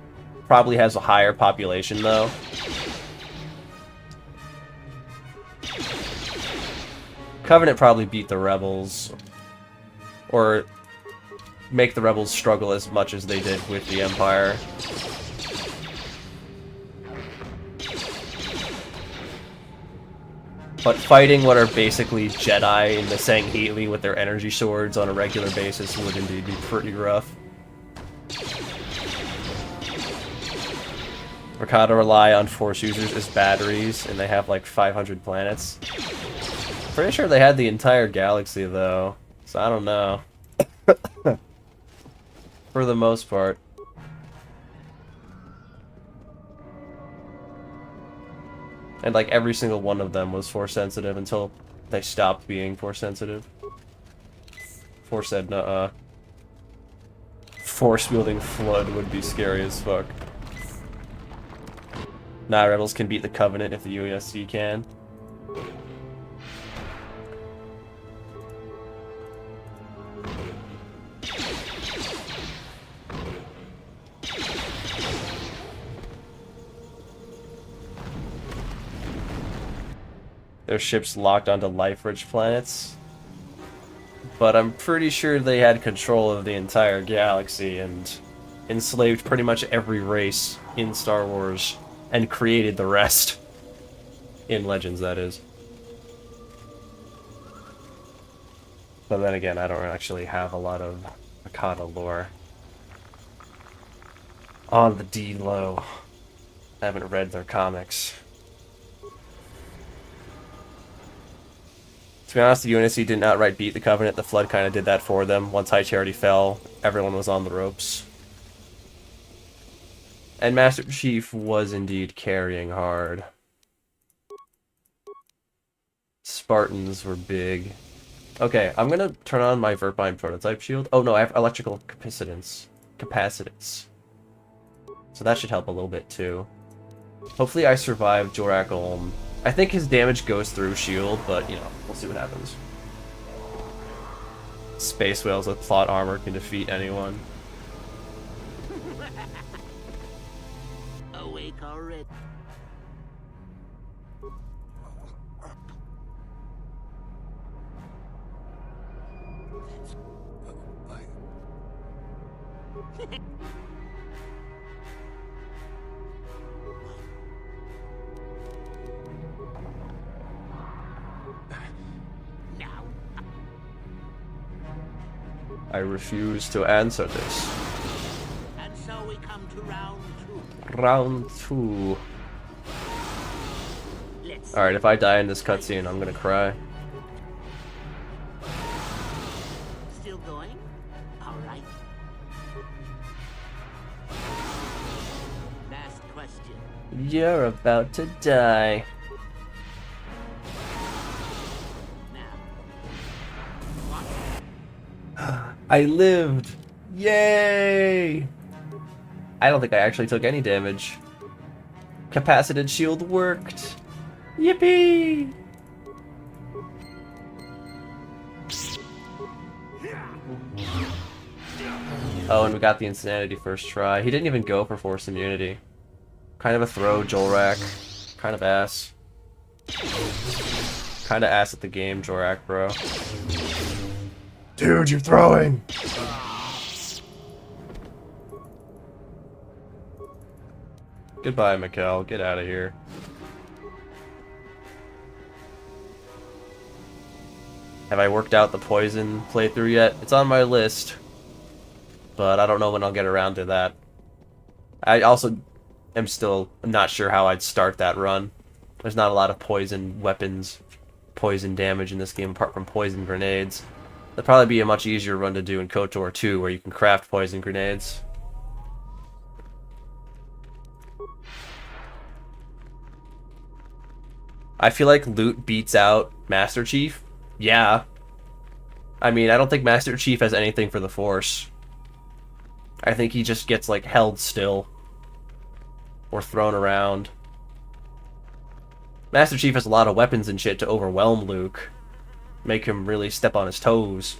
probably has a higher population, though. Covenant probably beat the Rebels. Or make the Rebels struggle as much as they did with the Empire. But fighting what are basically Jedi in the Sangheili with their energy swords on a regular basis would indeed be pretty rough. Rakata rely on Force users as batteries, and they have like 500 planets. Pretty sure they had the entire galaxy, though, so I don't know. For the most part. And like every single one of them was Force sensitive until they stopped being Force sensitive. Force said, nuh-uh. Force wielding Flood would be scary as fuck. Nah, Rebels can beat the Covenant if the UESC can. Their ships locked onto life-rich planets. But I'm pretty sure they had control of the entire galaxy and enslaved pretty much every race in Star Wars and created the rest. In Legends, that is. But then again, I don't actually have a lot of Akata lore. On the D-low. I haven't read their comics. To be honest, the UNSC didn't outright beat the Covenant. The Flood kind of did that for them. Once High Charity fell, everyone was on the ropes. And Master Chief was indeed carrying hard. Spartans were big. Okay, I'm gonna turn on my Verpine prototype shield. Oh no, I have electrical capacitance. So that should help a little bit too. Hopefully I survive Jorak Ulm. I think his damage goes through shield, but you know, we'll see what happens. Space whales with plot armor can defeat anyone. Awake already. I refuse to answer this. And so we come to round 2. Round 2. Let's Alright, if I die in this cutscene, I'm gonna cry. still going? All right. Last question. You're about to die. Now, I lived! Yay! I don't think I actually took any damage. Capacited shield worked! Yippee! Oh, and we got the insanity first try. He didn't even go for force immunity. Kind of a throw, Jolrak. Kind of ass. Kind of ass at the game, Jorak, bro. Dude, you're throwing! Goodbye, Mikkel. Get out of here. Have I worked out the poison playthrough yet? It's on my list. But I don't know when I'll get around to that. I also am still not sure how I'd start that run. There's not a lot of poison weapons, poison damage in this game apart from poison grenades. That'd probably be a much easier run to do in KOTOR 2 where you can craft poison grenades. I feel like loot beats out Master Chief. Yeah. I mean, I don't think Master Chief has anything for the Force. I think he just gets, like, held still. Or thrown around. Master Chief has a lot of weapons and shit to overwhelm Luke. Make him really step on his toes.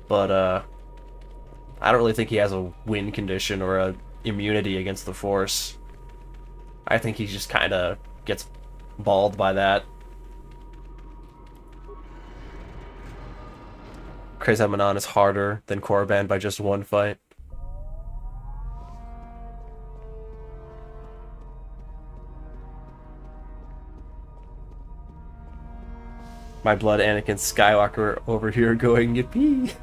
But, I don't really think he has a win condition or a immunity against the Force. I think he just kinda gets balled by that. Krezamanon is harder than Korriban by just one fight. My blood Anakin Skywalker over here going yippee.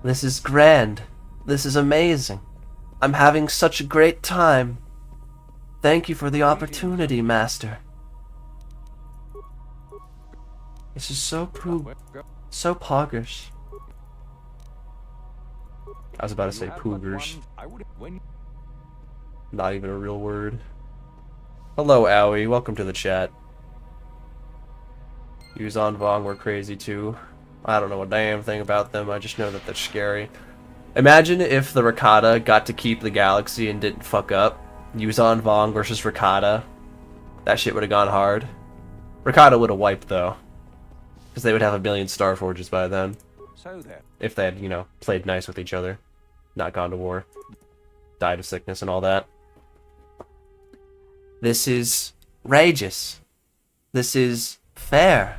This is grand. This is amazing. I'm having such a great time. Thank you for the opportunity, Master. This is so so poggers. I was about to say poogers. Not even a real word. Hello, Owie. Welcome to the chat. Yuzan Vong were crazy too. I don't know a damn thing about them. I just know that they're scary. Imagine if the Ricotta got to keep the galaxy and didn't fuck up. Yuzan Vong versus Ricotta. That shit would have gone hard. Ricotta would have wiped though. Because they would have a billion Star Forges by then. So then. If they had, you know, played nice with each other. Not gone to war. Died of sickness and all that. This is rageous. This is fair.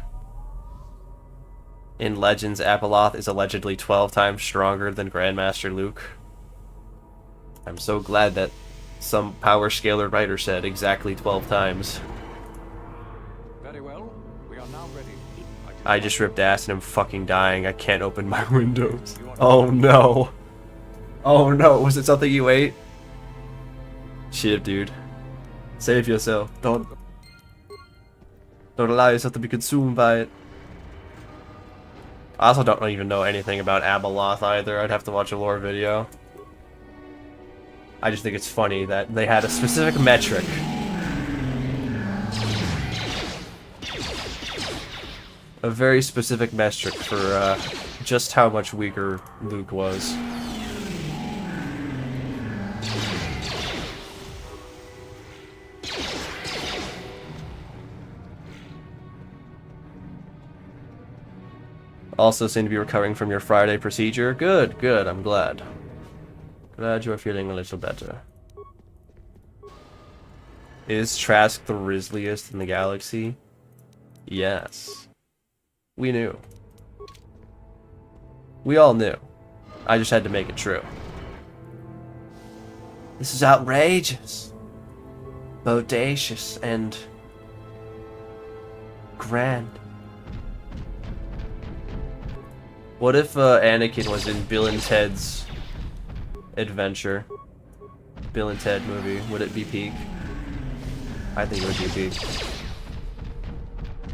In Legends, Abeloth is allegedly 12 times stronger than Grandmaster Luke. I'm so glad that some power scalar writer said exactly 12 times. Very well. We are now ready. I just ripped ass and I'm fucking dying. I can't open my windows. Oh no. Oh no. Was it something you ate? Shit, dude. Save yourself. Don't allow yourself to be consumed by it. I also don't even know anything about Abeloth either. I'd have to watch a lore video. I just think it's funny that they had a specific metric. A very specific metric for just how much weaker Luke was. Also seem to be recovering from your Friday procedure. Good, good, I'm glad. Glad you're feeling a little better. Is Trask the Rizliest in the galaxy? Yes. We knew. We all knew. I just had to make it true. This is outrageous. Bodacious and grand. What if Anakin was in Bill and Ted's Adventure? Bill and Ted movie. Would it be peak? I think it would be peak.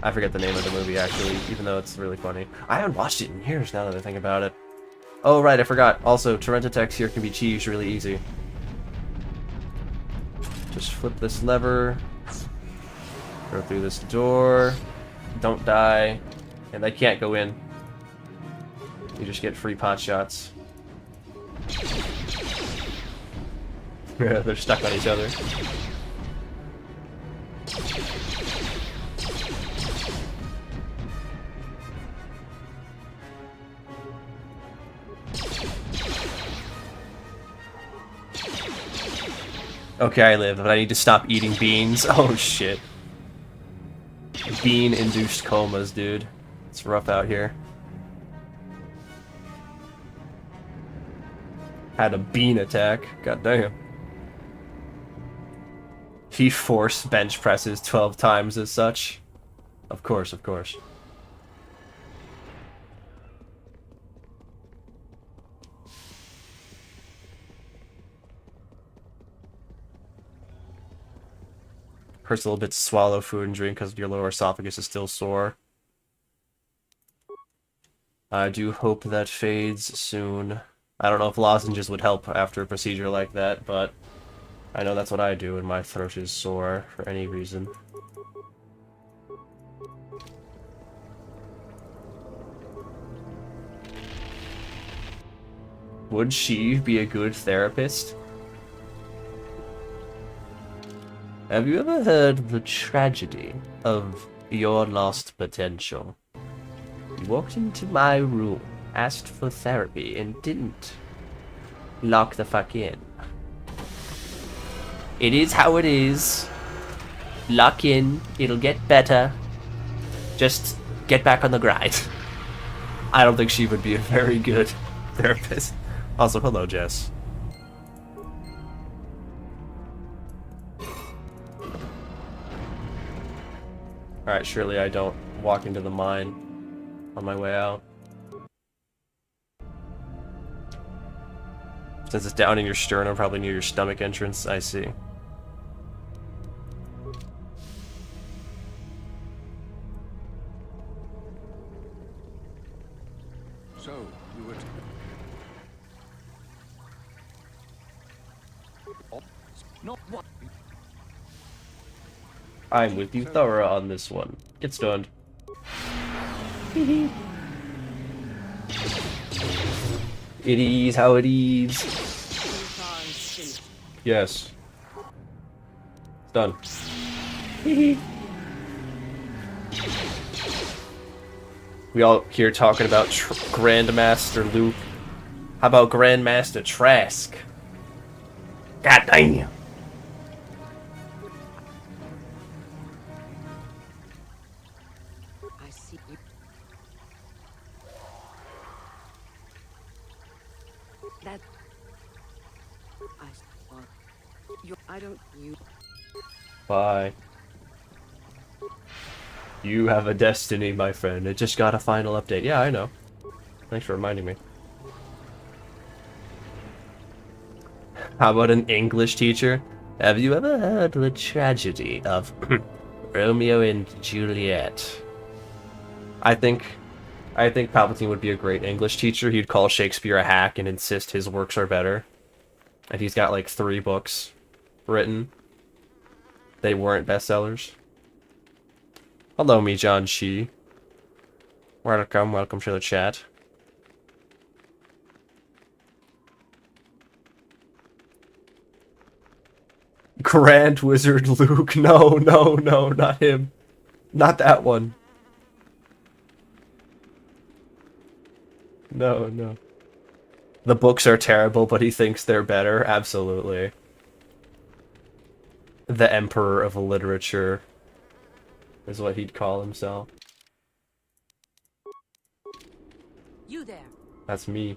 I forget the name of the movie, actually, even though it's really funny. I haven't watched it in years, now that I think about it. Oh, right, I forgot. Also, to rent a text here can be cheesed really easy. Just flip this lever. Go through this door. Don't die. And they can't go in. You just get free pot shots. Yeah, they're stuck on each other. Okay, I live, but I need to stop eating beans. Oh shit. Bean-induced comas, dude. It's rough out here. Had a bean attack. God damn. He force bench presses 12 times as such. Of course, of course. Hurts a little bit to swallow food and drink because your lower esophagus is still sore. I do hope that fades soon. I don't know if lozenges would help after a procedure like that, but I know that's what I do when my throat is sore for any reason. Would she be a good therapist? Have you ever heard the tragedy of your lost potential? You walked into my room, asked for therapy, and didn't lock the fuck in. It is how it is. Lock in, it'll get better. Just get back on the grind. I don't think she would be a very good therapist. Also, hello, Jess. Alright, surely I don't walk into the mine on my way out. Since it's down in your sternum, probably near your stomach entrance, I see. So, you were... Oh, not what... I'm with you thorough on this one. Get stoned. It is how it is. Yes. It's done. We all here talking about Grandmaster Luke. How about Grandmaster Trask? God damn. I see you. That I don't you. Bye. You have a destiny, my friend. It just got a final update. Yeah, I know. Thanks for reminding me. How about an English teacher? Have you ever heard the tragedy of Romeo and Juliet? I think Palpatine would be a great English teacher. He'd call Shakespeare a hack and insist his works are better. And he's got like 3 books written. They weren't bestsellers. Hello, me John Shi. Welcome to the chat. Grand Wizard Luke. No, no, no, not him. Not that one. No, no. The books are terrible, but he thinks they're better. Absolutely. The Emperor of Literature is what he'd call himself. You there. That's me.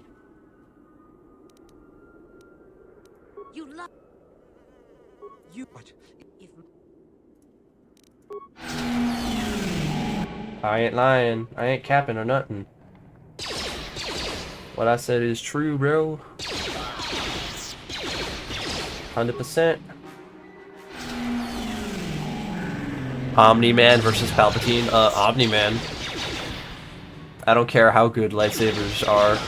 You love. You what? If I ain't lying. I ain't capping or nothing. What I said is true, bro. 100%. Omni-Man versus Palpatine. Omni-Man. I don't care how good lightsabers are.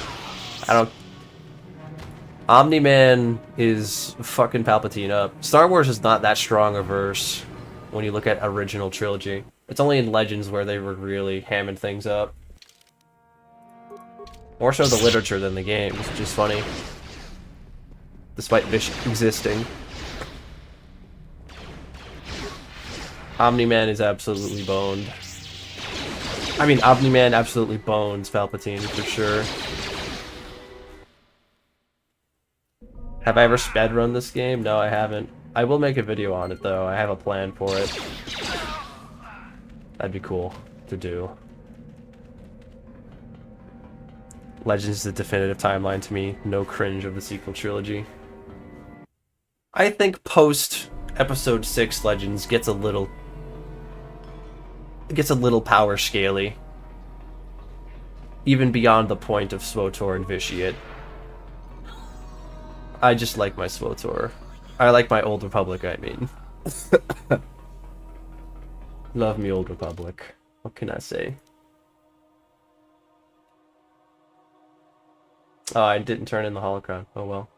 Omni-Man is fucking Palpatine up. Star Wars is not that strong a verse when you look at original trilogy. It's only in Legends where they were really hamming things up. More so the literature than the games, which is funny. Despite existing. Omni-Man is absolutely boned. I mean, Omni-Man absolutely bones Palpatine, for sure. Have I ever speedrun this game? No, I haven't. I will make a video on it, though. I have a plan for it. That'd be cool to do. Legends is the definitive timeline to me. No cringe of the sequel trilogy. I think post Episode 6 Legends gets a little power scaly. Even beyond the point of SWTOR and Vitiate. I just like my SWTOR. I like my Old Republic, I mean. Love me Old Republic. What can I say? Oh, I didn't turn in the holocron. Oh well.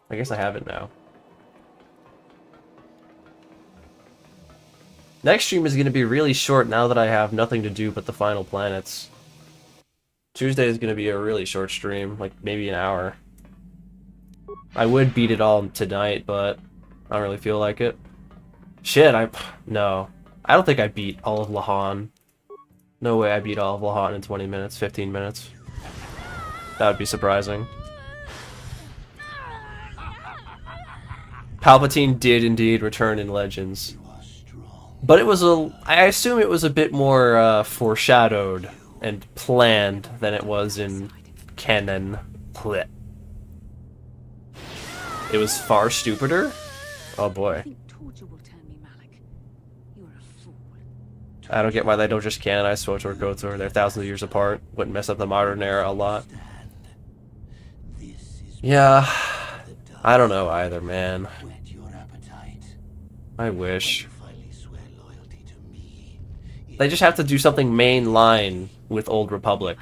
I guess I have it now. Next stream is going to be really short now that I have nothing to do but the final planets. Tuesday is going to be a really short stream, like maybe an hour. I would beat it all tonight, but I don't really feel like it. Shit, no. I don't think I beat all of Lahan. No way I beat all of Lahan in 20 minutes, 15 minutes. That would be surprising. Palpatine did indeed return in Legends. But it was I assume it was a bit more foreshadowed and planned than it was in canon. Blech. It was far stupider? Oh boy. I don't get why they don't just canonize SWTOR KOTOR. They're thousands of years apart. Wouldn't mess up the modern era a lot. Yeah. I don't know either, man. I wish. They just have to do something mainline with Old Republic.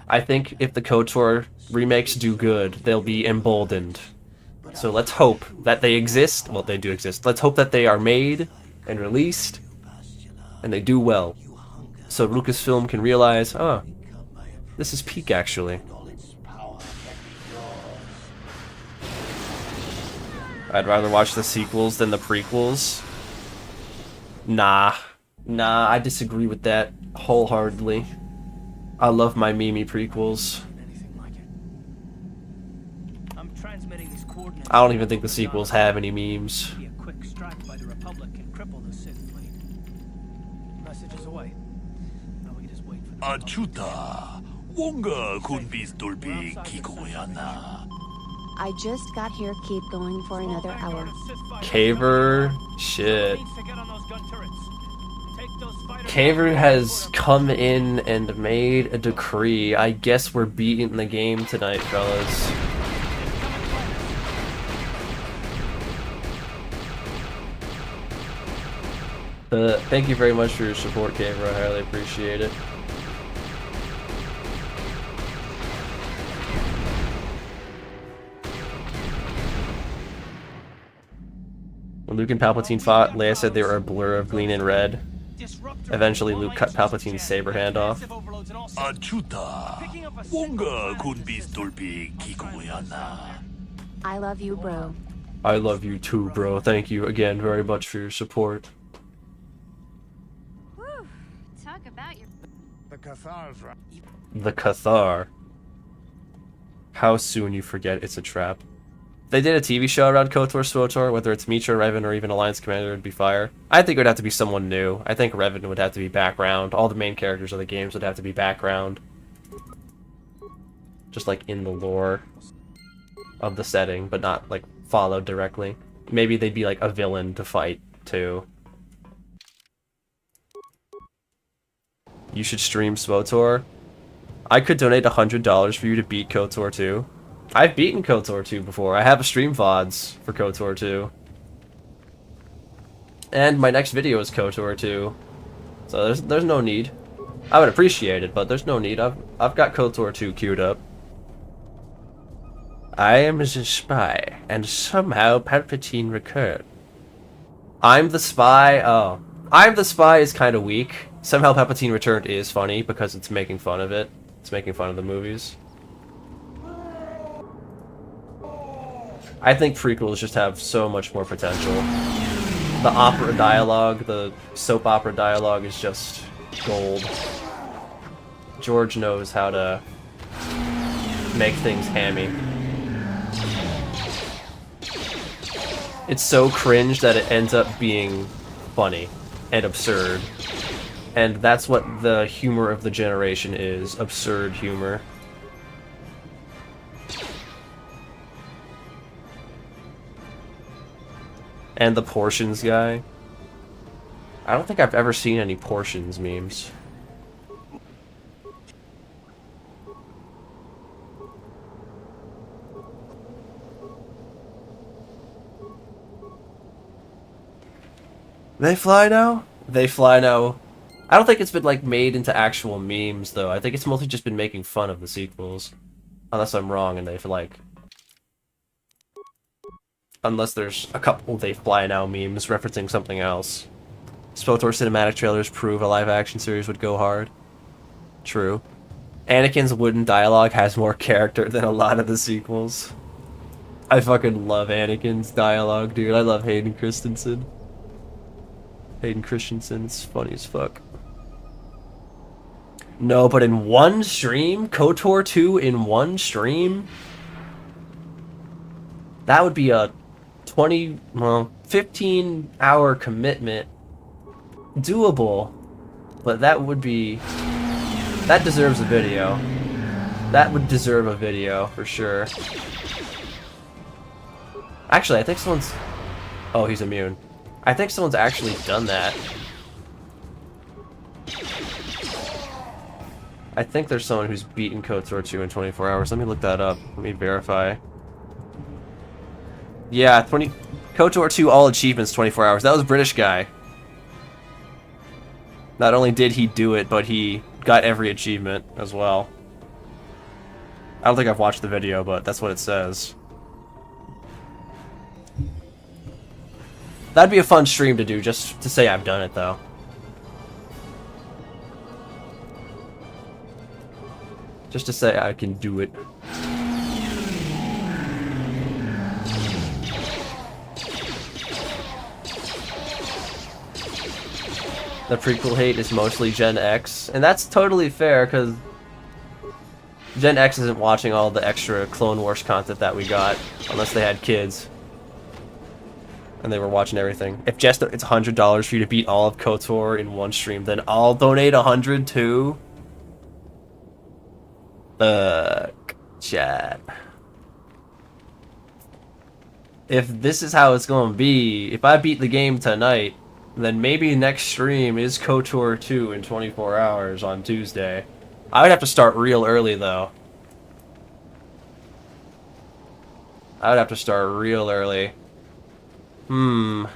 I think if the KOTOR remakes do good, they'll be emboldened. So let's hope that they exist. Well, they do exist. Let's hope that they are made and released, and they do well. So Lucasfilm can realize, oh, this is peak actually. I'd rather watch the sequels than the prequels. Nah, I disagree with that wholeheartedly. I love my Mimi prequels. I don't even think the sequels have any memes. Achuta, wonga kunbi stolpi kikoyana. I just got here. Keep going for another hour. Caver, shit. Caver has come in and made a decree. I guess we're beating the game tonight, fellas. Thank you very much for your support, Caver. I highly appreciate it. When Luke and Palpatine fought, Leia said they were a blur of green and red. Eventually, Luke cut Palpatine's saber hand off. I love you, bro. I love you too, bro. Thank you again very much for your support. Whew. Talk about your... The Cathar's right. The Cathar. How soon you forget it's a trap. They did a TV show around KOTOR, SWTOR, whether it's Mitra, Revan, or even Alliance Commander, it'd be fire. I think it would have to be someone new. I think Revan would have to be background. All the main characters of the games would have to be background. Just like in the lore of the setting, but not like followed directly. Maybe they'd be like a villain to fight, too. You should stream SWTOR. I could donate $100 for you to beat KOTOR 2. I've beaten KOTOR 2 before. I have a stream VODs for KOTOR 2. And my next video is KOTOR 2. So there's no need. I would appreciate it, but there's no need. I've got KOTOR 2 queued up. I am a spy, and somehow Palpatine recurred. I'm the spy. Oh, I'm the spy is kind of weak. Somehow Palpatine Returned is funny because it's making fun of it. It's making fun of the movies. I think prequels just have so much more potential. The opera dialogue, the soap opera dialogue is just gold. George knows how to make things hammy. It's so cringe that it ends up being funny and absurd. And that's what the humor of the generation is, absurd humor. And the portions guy. I don't think I've ever seen any portions memes. They fly now? They fly now. I don't think it's been like made into actual memes though. I think it's mostly just been making fun of the sequels. Unless I'm wrong and they've like... Unless there's a couple They Fly Now memes referencing something else. SPOTOR cinematic trailers prove a live-action series would go hard. True. Anakin's wooden dialogue has more character than a lot of the sequels. I fucking love Anakin's dialogue, dude. I love Hayden Christensen. Hayden Christensen's funny as fuck. No, but in one stream? KOTOR 2 in one stream? That would be a 15-hour commitment. Doable. But that would be... That deserves a video. That would deserve a video, for sure. Actually, I think someone's... Oh, he's immune. I think someone's actually done that. I think there's someone who's beaten KOTOR 2 in 24 hours. Let me look that up. Let me verify. Yeah, KOTOR 2 all achievements 24 hours. That was a British guy. Not only did he do it, but he got every achievement as well. I don't think I've watched the video, but that's what it says. That'd be a fun stream to do, just to say I've done it, though. Just to say I can do it. The prequel hate is mostly Gen X, and that's totally fair, because Gen X isn't watching all the extra Clone Wars content that we got, unless they had kids. And they were watching everything. If just it's $100 for you to beat all of KOTOR in one stream, then I'll donate 100 too. Chat. If this is how it's gonna be, if I beat the game tonight, then maybe next stream is KOTOR 2 in 24 hours on Tuesday. I would have to start real early though. I would have to start real early. I'll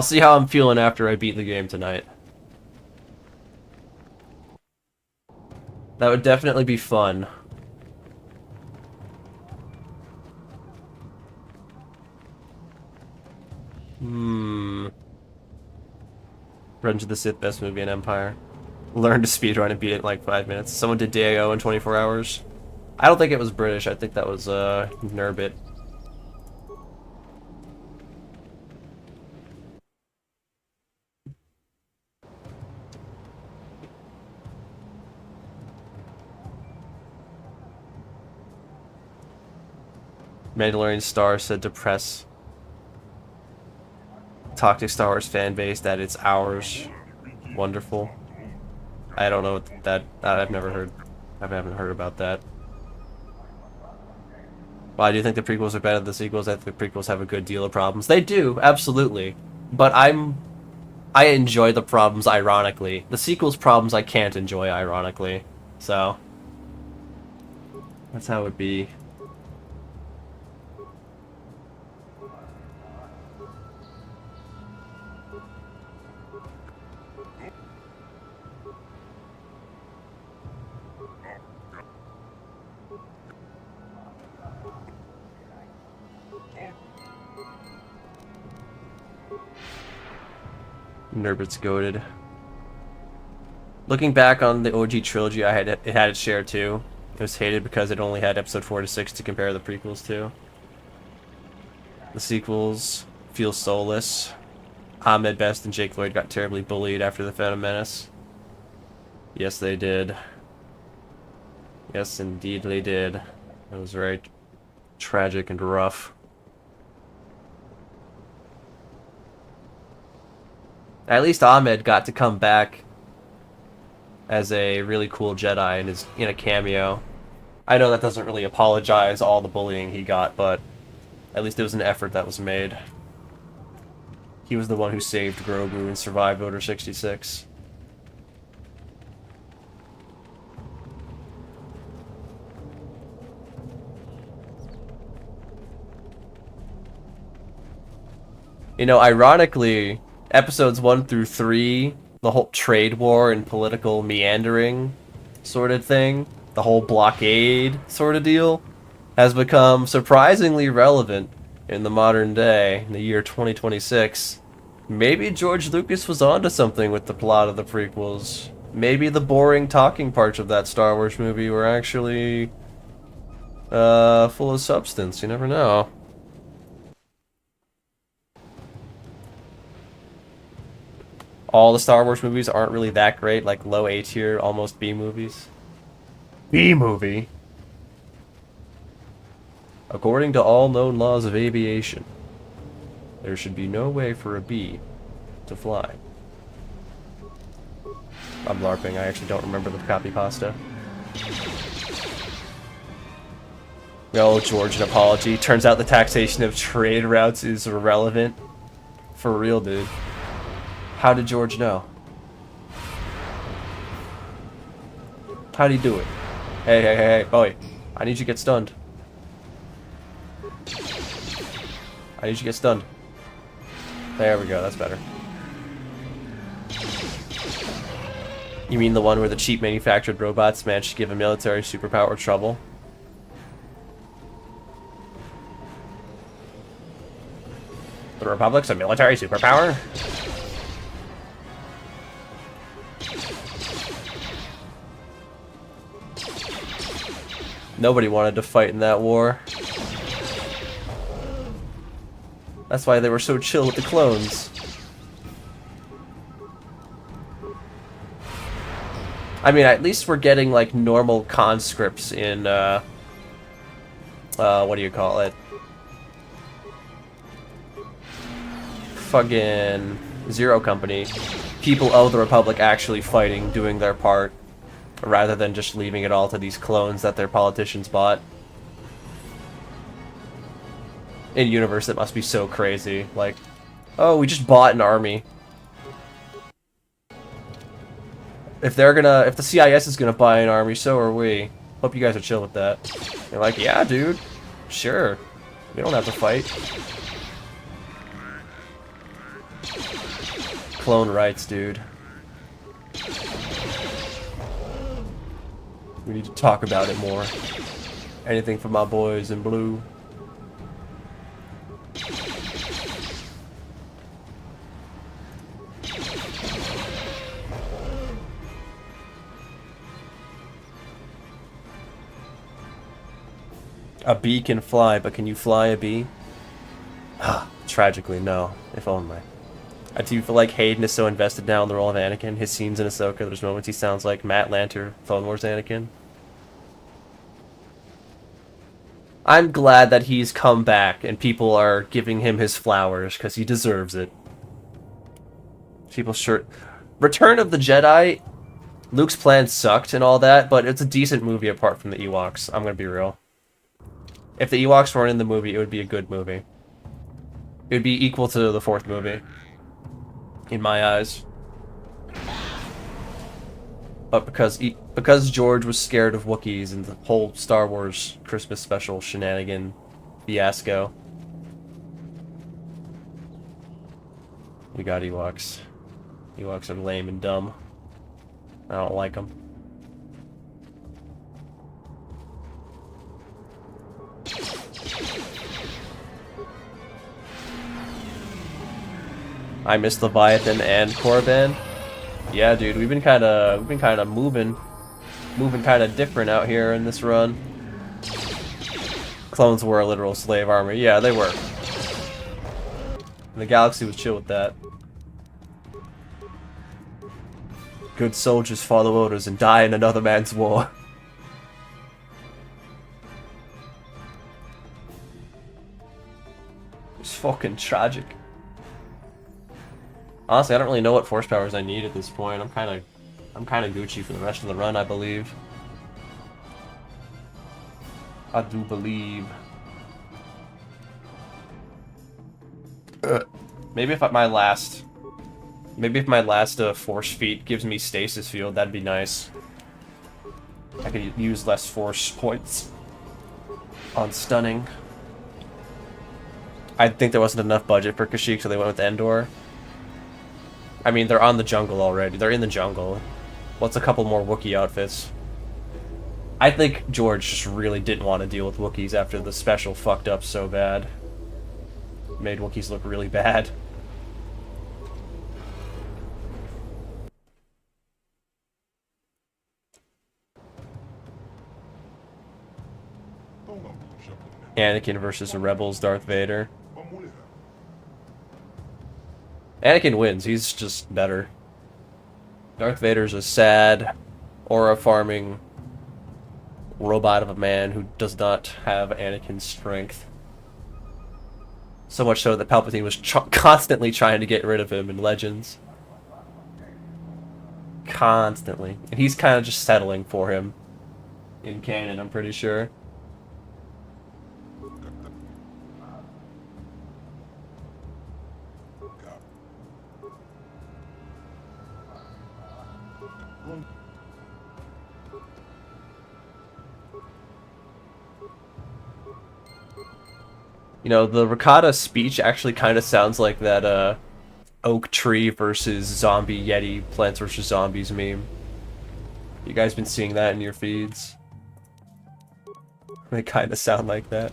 see how I'm feeling after I beat the game tonight. That would definitely be fun. Revenge of the Sith, best movie in Empire. Learn to speedrun and beat it in like 5 minutes. Someone did DAO in 24 hours. I don't think it was British. I think that was Nurbit. Mandalorian Star said to press talk to Star Wars fan base that it's ours. Wonderful. I don't know what that I've never heard. I haven't heard about that. Well, I do think the prequels are better than the sequels. I think the prequels have a good deal of problems. They do, absolutely. But I'm I enjoy the problems ironically. The sequel's problems I can't enjoy ironically. So that's how it be. Nerbit's goated. Looking back on the OG trilogy, it had its share too. It was hated because it only had episode 4 to 6 to compare the prequels to. The sequels feel soulless. Ahmed Best and Jake Lloyd got terribly bullied after the Phantom Menace. Yes, they did. Yes, indeed they did. It was very tragic and rough. At least Ahmed got to come back as a really cool Jedi and is in a cameo. I know that doesn't really apologize all the bullying he got, but at least it was an effort that was made. He was the one who saved Grogu and survived Order 66. You know, ironically, episodes 1 through 3, the whole trade war and political meandering sort of thing, the whole blockade sort of deal, has become surprisingly relevant in the modern day, in the year 2026. Maybe George Lucas was onto something with the plot of the prequels. Maybe the boring talking parts of that Star Wars movie were actually full of substance. You never know. All the Star Wars movies aren't really that great, like low A tier, almost B movies. B movie? According to all known laws of aviation, there should be no way for a bee to fly. I'm LARPing, I actually don't remember the copy pasta. Oh, George, an apology. Turns out the taxation of trade routes is irrelevant. For real, dude. How did George know? How'd he do it? Hey, hey, hey, hey, boy. I need you to get stunned. I need you to get stunned. There we go, that's better. You mean the one where the cheap manufactured robots managed to give a military superpower trouble? The Republic's a military superpower? Nobody wanted to fight in that war. That's why they were so chill with the clones. I mean, at least we're getting, like, normal conscripts in, what do you call it? Fucking Zero Company. People of the Republic actually fighting, doing their part, rather than just leaving it all to these clones that their politicians bought. In universe, it must be so crazy. Like, oh, we just bought an army. If the CIS is gonna buy an army, so are we. Hope you guys are chill with that. They're like, yeah, dude, sure. We don't have to fight. Clone rights, dude. We need to talk about it more. Anything for my boys in blue. A bee can fly, but can you fly a bee? Tragically, no. If only. I do feel like Hayden is so invested now in the role of Anakin. His scenes in Ahsoka, there's moments he sounds like Matt Lanter, Clone Wars Anakin. I'm glad that he's come back and people are giving him his flowers, because he deserves it. People sure... Return of the Jedi, Luke's plan sucked and all that, but it's a decent movie apart from the Ewoks. I'm gonna be real. If the Ewoks weren't in the movie, it would be a good movie. It would be equal to the fourth movie. in my eyes. But because George was scared of Wookiees and the whole Star Wars Christmas special shenanigan fiasco. We got Ewoks. Ewoks are lame and dumb. I don't like them. I miss Leviathan and Korriban. Yeah, dude, we've been kind of moving kind of different out here in this run. Clones were a literal slave army. Yeah, they were. And the galaxy was chill with that. Good soldiers follow orders and die in another man's war. It's fucking tragic. Honestly, I don't really know what force powers I need at this point. I'm kind of Gucci for the rest of the run, I believe. I do believe. Maybe if my last force feat gives me stasis field, that'd be nice. I could use less force points on stunning. I think there wasn't enough budget for Kashyyyk, so they went with Endor. I mean, they're on the jungle already. They're in the jungle. What's a couple more Wookiee outfits? I think George just really didn't want to deal with Wookiees after the special fucked up so bad. Made Wookiees look really bad. Anakin versus the Rebels, Darth Vader. Anakin wins, he's just better. Darth Vader's a sad, aura-farming robot of a man who does not have Anakin's strength. So much so that Palpatine was constantly trying to get rid of him in Legends. Constantly. And he's kind of just settling for him in canon, I'm pretty sure. You know, the Ricotta speech actually kind of sounds like that Oak Tree versus Zombie Yeti Plants vs. Zombies meme. You guys been seeing that in your feeds? They kind of sound like that.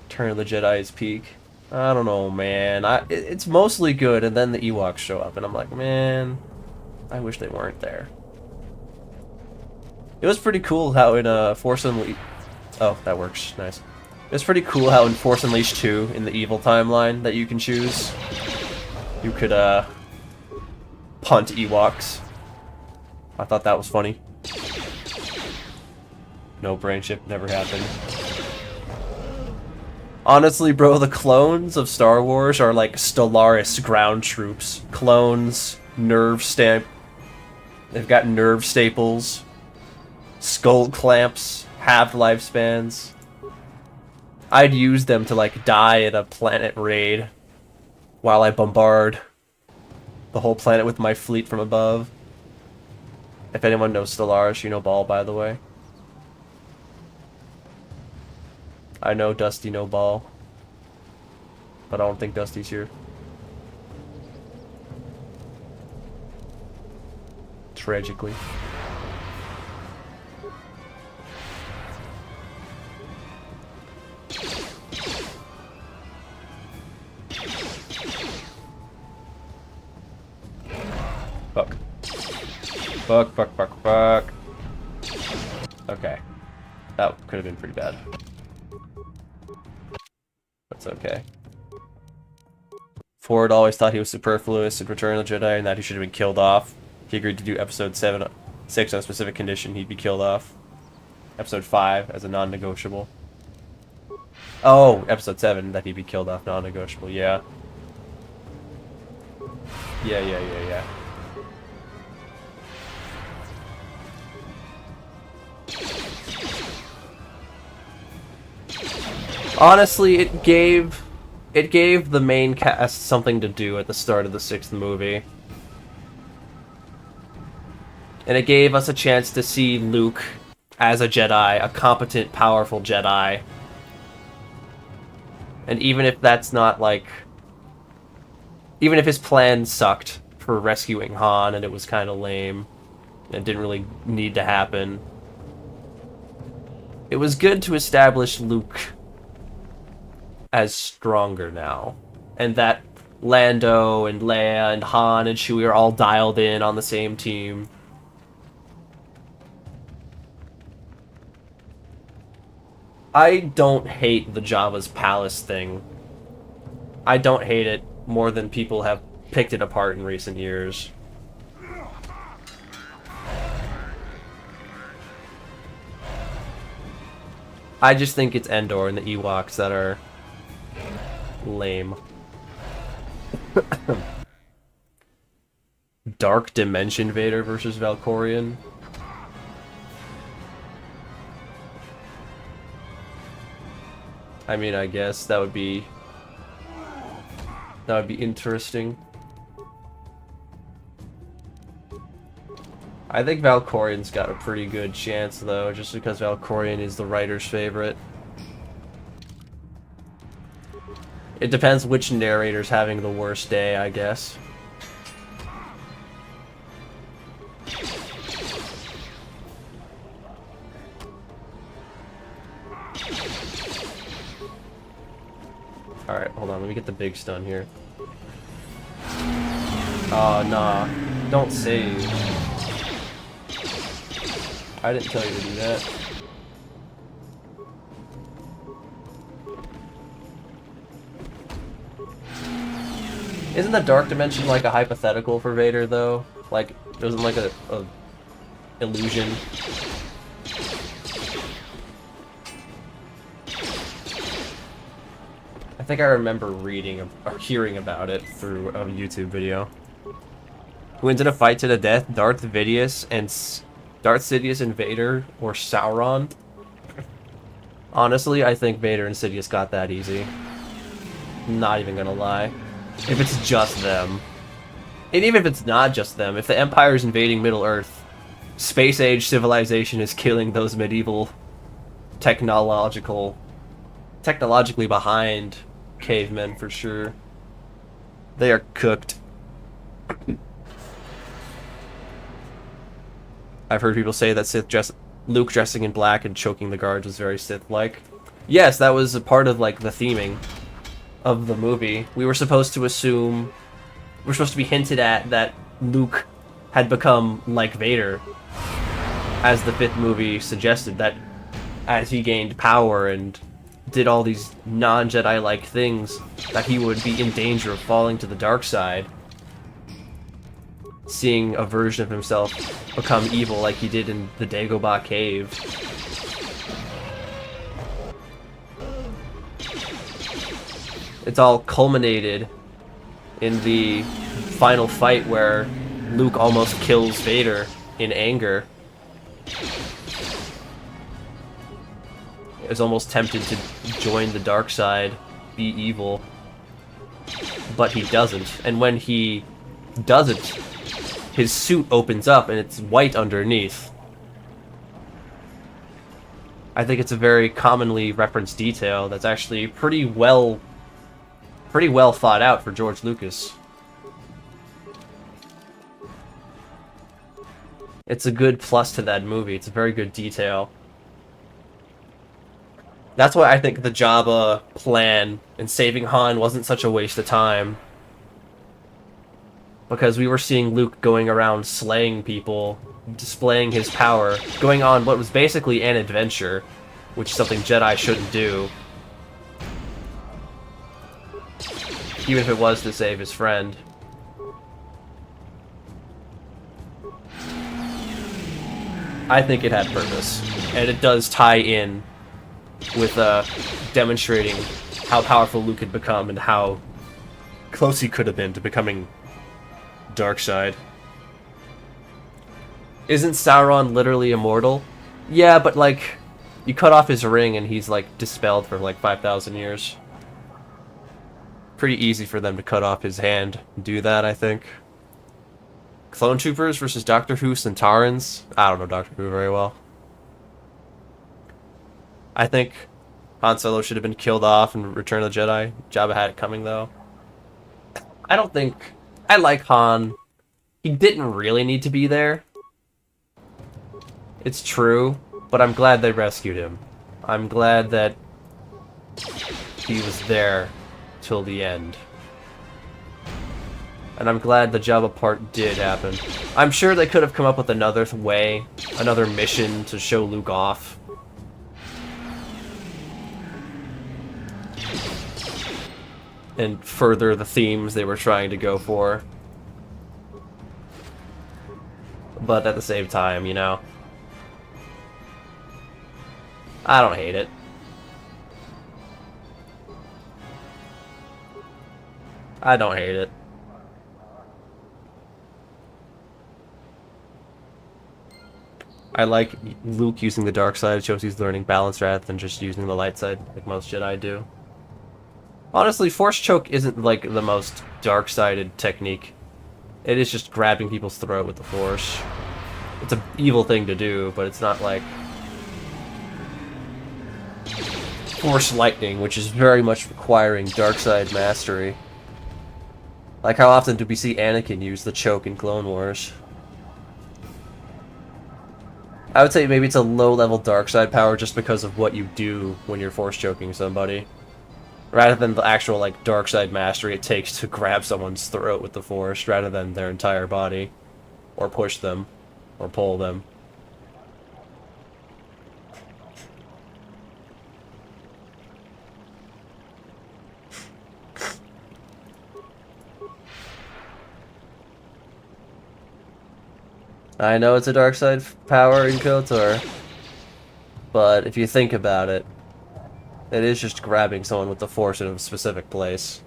Turn of the Jedi is peak. I don't know, man. It's mostly good, and then the Ewoks show up, and I'm like, man, I wish they weren't there. It was pretty cool how in Force Unleashed... Oh, that works. Nice. It's pretty cool how in Force Unleashed 2, in the evil timeline that you can choose, you could, punt Ewoks. I thought that was funny. No brain chip, never happened. Honestly, bro, the clones of Star Wars are like Stellaris ground troops. Clones, they've got nerve staples, skull clamps, halved lifespans. I'd use them to, like, die at a planet raid while I bombard the whole planet with my fleet from above. If anyone knows Stellaris, you know Ball, by the way. I know Dusty know Ball, but I don't think Dusty's here. Tragically. Fuck. Fuck, fuck, fuck, fuck. Okay. That could have been pretty bad. That's okay. Ford always thought he was superfluous in Return of the Jedi and that he should have been killed off. He agreed to do episode 6 on a specific condition he'd be killed off. Episode 5 as a non-negotiable. Oh, episode 7 that he'd be killed off, non-negotiable, yeah. Yeah. Honestly, it gave it gave the main cast something to do at the start of the 6th movie. And it gave us a chance to see Luke as a Jedi, a competent, powerful Jedi. And even if that's not, like... even if his plan sucked for rescuing Han and it was kind of lame, and it didn't really need to happen, it was good to establish Luke as stronger now. And that Lando and Leia and Han and Chewie are all dialed in on the same team. I don't hate the Jabba's Palace thing. I don't hate it more than people have picked it apart in recent years. I just think it's Endor and the Ewoks that are lame. Dark Dimension Vader versus Valkorion. I mean, I guess that would be interesting. I think Valkorion's got a pretty good chance, though, just because Valkorion is the writer's favorite. It depends which narrator's having the worst day, I guess. Alright, hold on, let me get the big stun here. Oh, nah. Don't save. I didn't tell you to do that. Isn't the Dark Dimension like a hypothetical for Vader, though? Like, it wasn't like a illusion? I think I remember reading or hearing about it through a YouTube video. Who wins in a fight to the death? Darth Sidious and Vader, or Sauron? Honestly, I think Vader and Sidious got that easy. Not even gonna lie. If it's just them. And even if it's not just them, if the Empire is invading Middle-earth, space-age civilization is killing those medieval technologically behind cavemen for sure. They are cooked. I've heard people say that Luke dressing in black and choking the guards was very Sith-like. Yes, that was a part of like the theming of the movie. We were supposed to assume, we're supposed to be hinted at that Luke had become like Vader, as the 5th movie suggested, that as he gained power and did all these non-Jedi-like things, that he would be in danger of falling to the dark side, seeing a version of himself become evil like he did in the Dagobah cave. It's all culminated in the final fight where Luke almost kills Vader in anger. He was almost tempted to join the dark side, be evil, but he doesn't. And when he doesn't, his suit opens up and it's white underneath. I think it's a very commonly referenced detail that's actually pretty well thought out for George Lucas. It's a good plus to that movie. It's a very good detail. That's why I think the Jabba plan in saving Han wasn't such a waste of time. Because we were seeing Luke going around slaying people, displaying his power, going on what was basically an adventure, which is something Jedi shouldn't do. Even if it was to save his friend. I think it had purpose. And it does tie in with demonstrating how powerful Luke had become and how close he could have been to becoming Darkseid. Isn't Sauron literally immortal? Yeah, but like, you cut off his ring and he's like dispelled for like 5,000 years. pretty easy for them to cut off his hand and do that, I think. Clone Troopers versus Doctor Who Centaurans. I don't know Doctor Who very well. I think Han Solo should have been killed off in Return of the Jedi. Jabba had it coming, though. I don't think... I like Han. He didn't really need to be there. It's true, but I'm glad they rescued him. I'm glad that he was there till the end. And I'm glad the Jabba part did happen. I'm sure they could have come up with another way, another mission to show Luke off. And further the themes they were trying to go for. But at the same time, you know, I don't hate it. I don't hate it. I like Luke using the dark side. It shows he's learning balance rather than just using the light side like most Jedi do. Honestly, Force Choke isn't like the most dark-sided technique. It is just grabbing people's throat with the Force. It's an evil thing to do, but it's not like Force Lightning, which is very much requiring dark side mastery. Like, how often do we see Anakin use the choke in Clone Wars? I would say maybe it's a low-level dark side power just because of what you do when you're Force choking somebody. Rather than the actual, like, dark side mastery it takes to grab someone's throat with the Force, rather than their entire body. Or push them. Or pull them. I know it's a dark side power in KOTOR, but if you think about it, it is just grabbing someone with the Force in a specific place.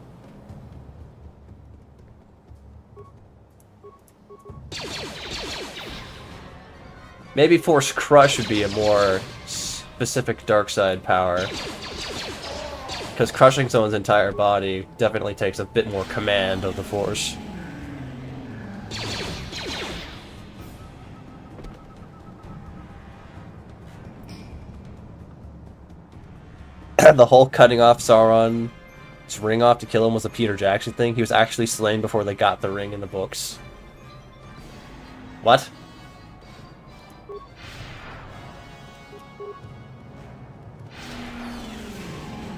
Maybe Force Crush would be a more specific dark side power, because crushing someone's entire body definitely takes a bit more command of the Force. The whole cutting off Sauron's ring off to kill him was a Peter Jackson thing. He was actually slain before they got the ring in the books. What?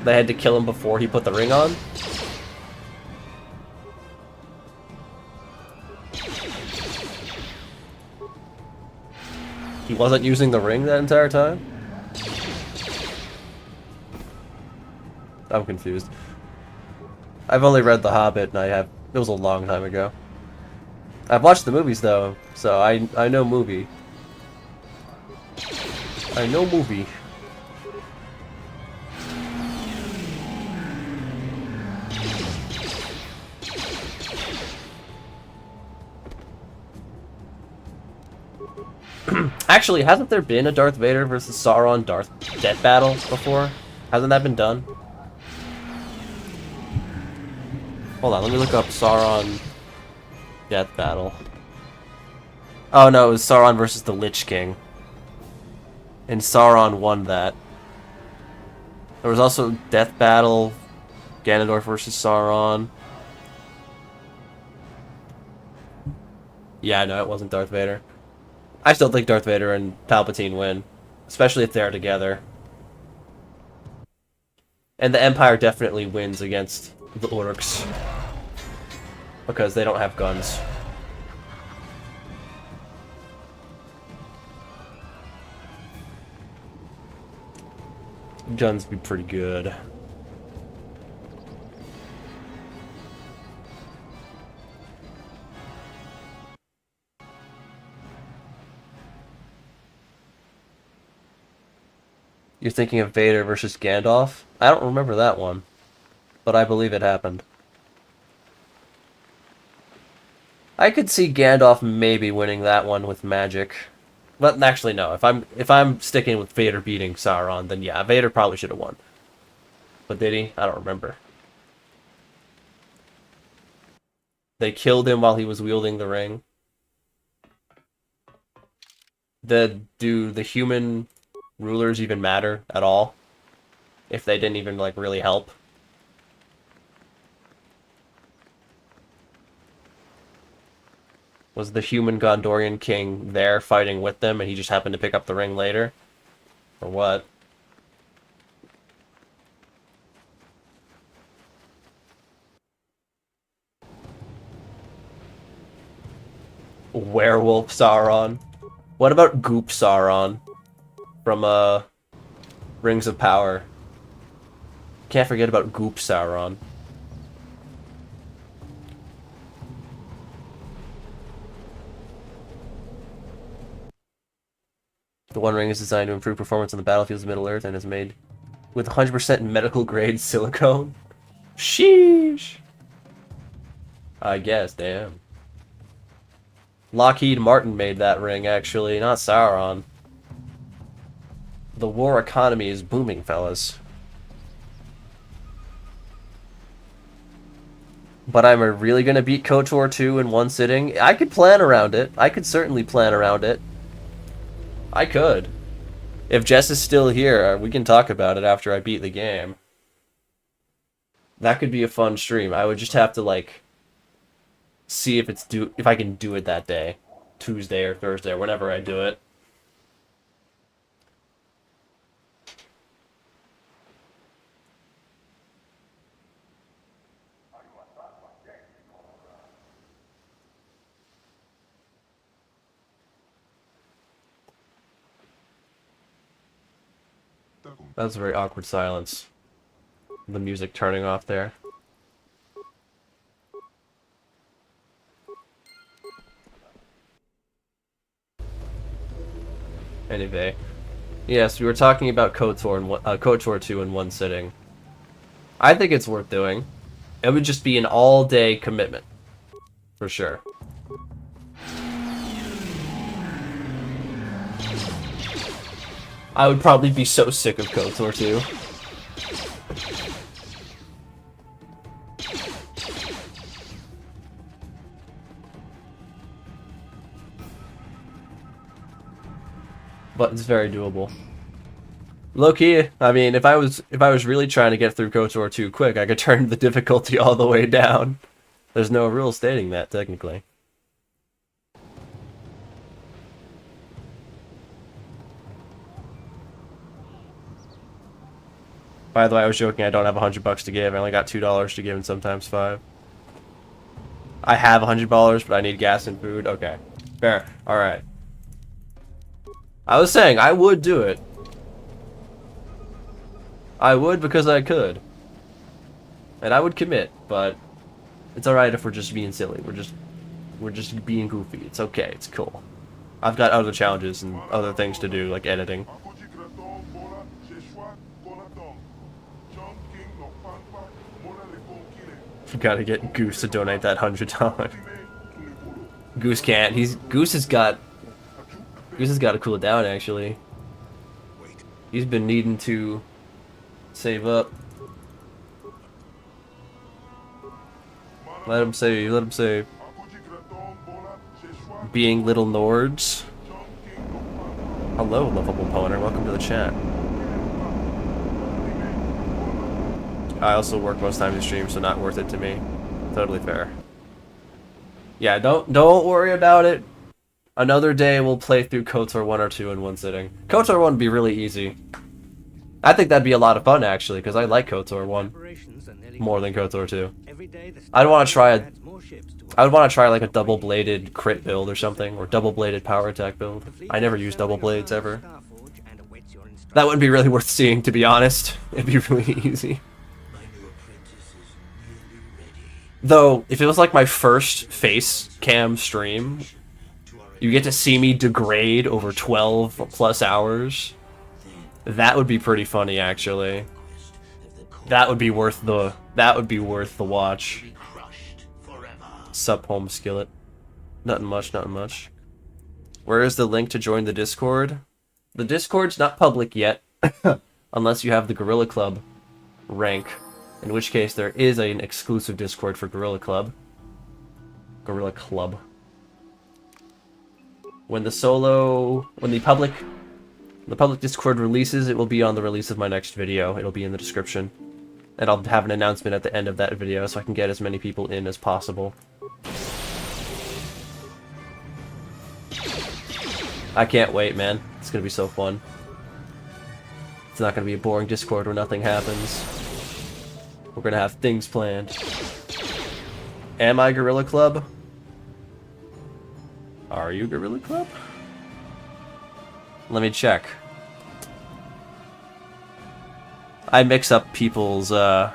They had to kill him before he put the ring on? He wasn't using the ring that entire time? I'm confused. I've only read The Hobbit, and it was a long time ago. I've watched the movies, though, so I know movie. I know movie. Actually, hasn't there been a Darth Vader versus Sauron death battle before? Hasn't that been done? Hold on, let me look up Sauron death battle. Oh no, it was Sauron versus the Lich King. And Sauron won that. There was also death battle, Ganondorf versus Sauron. Yeah, no, it wasn't Darth Vader. I still think Darth Vader and Palpatine win, especially if they're together. And the Empire definitely wins against the Orcs, because they don't have guns. Guns be pretty good. You're thinking of Vader versus Gandalf? I don't remember that one, but I believe it happened. I could see Gandalf maybe winning that one with magic. But actually no, if I'm sticking with Vader beating Sauron, then yeah, Vader probably should have won. But did he? I don't remember. They killed him while he was wielding the ring. Do the human rulers even matter at all? If they didn't even, like, really help? Was the human Gondorian king there fighting with them and he just happened to pick up the ring later? Or what? Werewolf Sauron. What about Goop Sauron from Rings of Power? Can't forget about Goop Sauron. The One Ring is designed to improve performance on the battlefields of Middle-earth and is made with 100% medical-grade silicone. Sheesh! I guess, damn. Lockheed Martin made that ring, actually, not Sauron. The war economy is booming, fellas. But I'm really gonna beat KOTOR 2 in one sitting? I could plan around it. I could certainly plan around it. I could. If Jess is still here, we can talk about it after I beat the game. That could be a fun stream. I would just have to, like, see if I can do it that day. Tuesday or Thursday or whenever I do it. That was a very awkward silence. The music turning off there. Anyway, yes, we were talking about KOTOR 2 in one sitting. I think it's worth doing. It would just be an all-day commitment, for sure. I would probably be so sick of KOTOR 2. But it's very doable. Low-key, I mean, if I was really trying to get through KOTOR 2 quick, I could turn the difficulty all the way down. There's no rule stating that, technically. By the way, I was joking, I don't have $100 to give. I only got $2 to give and sometimes 5. I have $100, but I need gas and food. Okay. Fair. Alright. I was saying, I would do it. I would because I could. And I would commit, but it's alright if we're just being silly. We're just being goofy. It's okay, it's cool. I've got other challenges and other things to do, like editing. Gotta get Goose to donate that $100. Goose can't. Goose has got to cool it down, actually. He's been needing to save up. Let him save, let him save. Being little Nords. Hello, lovable Poner. Welcome to the chat. I also work most times in stream, so not worth it to me. Totally fair. Yeah, don't worry about it. Another day we'll play through KOTOR 1 or 2 in one sitting. KOTOR 1 would be really easy. I think that'd be a lot of fun, actually, because I like KOTOR 1 more than KOTOR 2. I'd want to try like a double-bladed crit build or something, or double-bladed power attack build. I never use double blades ever. That wouldn't be really worth seeing, to be honest. It'd be really easy. Though, if it was like my first face cam stream, you get to see me degrade over 12 plus hours. That would be pretty funny, actually. That would be worth the watch. Sup, home skillet. Nothing much, nothing much. Where is the link to join the Discord? The Discord's not public yet, unless you have the Gorilla Club rank. In which case, there is an exclusive Discord for Gorilla Club. Gorilla Club. When the public Discord releases, it will be on the release of my next video. It'll be in the description. And I'll have an announcement at the end of that video so I can get as many people in as possible. I can't wait, man. It's gonna be so fun. It's not gonna be a boring Discord where nothing happens. We're gonna have things planned. Am I Gorilla Club? Are you Gorilla Club? Let me check. I mix up people's, I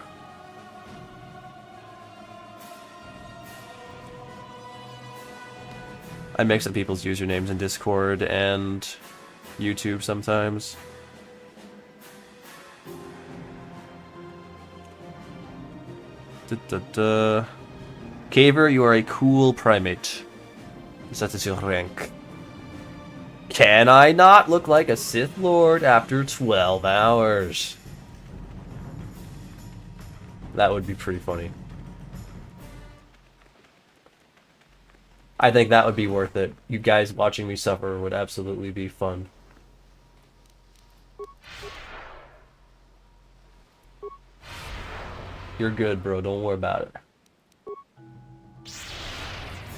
mix up people's usernames in Discord and YouTube sometimes. Caver, you are a cool primate. That is your rank. Can I not look like a Sith Lord after 12 hours? That would be pretty funny. I think that would be worth it. You guys watching me suffer would absolutely be fun. You're good, bro. Don't worry about it.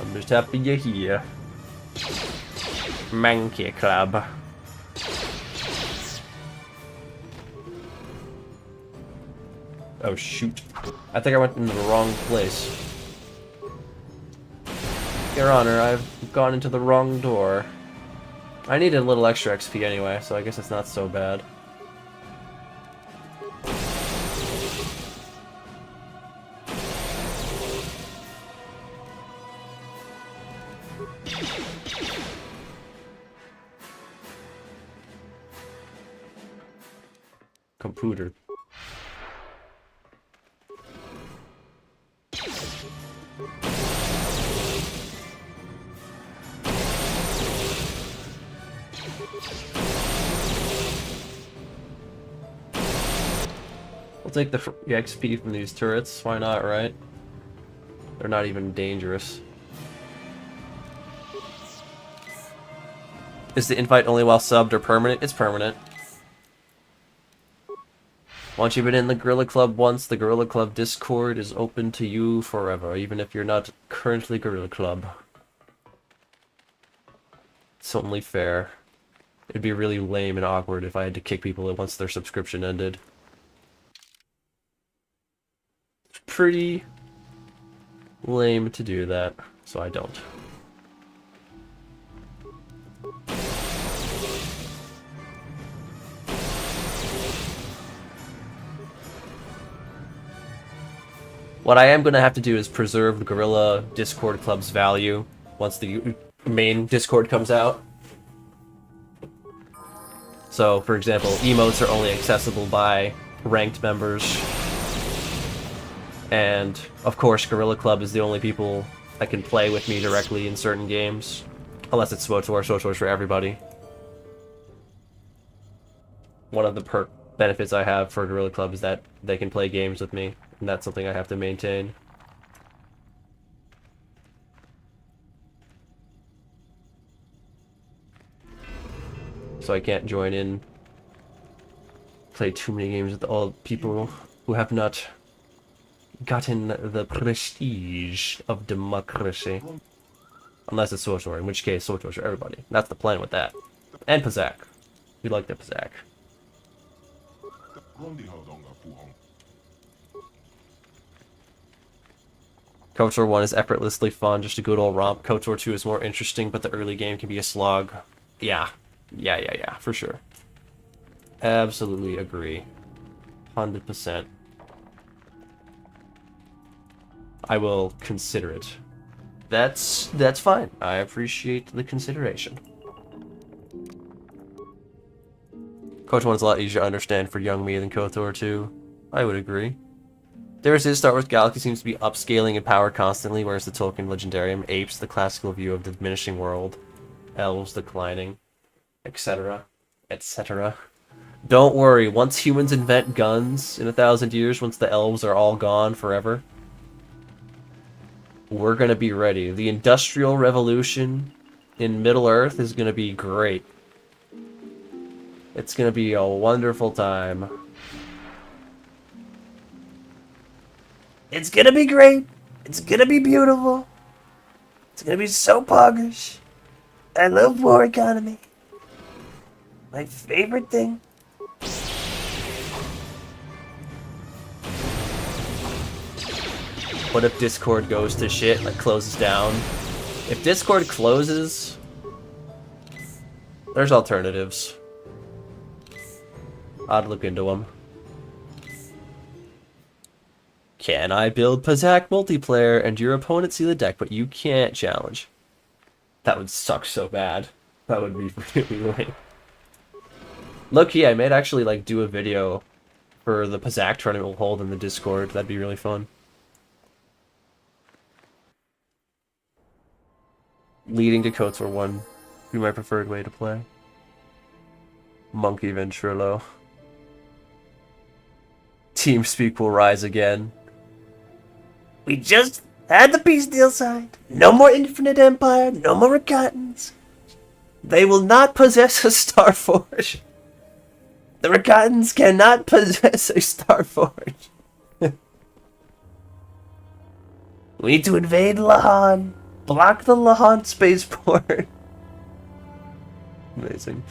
I'm just happy you're here. Monkey Club. Oh shoot. I think I went into the wrong place. Your Honor, I've gone into the wrong door. I needed a little extra XP anyway, so I guess it's not so bad. Computer. We'll take the XP from these turrets. Why not, right? They're not even dangerous. Is the invite only while subbed or permanent? It's permanent. Once you've been in the Gorilla Club once, the Gorilla Club Discord is open to you forever, even if you're not currently Gorilla Club. It's only fair. It'd be really lame and awkward if I had to kick people once their subscription ended. It's pretty lame to do that, so I don't. What I am going to have to do is preserve the Gorilla Discord Club's value once the main Discord comes out. So, for example, emotes are only accessible by ranked members. And, of course, Gorilla Club is the only people that can play with me directly in certain games. Unless it's SWTOR. SWTOR's for everybody. One of the benefits I have for Gorilla Club is that they can play games with me. And that's something I have to maintain. So I can't join in, play too many games with all people who have not gotten the prestige of democracy. Unless it's SWTOR, in which case SWTOR's for everybody. That's the plan with that. And Pazak. We like the Pazak. KOTOR 1 is effortlessly fun, just a good old romp. KOTOR 2 is more interesting, but the early game can be a slog. Yeah, for sure. Absolutely agree. 100%. I will consider it. That's fine. I appreciate the consideration. KOTOR 1 is a lot easier to understand for young me than KOTOR 2. I would agree. There is Star Wars Galaxy seems to be upscaling in power constantly, whereas the Tolkien Legendarium apes the classical view of the diminishing world, elves declining, etc., etc. Don't worry, once humans invent guns in 1,000 years, once the elves are all gone forever, we're gonna be ready. The Industrial Revolution in Middle-earth is gonna be great. It's gonna be a wonderful time. It's gonna be great. It's gonna be beautiful. It's gonna be so pogish. I love war economy. My favorite thing. What if Discord goes to shit, like closes down? If Discord closes, there's alternatives. I'd look into them. Can I build Pazak multiplayer and your opponent see the deck, but you can't challenge? That would suck so bad. That would be really lame. Low-key, I might actually like do a video for the Pazak tournament we'll hold in the Discord. That'd be really fun. Leading to KOTOR 1 be my preferred way to play. Monkey Ventrilo. TeamSpeak will rise again. We just had the peace deal signed. No more Infinite Empire, no more Recatans. They will not possess a Starforge. The Recatans cannot possess a Starforge. We need to invade Lahan. Block the Lahan spaceport. Amazing.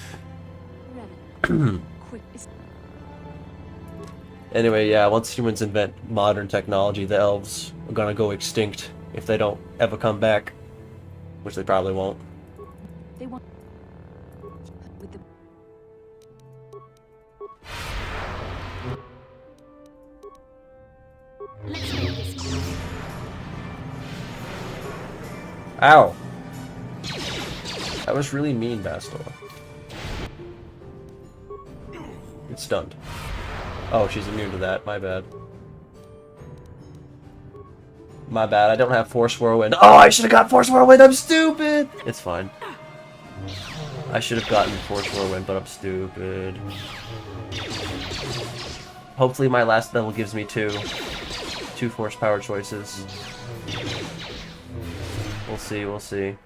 Anyway, yeah, once humans invent modern technology, the elves are gonna go extinct if they don't ever come back. Which they probably won't. They want with the Let's make this quick. Ow! That was really mean, Bastila. It's stunned. Oh, she's immune to that. My bad. My bad. I don't have Force Whirlwind. Oh, I should have got Force Whirlwind. I'm stupid. It's fine. I should have gotten Force Whirlwind, but I'm stupid. Hopefully my last level gives me two Force Power choices. We'll see, we'll see.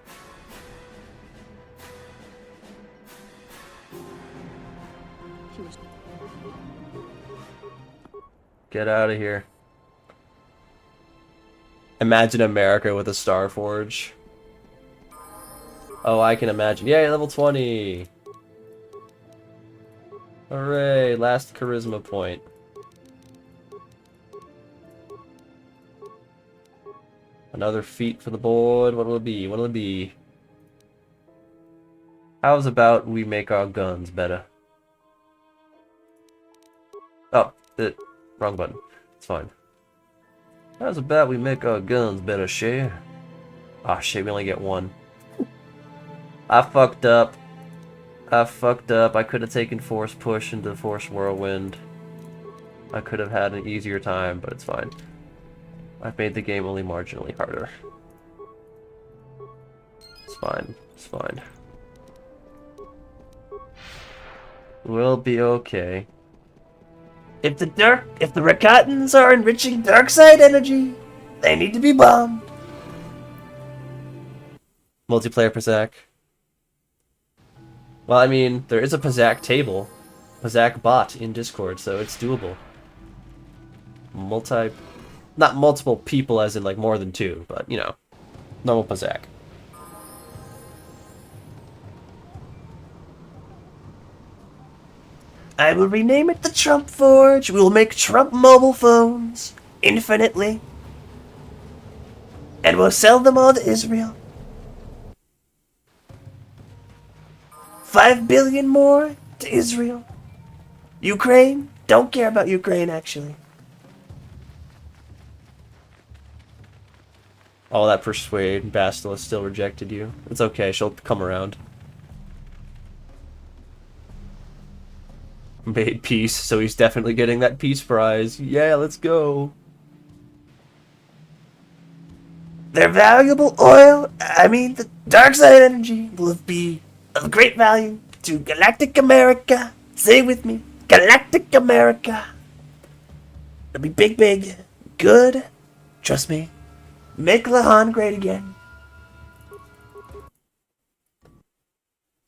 Get out of here. Imagine America with a Starforge. Oh, I can imagine. Yay, level 20! Hooray, last charisma point. Another feat for the board. What will it be? What will it be? How's about we make our guns better? Oh, wrong button. It's fine. How's about we make our guns better, share? Ah, shit, we only get one. I fucked up. I fucked up. I could have taken Force Push into Force Whirlwind. I could have had an easier time, but it's fine. I've made the game only marginally harder. It's fine. It's fine. We'll be okay. If the Recatans are enriching dark side energy, they need to be bombed. Multiplayer Pazak. Well, I mean, there is a Pazak table, Pazak bot in Discord, so it's doable. Not multiple people as in like more than two, but you know, normal Pazak. I will rename it the Trump Forge. We will make Trump mobile phones infinitely. And we'll sell them all to Israel. 5 billion more to Israel. Ukraine? Don't care about Ukraine, actually. All that persuade, Bastila still rejected you. It's okay, she'll come around. Made peace, so he's definitely getting that peace prize. Yeah, let's go. Their valuable oil, the dark side energy, will be of great value to Galactic America. Say it with me. Galactic America. It'll be big, big. Good. Trust me. Make Lahan great again.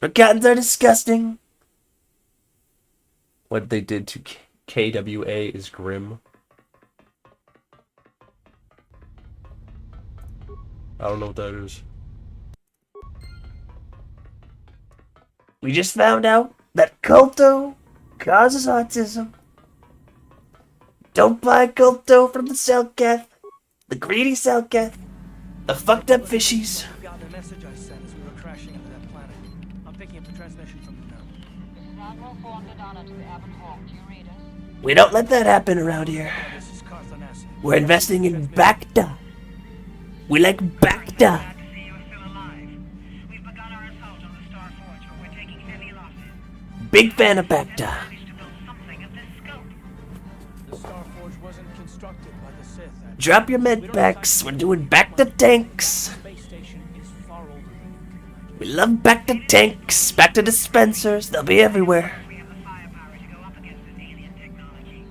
Forgottens are disgusting. What they did to KWA is grim. I don't know what that is. We just found out that Kolto causes autism. Don't buy Kolto from the Selkath, the greedy Selkath, the fucked up fishies. Got the message I sent as we were crashing into that planet. I'm picking up the transmission from the node. Admiral forwarded on it to the Avon Hawk. Do you read it? We don't let that happen around here. This is Carthanasi. We're investing in Bacta. We like Bacta. See you are still alive. We've begun our assault on the Star Forge, but we're taking heavy losses. Big fan of Bacta. Managed to build something of this scope. The Star Forge wasn't constructed by the Sith. Drop your med packs. We're doing Bacta tanks. Space station is far older than you can imagine. We love Bacta tanks. Bacta dispensers. They'll be everywhere. We have the firepower to go up against this alien technology.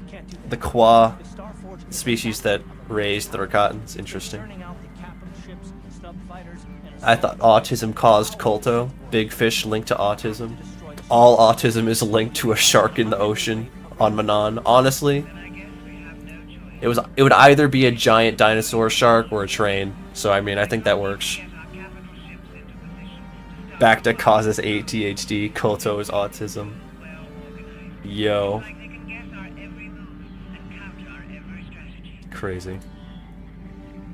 I can't do that. The Kwa The Star Forge is species that raised Thorcottans. Interesting. turning out the Captain ships, snub fighters, and I thought autism caused Kolto. Big fish linked to autism. All autism is linked to a shark in the ocean on Manon. Honestly, it would either be a giant dinosaur shark or a train. So I mean, I think that works. Bacta causes ADHD. Kolto is autism. Yo, They can guess our every move and counter our every strategy. crazy.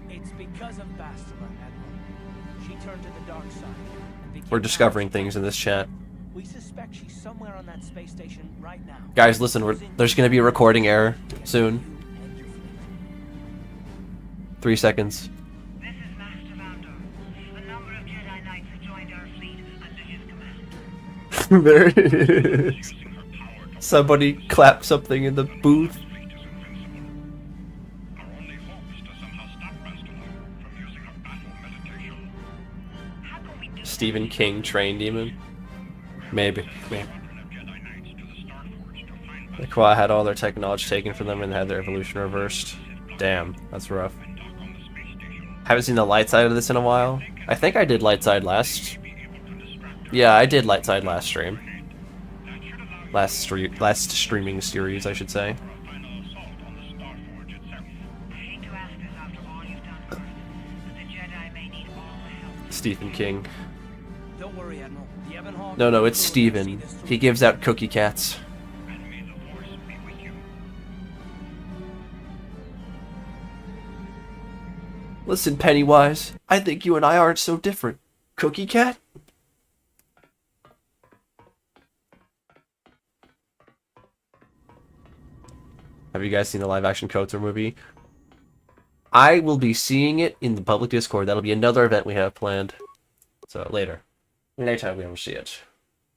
It's because of Bastila, Admiral. She turned to the dark side. and became We're discovering things in this chat. We suspect she's somewhere on that space station right now. Guys, listen, there's gonna be a recording error soon. And your fleet. 3 seconds. This is Master Vandor. A number of Jedi Knights have joined our fleet under his command. There it is. Somebody clap something in the booth. How can we do Stephen King, Train Demon. Maybe. The Kwa had all their tech knowledge taken from them and had their evolution reversed. Damn, that's rough. Haven't seen the light side of this in a while. I think I did light side last. Yeah, I did light side last stream. Last streaming series, I should say. I hate to ask this after all you've done for us, but the Jedi may need all the help. Stephen King. Don't worry, Admiral. The Avon Hawk No, it's will see Steven. this through. He gives out cookie cats. Listen, Pennywise. I think you and I aren't so different. Cookie cat? Have you guys seen the live-action KOTOR movie? I will be seeing it in the public Discord. That'll be another event we have planned. So, later. Later we will see it.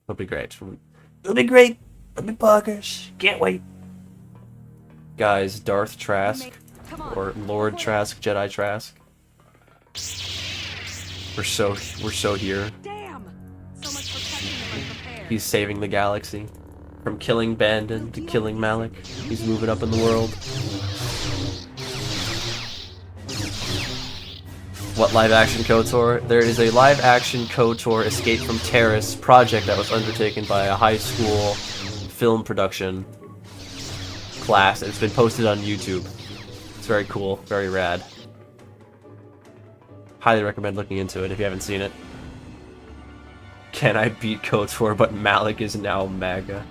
It'll be great. It'll be great. It'll be bonkers. Can't wait. Guys, Darth Trask. Or Lord Trask, Jedi Trask. We're so here. Damn! So much for catching them unprepared. He's saving the galaxy. From killing Bandon to killing Malik. He's moving up in the world. What live-action KOTOR? There is a live-action KOTOR Escape from Terrace project that was undertaken by a high school film production class. It's been posted on YouTube. It's very cool, very rad. Highly recommend looking into it if you haven't seen it. Can I beat KOTOR, but Malik is now MAGA?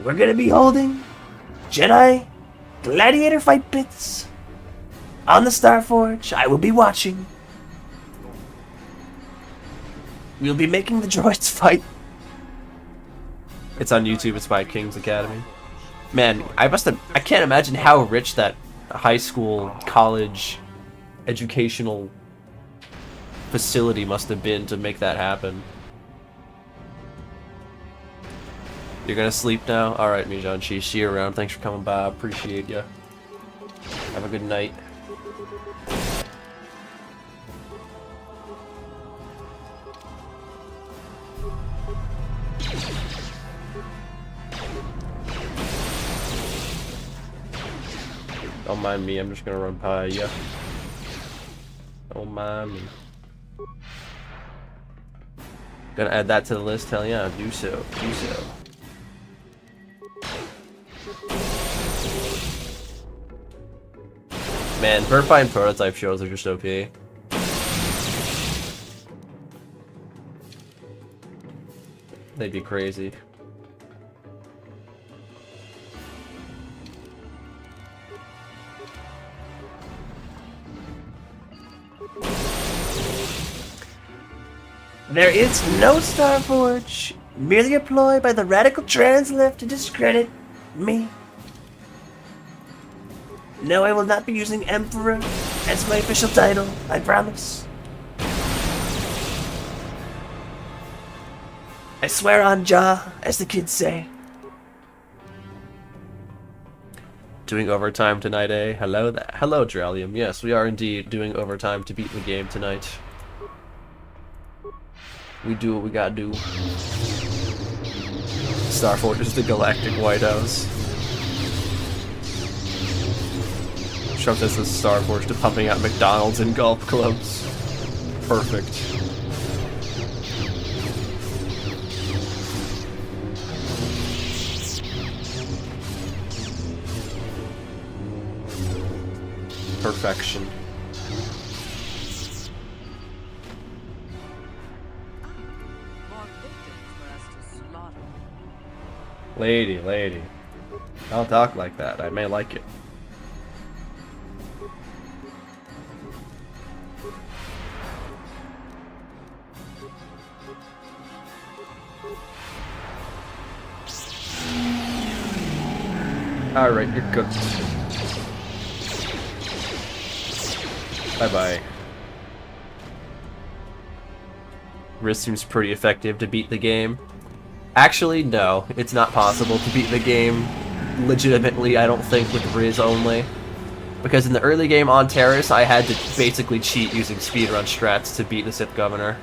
We're gonna be holding Jedi gladiator fight pits on the Star Forge. I will be watching. We'll be making the droids fight. It's on YouTube. It's by King's Academy. Man, I can't imagine how rich that high school, college, educational facility must have been to make that happen. You're gonna sleep now? Alright, Mijan Chi. See you around. Thanks for coming by. Appreciate ya. Have a good night. Don't mind me, I'm just gonna run by ya. Don't mind me. Gonna add that to the list, hell yeah, do so, do so. Man, Verifying prototype shows are just OP. They'd be crazy. There is no Starforge, merely a ploy by the radical trans left to discredit me. No, I will not be using Emperor as my official title, I promise. I swear on Jah, as the kids say. Doing overtime tonight, eh? Hello there. Hello, Dralium. Yes, we are indeed doing overtime to beat the game tonight. We do what we gotta do. Starforge is the Galactic White House. Trump says the Starforge to pumping out McDonald's and golf clubs. Perfect. Perfection. Lady, lady. Don't talk like that. I may like it. Alright, you're cooked. Bye-bye. Rizz seems pretty effective to beat the game. Actually, no. It's not possible to beat the game legitimately, I don't think, with Rizz only. Because in the early game on Terrace, I had to basically cheat using speedrun strats to beat the Sith Governor.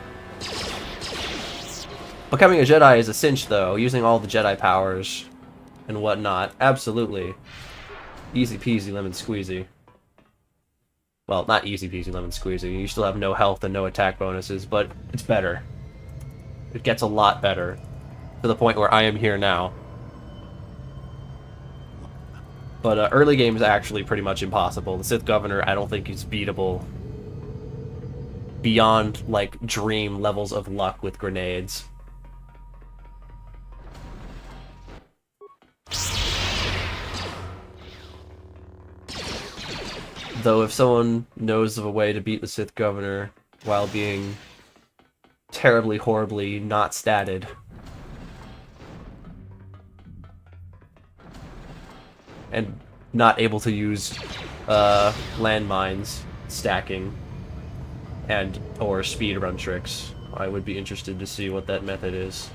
Becoming a Jedi is a cinch, though, using all the Jedi powers and whatnot. Absolutely. Easy peasy lemon squeezy. Well, not easy peasy lemon squeezy. You still have no health and no attack bonuses, but it's better. It gets a lot better. To the point where I am here now. But early game is actually pretty much impossible. The Sith Governor, I don't think is beatable beyond, like, dream levels of luck with grenades. Though if someone knows of a way to beat the Sith Governor while being terribly, horribly not statted, and not able to use landmines, stacking, and or speedrun tricks, I would be interested to see what that method is.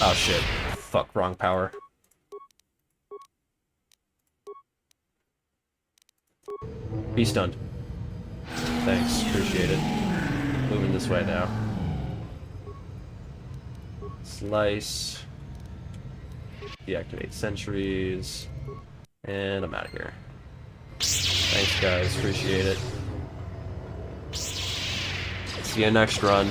Oh shit. Fuck, wrong power. Be stunned. Thanks, appreciate it. Moving this way now. Slice. Deactivate sentries. And I'm out of here. Thanks guys, appreciate it. See you next run.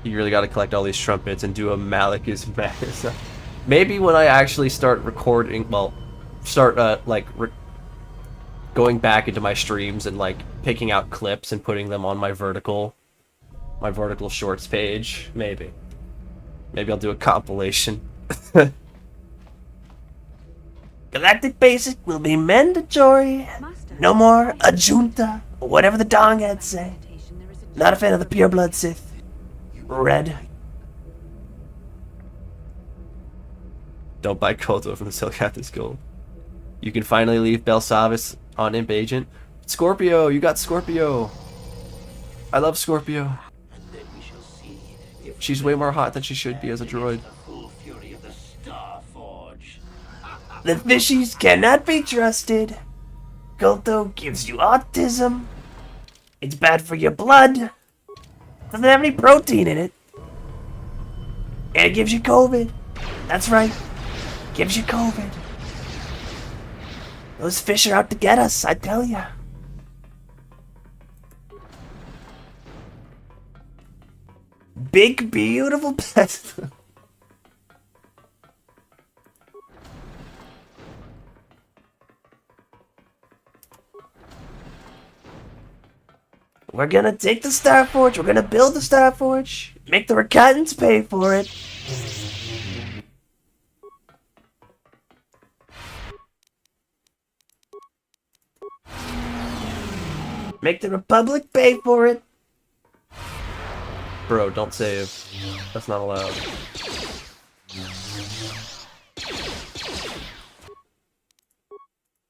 You really gotta collect all these trumpets and do a Malachus Mass. Maybe when I actually start recording, well, start, going back into my streams and, like, picking out clips and putting them on my vertical shorts page. Maybe. Maybe I'll do a compilation. Galactic Basic will be mandatory. No more a junta, or whatever the Dongheads say. Not a fan of the pureblood Sith. Red. Don't buy KOTOR from the Selkathis Gold. You can finally leave Belsavis on Imp Agent. Scorpio, you got Scorpio. I love Scorpio. She's way more hot than she should be as a droid. The fishies cannot be trusted. Kolto gives you autism. It's bad for your blood. Doesn't have any protein in it. And it gives you COVID. That's right. Gives you COVID. Those fish are out to get us, I tell ya. Big, beautiful pet. We're gonna take the Star Forge. We're gonna build the Star Forge. Make the Recatants pay for it. Make the Republic pay for it. Bro, don't save. That's not allowed.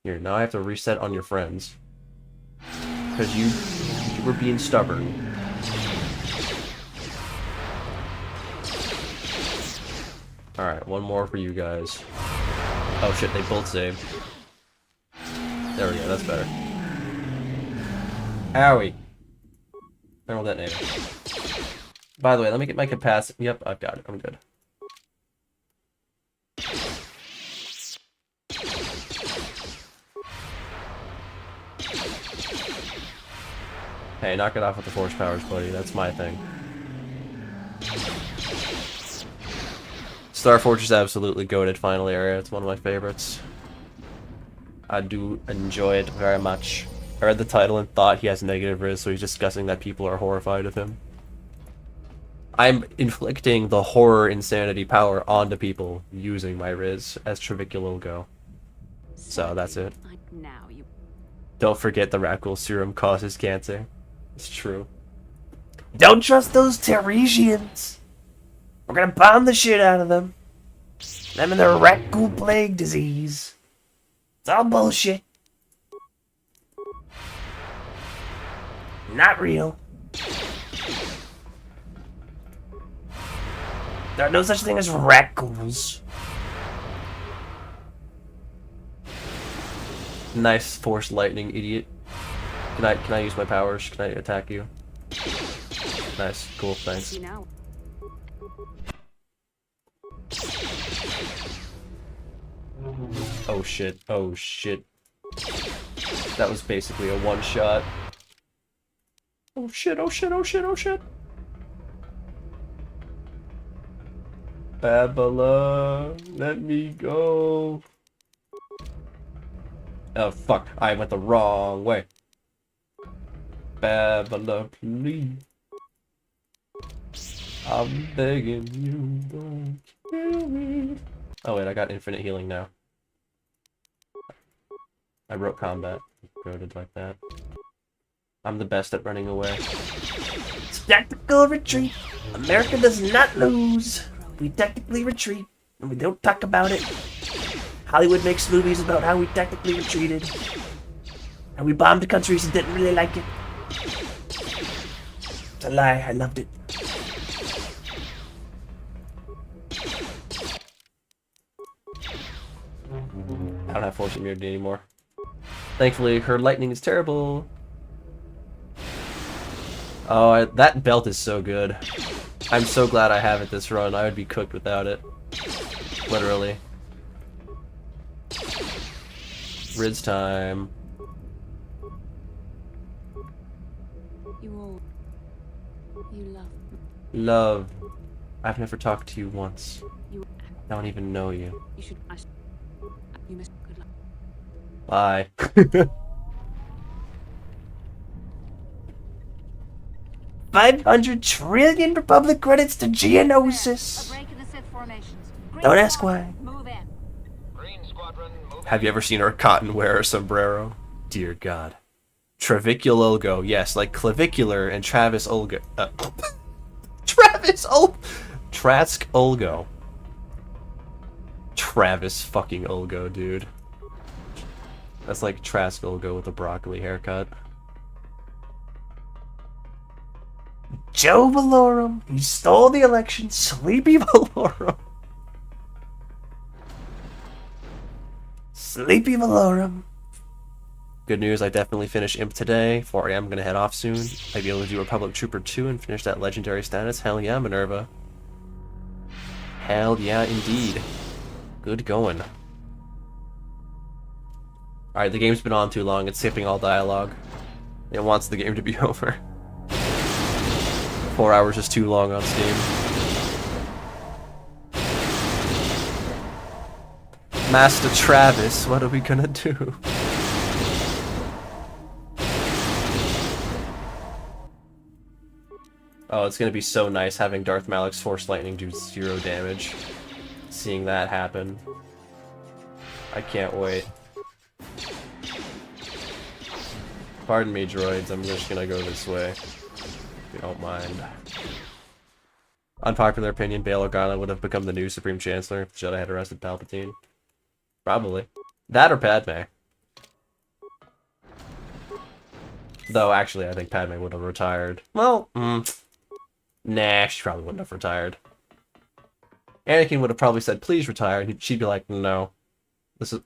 Here, now I have to reset on your friends. Because you were being stubborn. Alright, one more for you guys. Oh shit, they both saved. There we go, that's better. Owie. Thermal detonator. By the way, let me get my capacity. Yep, I've got it. I'm good. Hey, knock it off with the force powers, buddy. That's my thing. Star Forge is absolutely goated final area. It's one of my favorites. I do enjoy it very much. I read the title and thought he has negative Rizz, so he's discussing that people are horrified of him. I'm inflicting the horror insanity power onto people using my Rizz as Traviculolgo. So that's it. Now you. Don't forget the Rakul serum causes cancer. It's true. Don't trust those Teresians. We're gonna bomb the shit out of them. Them and their Rakul plague disease. It's all bullshit. Not real. There are no such thing as Rakuls. Nice force lightning, idiot. Can I use my powers? Can I attack you? Nice, cool, thanks. Oh shit, oh shit. That was basically a one-shot. Oh shit, oh shit, oh shit, oh shit. Babylon, let me go. Oh fuck, I went the wrong way. Babylon, please. I'm begging you, don't kill me. Oh wait, I got infinite healing now. I wrote combat. Goated like that. I'm the best at running away. It's tactical retreat. America does not lose. We tactically retreat, and we don't talk about it. Hollywood makes movies about how we tactically retreated. And we bombed countries that didn't really like it. It's a lie, I loved it. I don't have force immunity anymore. Thankfully, her lightning is terrible. Oh, that belt is so good. I'm so glad I have it this run. I would be cooked without it. Literally. Rizz time. You love. Love. I've never talked to you once. You. I don't even know you. You should. You must. Good luck. Bye. $500 trillion Republic credits to Geonosis. Don't ask why. Have you ever seen her cotton wear a sombrero? Dear God. Traviculolgo, yes, like clavicular and Travis Olgo. Trask Olgo. Travis fucking Olgo, dude. That's like Trask Olgo with a broccoli haircut. Joe Valorum, he stole the election. Sleepy Valorum. Sleepy Valorum. Good news, I definitely finished Imp today. 4 AM, I'm gonna head off soon. I'd be able to do Republic Trooper 2 and finish that legendary status. Hell yeah, Minerva. Hell yeah, indeed. Good going. Alright, the game's been on too long. It's skipping all dialogue. It wants the game to be over. 4 hours is too long on Steam. Master Travis, what are we gonna do? Oh, it's gonna be so nice having Darth Malik's Force Lightning do 0 damage. Seeing that happen. I can't wait. Pardon me, droids, I'm just gonna go this way. If you don't mind. Unpopular opinion, Bail Organa would have become the new Supreme Chancellor if the Jedi had arrested Palpatine. Probably. That or Padme. Though, actually, I think Padme would have retired. Well, nah, she probably wouldn't have retired. Anakin would have probably said, please retire, and she'd be like, no. This is...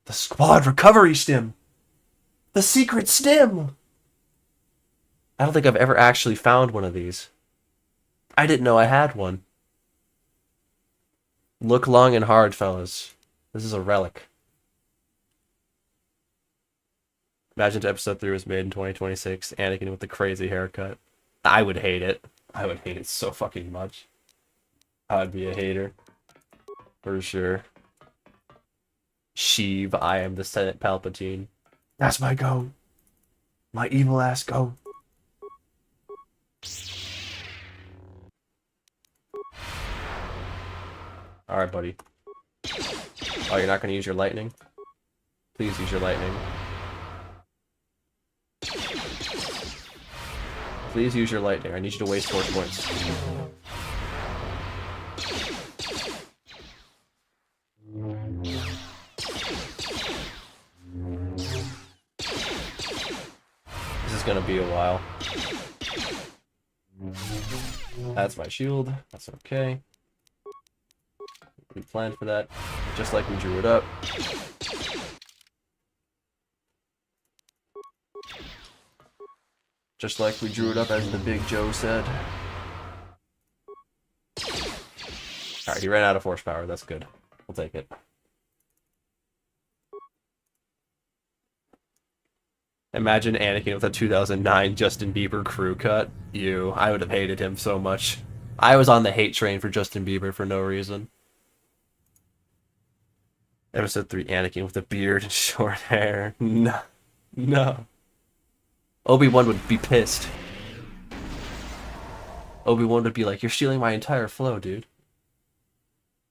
the Squad Recovery Stim! The secret stim! I don't think I've ever actually found one of these. I didn't know I had one. Look long and hard, fellas. This is a relic. Imagine if episode 3 was made in 2026. Anakin with the crazy haircut. I would hate it. I would hate it so fucking much. I'd be a hater. For sure. Sheev, I am the Senate Palpatine. That's my goat. My evil ass goat. Alright, buddy. Oh, you're not gonna use your lightning? Please use your lightning. Please use your lightning. I need you to waste force points. This is gonna be a while. That's my shield. That's okay. We planned for that, just like we drew it up. Just like we drew it up, as the Big Joe said. Alright, he ran out of horsepower. That's good. We'll take it. Imagine Anakin with a 2009 Justin Bieber crew cut. Ew, I would have hated him so much. I was on the hate train for Justin Bieber for no reason. Episode 3, Anakin with a beard and short hair. No. No. Obi-Wan would be pissed. Obi-Wan would be like, you're stealing my entire flow, dude.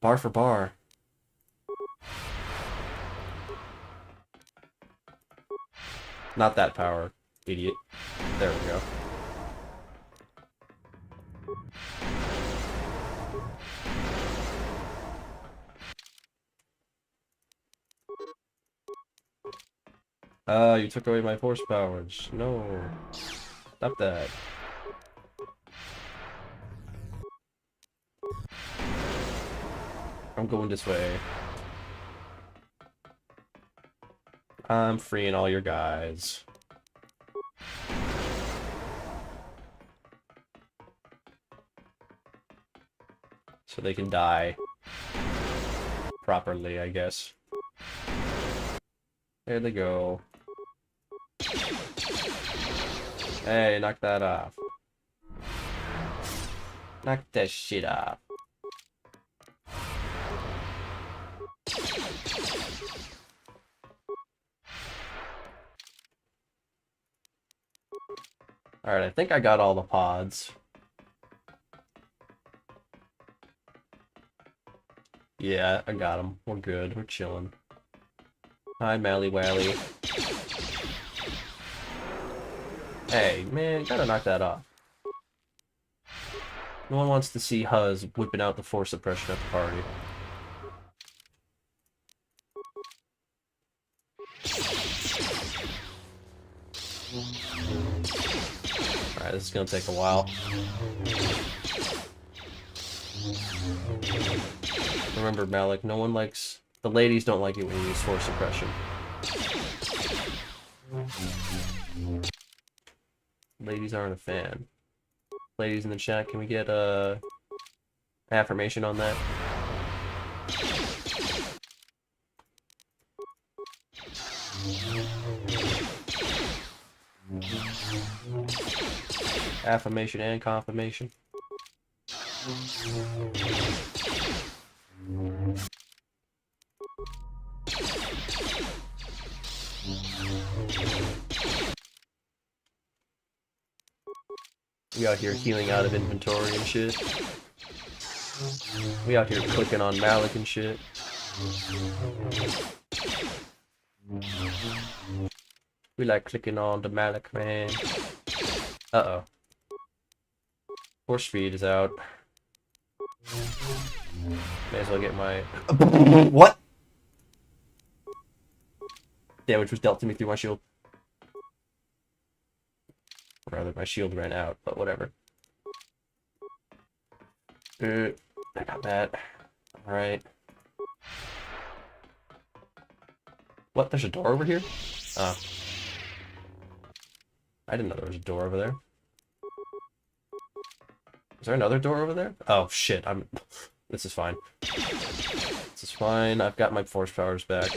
Bar for bar. Not that power, idiot. There we go. You took away my force powers. No. Stop that. I'm going this way. I'm freeing all your guys. So they can die properly, I guess. There they go. Hey, knock that off. Knock that shit off. Alright, I think I got all the pods. Yeah, I got them. We're good. We're chilling. Hi, Mally Wally. Hey, man, you gotta knock that off. No one wants to see Huz whipping out the force suppression at the party. Alright, this is gonna take a while. Remember, Malik, no one likes... The ladies don't like it when you use force suppression. Ladies aren't a fan. Ladies in the chat, can we get a affirmation on that? Affirmation and confirmation. We out here healing out of inventory and shit. We out here clicking on Malik and shit. We like clicking on the Malik, man. Uh-oh. Force speed is out. May as well get my... What? Damage was dealt to me through my shield. Rather, my shield ran out, but whatever. I got that. Alright. What? There's a door over here? Oh. I didn't know there was a door over there. Is there another door over there? Oh, shit. This is fine. This is fine. I've got my force powers back.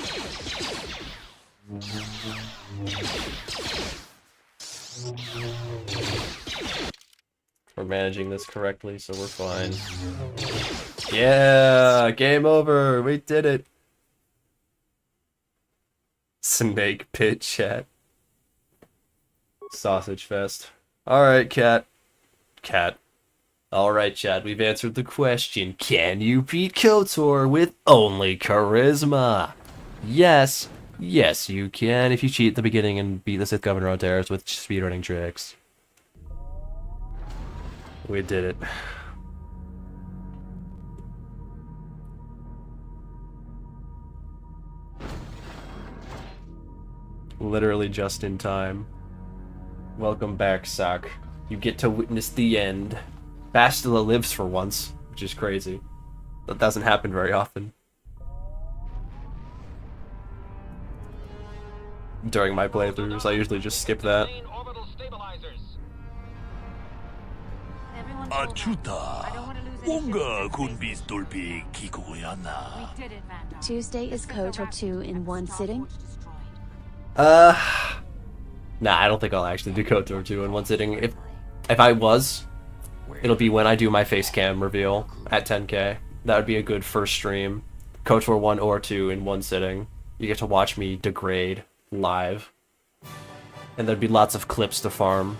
We're managing this correctly, so we're fine. Yeah! Game over! We did it! Snake pit chat. Sausage fest. Alright, cat. Cat. Alright, Chad, we've answered the question. Can you beat KOTOR with only charisma? Yes. Yes, you can if you cheat at the beginning and beat the Sith Governor on terrors with speedrunning tricks. We did it. Literally just in time. Welcome back, Sak. You get to witness the end. Bastila lives for once, which is crazy. That doesn't happen very often. During my playthroughs, I usually just skip that. 아추다. 뭔가 군비 돌비 기고야나. Tuesday is KOTOR 2 in one sitting? Nah, I don't think I'll actually do KOTOR 2 in one sitting. If I was, it'll be when I do my face cam reveal at 10k. That would be a good first stream. KOTOR 1 or 2 in one sitting. You get to watch me degrade live. And there'd be lots of clips to farm.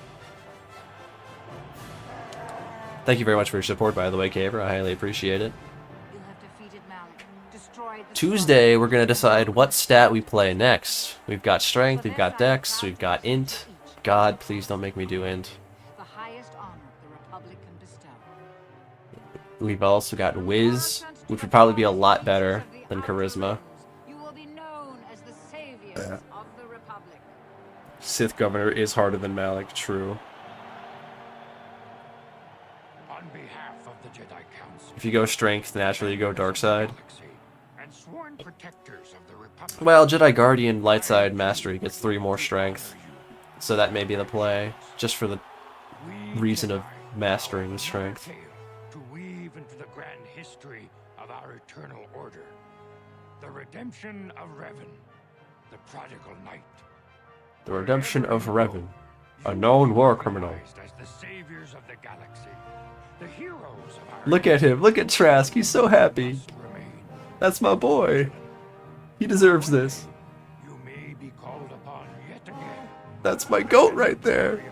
Thank you very much for your support, by the way, Caver. I highly appreciate it. Tuesday, we're going to decide what stat we play next. We've got strength, we've got dex, we've got int. God, please don't make me do int. We've also got whiz, which would probably be a lot better than charisma. Sith Governor is harder than Malik, true. If you go strength, naturally you go dark side. Well, Jedi Guardian light side mastery gets 3 more strength, so that may be the play, just for the reason of mastering the strength. To weave into the grand history of our eternal order, the redemption of Revan, the prodigal knight. The redemption of Revan, a known war criminal. As the saviors of the galaxy, the heroes of our Look at him, look at Trask, he's so happy. That's my boy. He deserves this. You may be called upon yet again. That's my goat right there.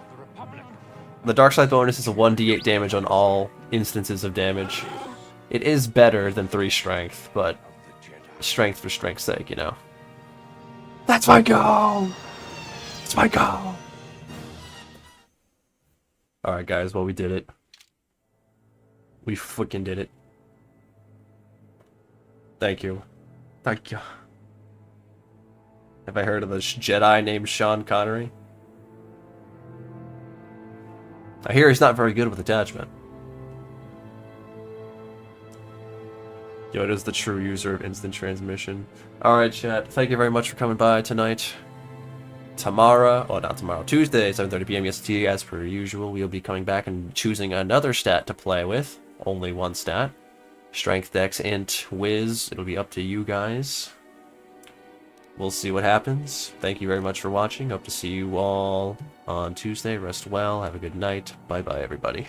The dark side bonus is a 1d8 damage on all instances of damage. It is better than 3 strength, but strength for strength's sake, you know. That's my goal! It's my goal! Alright guys, well we did it. We fucking did it. Thank you. Thank you. Have I heard of this Jedi named Sean Connery? I hear he's not very good with attachment. Yoda's the true user of instant transmission. Alright, chat. Thank you very much for coming by tonight. tomorrow, oh not tomorrow, Tuesday, 7:30 p.m. EST, as per usual, we'll be coming back and choosing another stat to play with. Only one stat. Strength, Dex, Int, Whiz. It'll be up to you guys. We'll see what happens. Thank you very much for watching. Hope to see you all on Tuesday. Rest well. Have a good night. Bye-bye, everybody.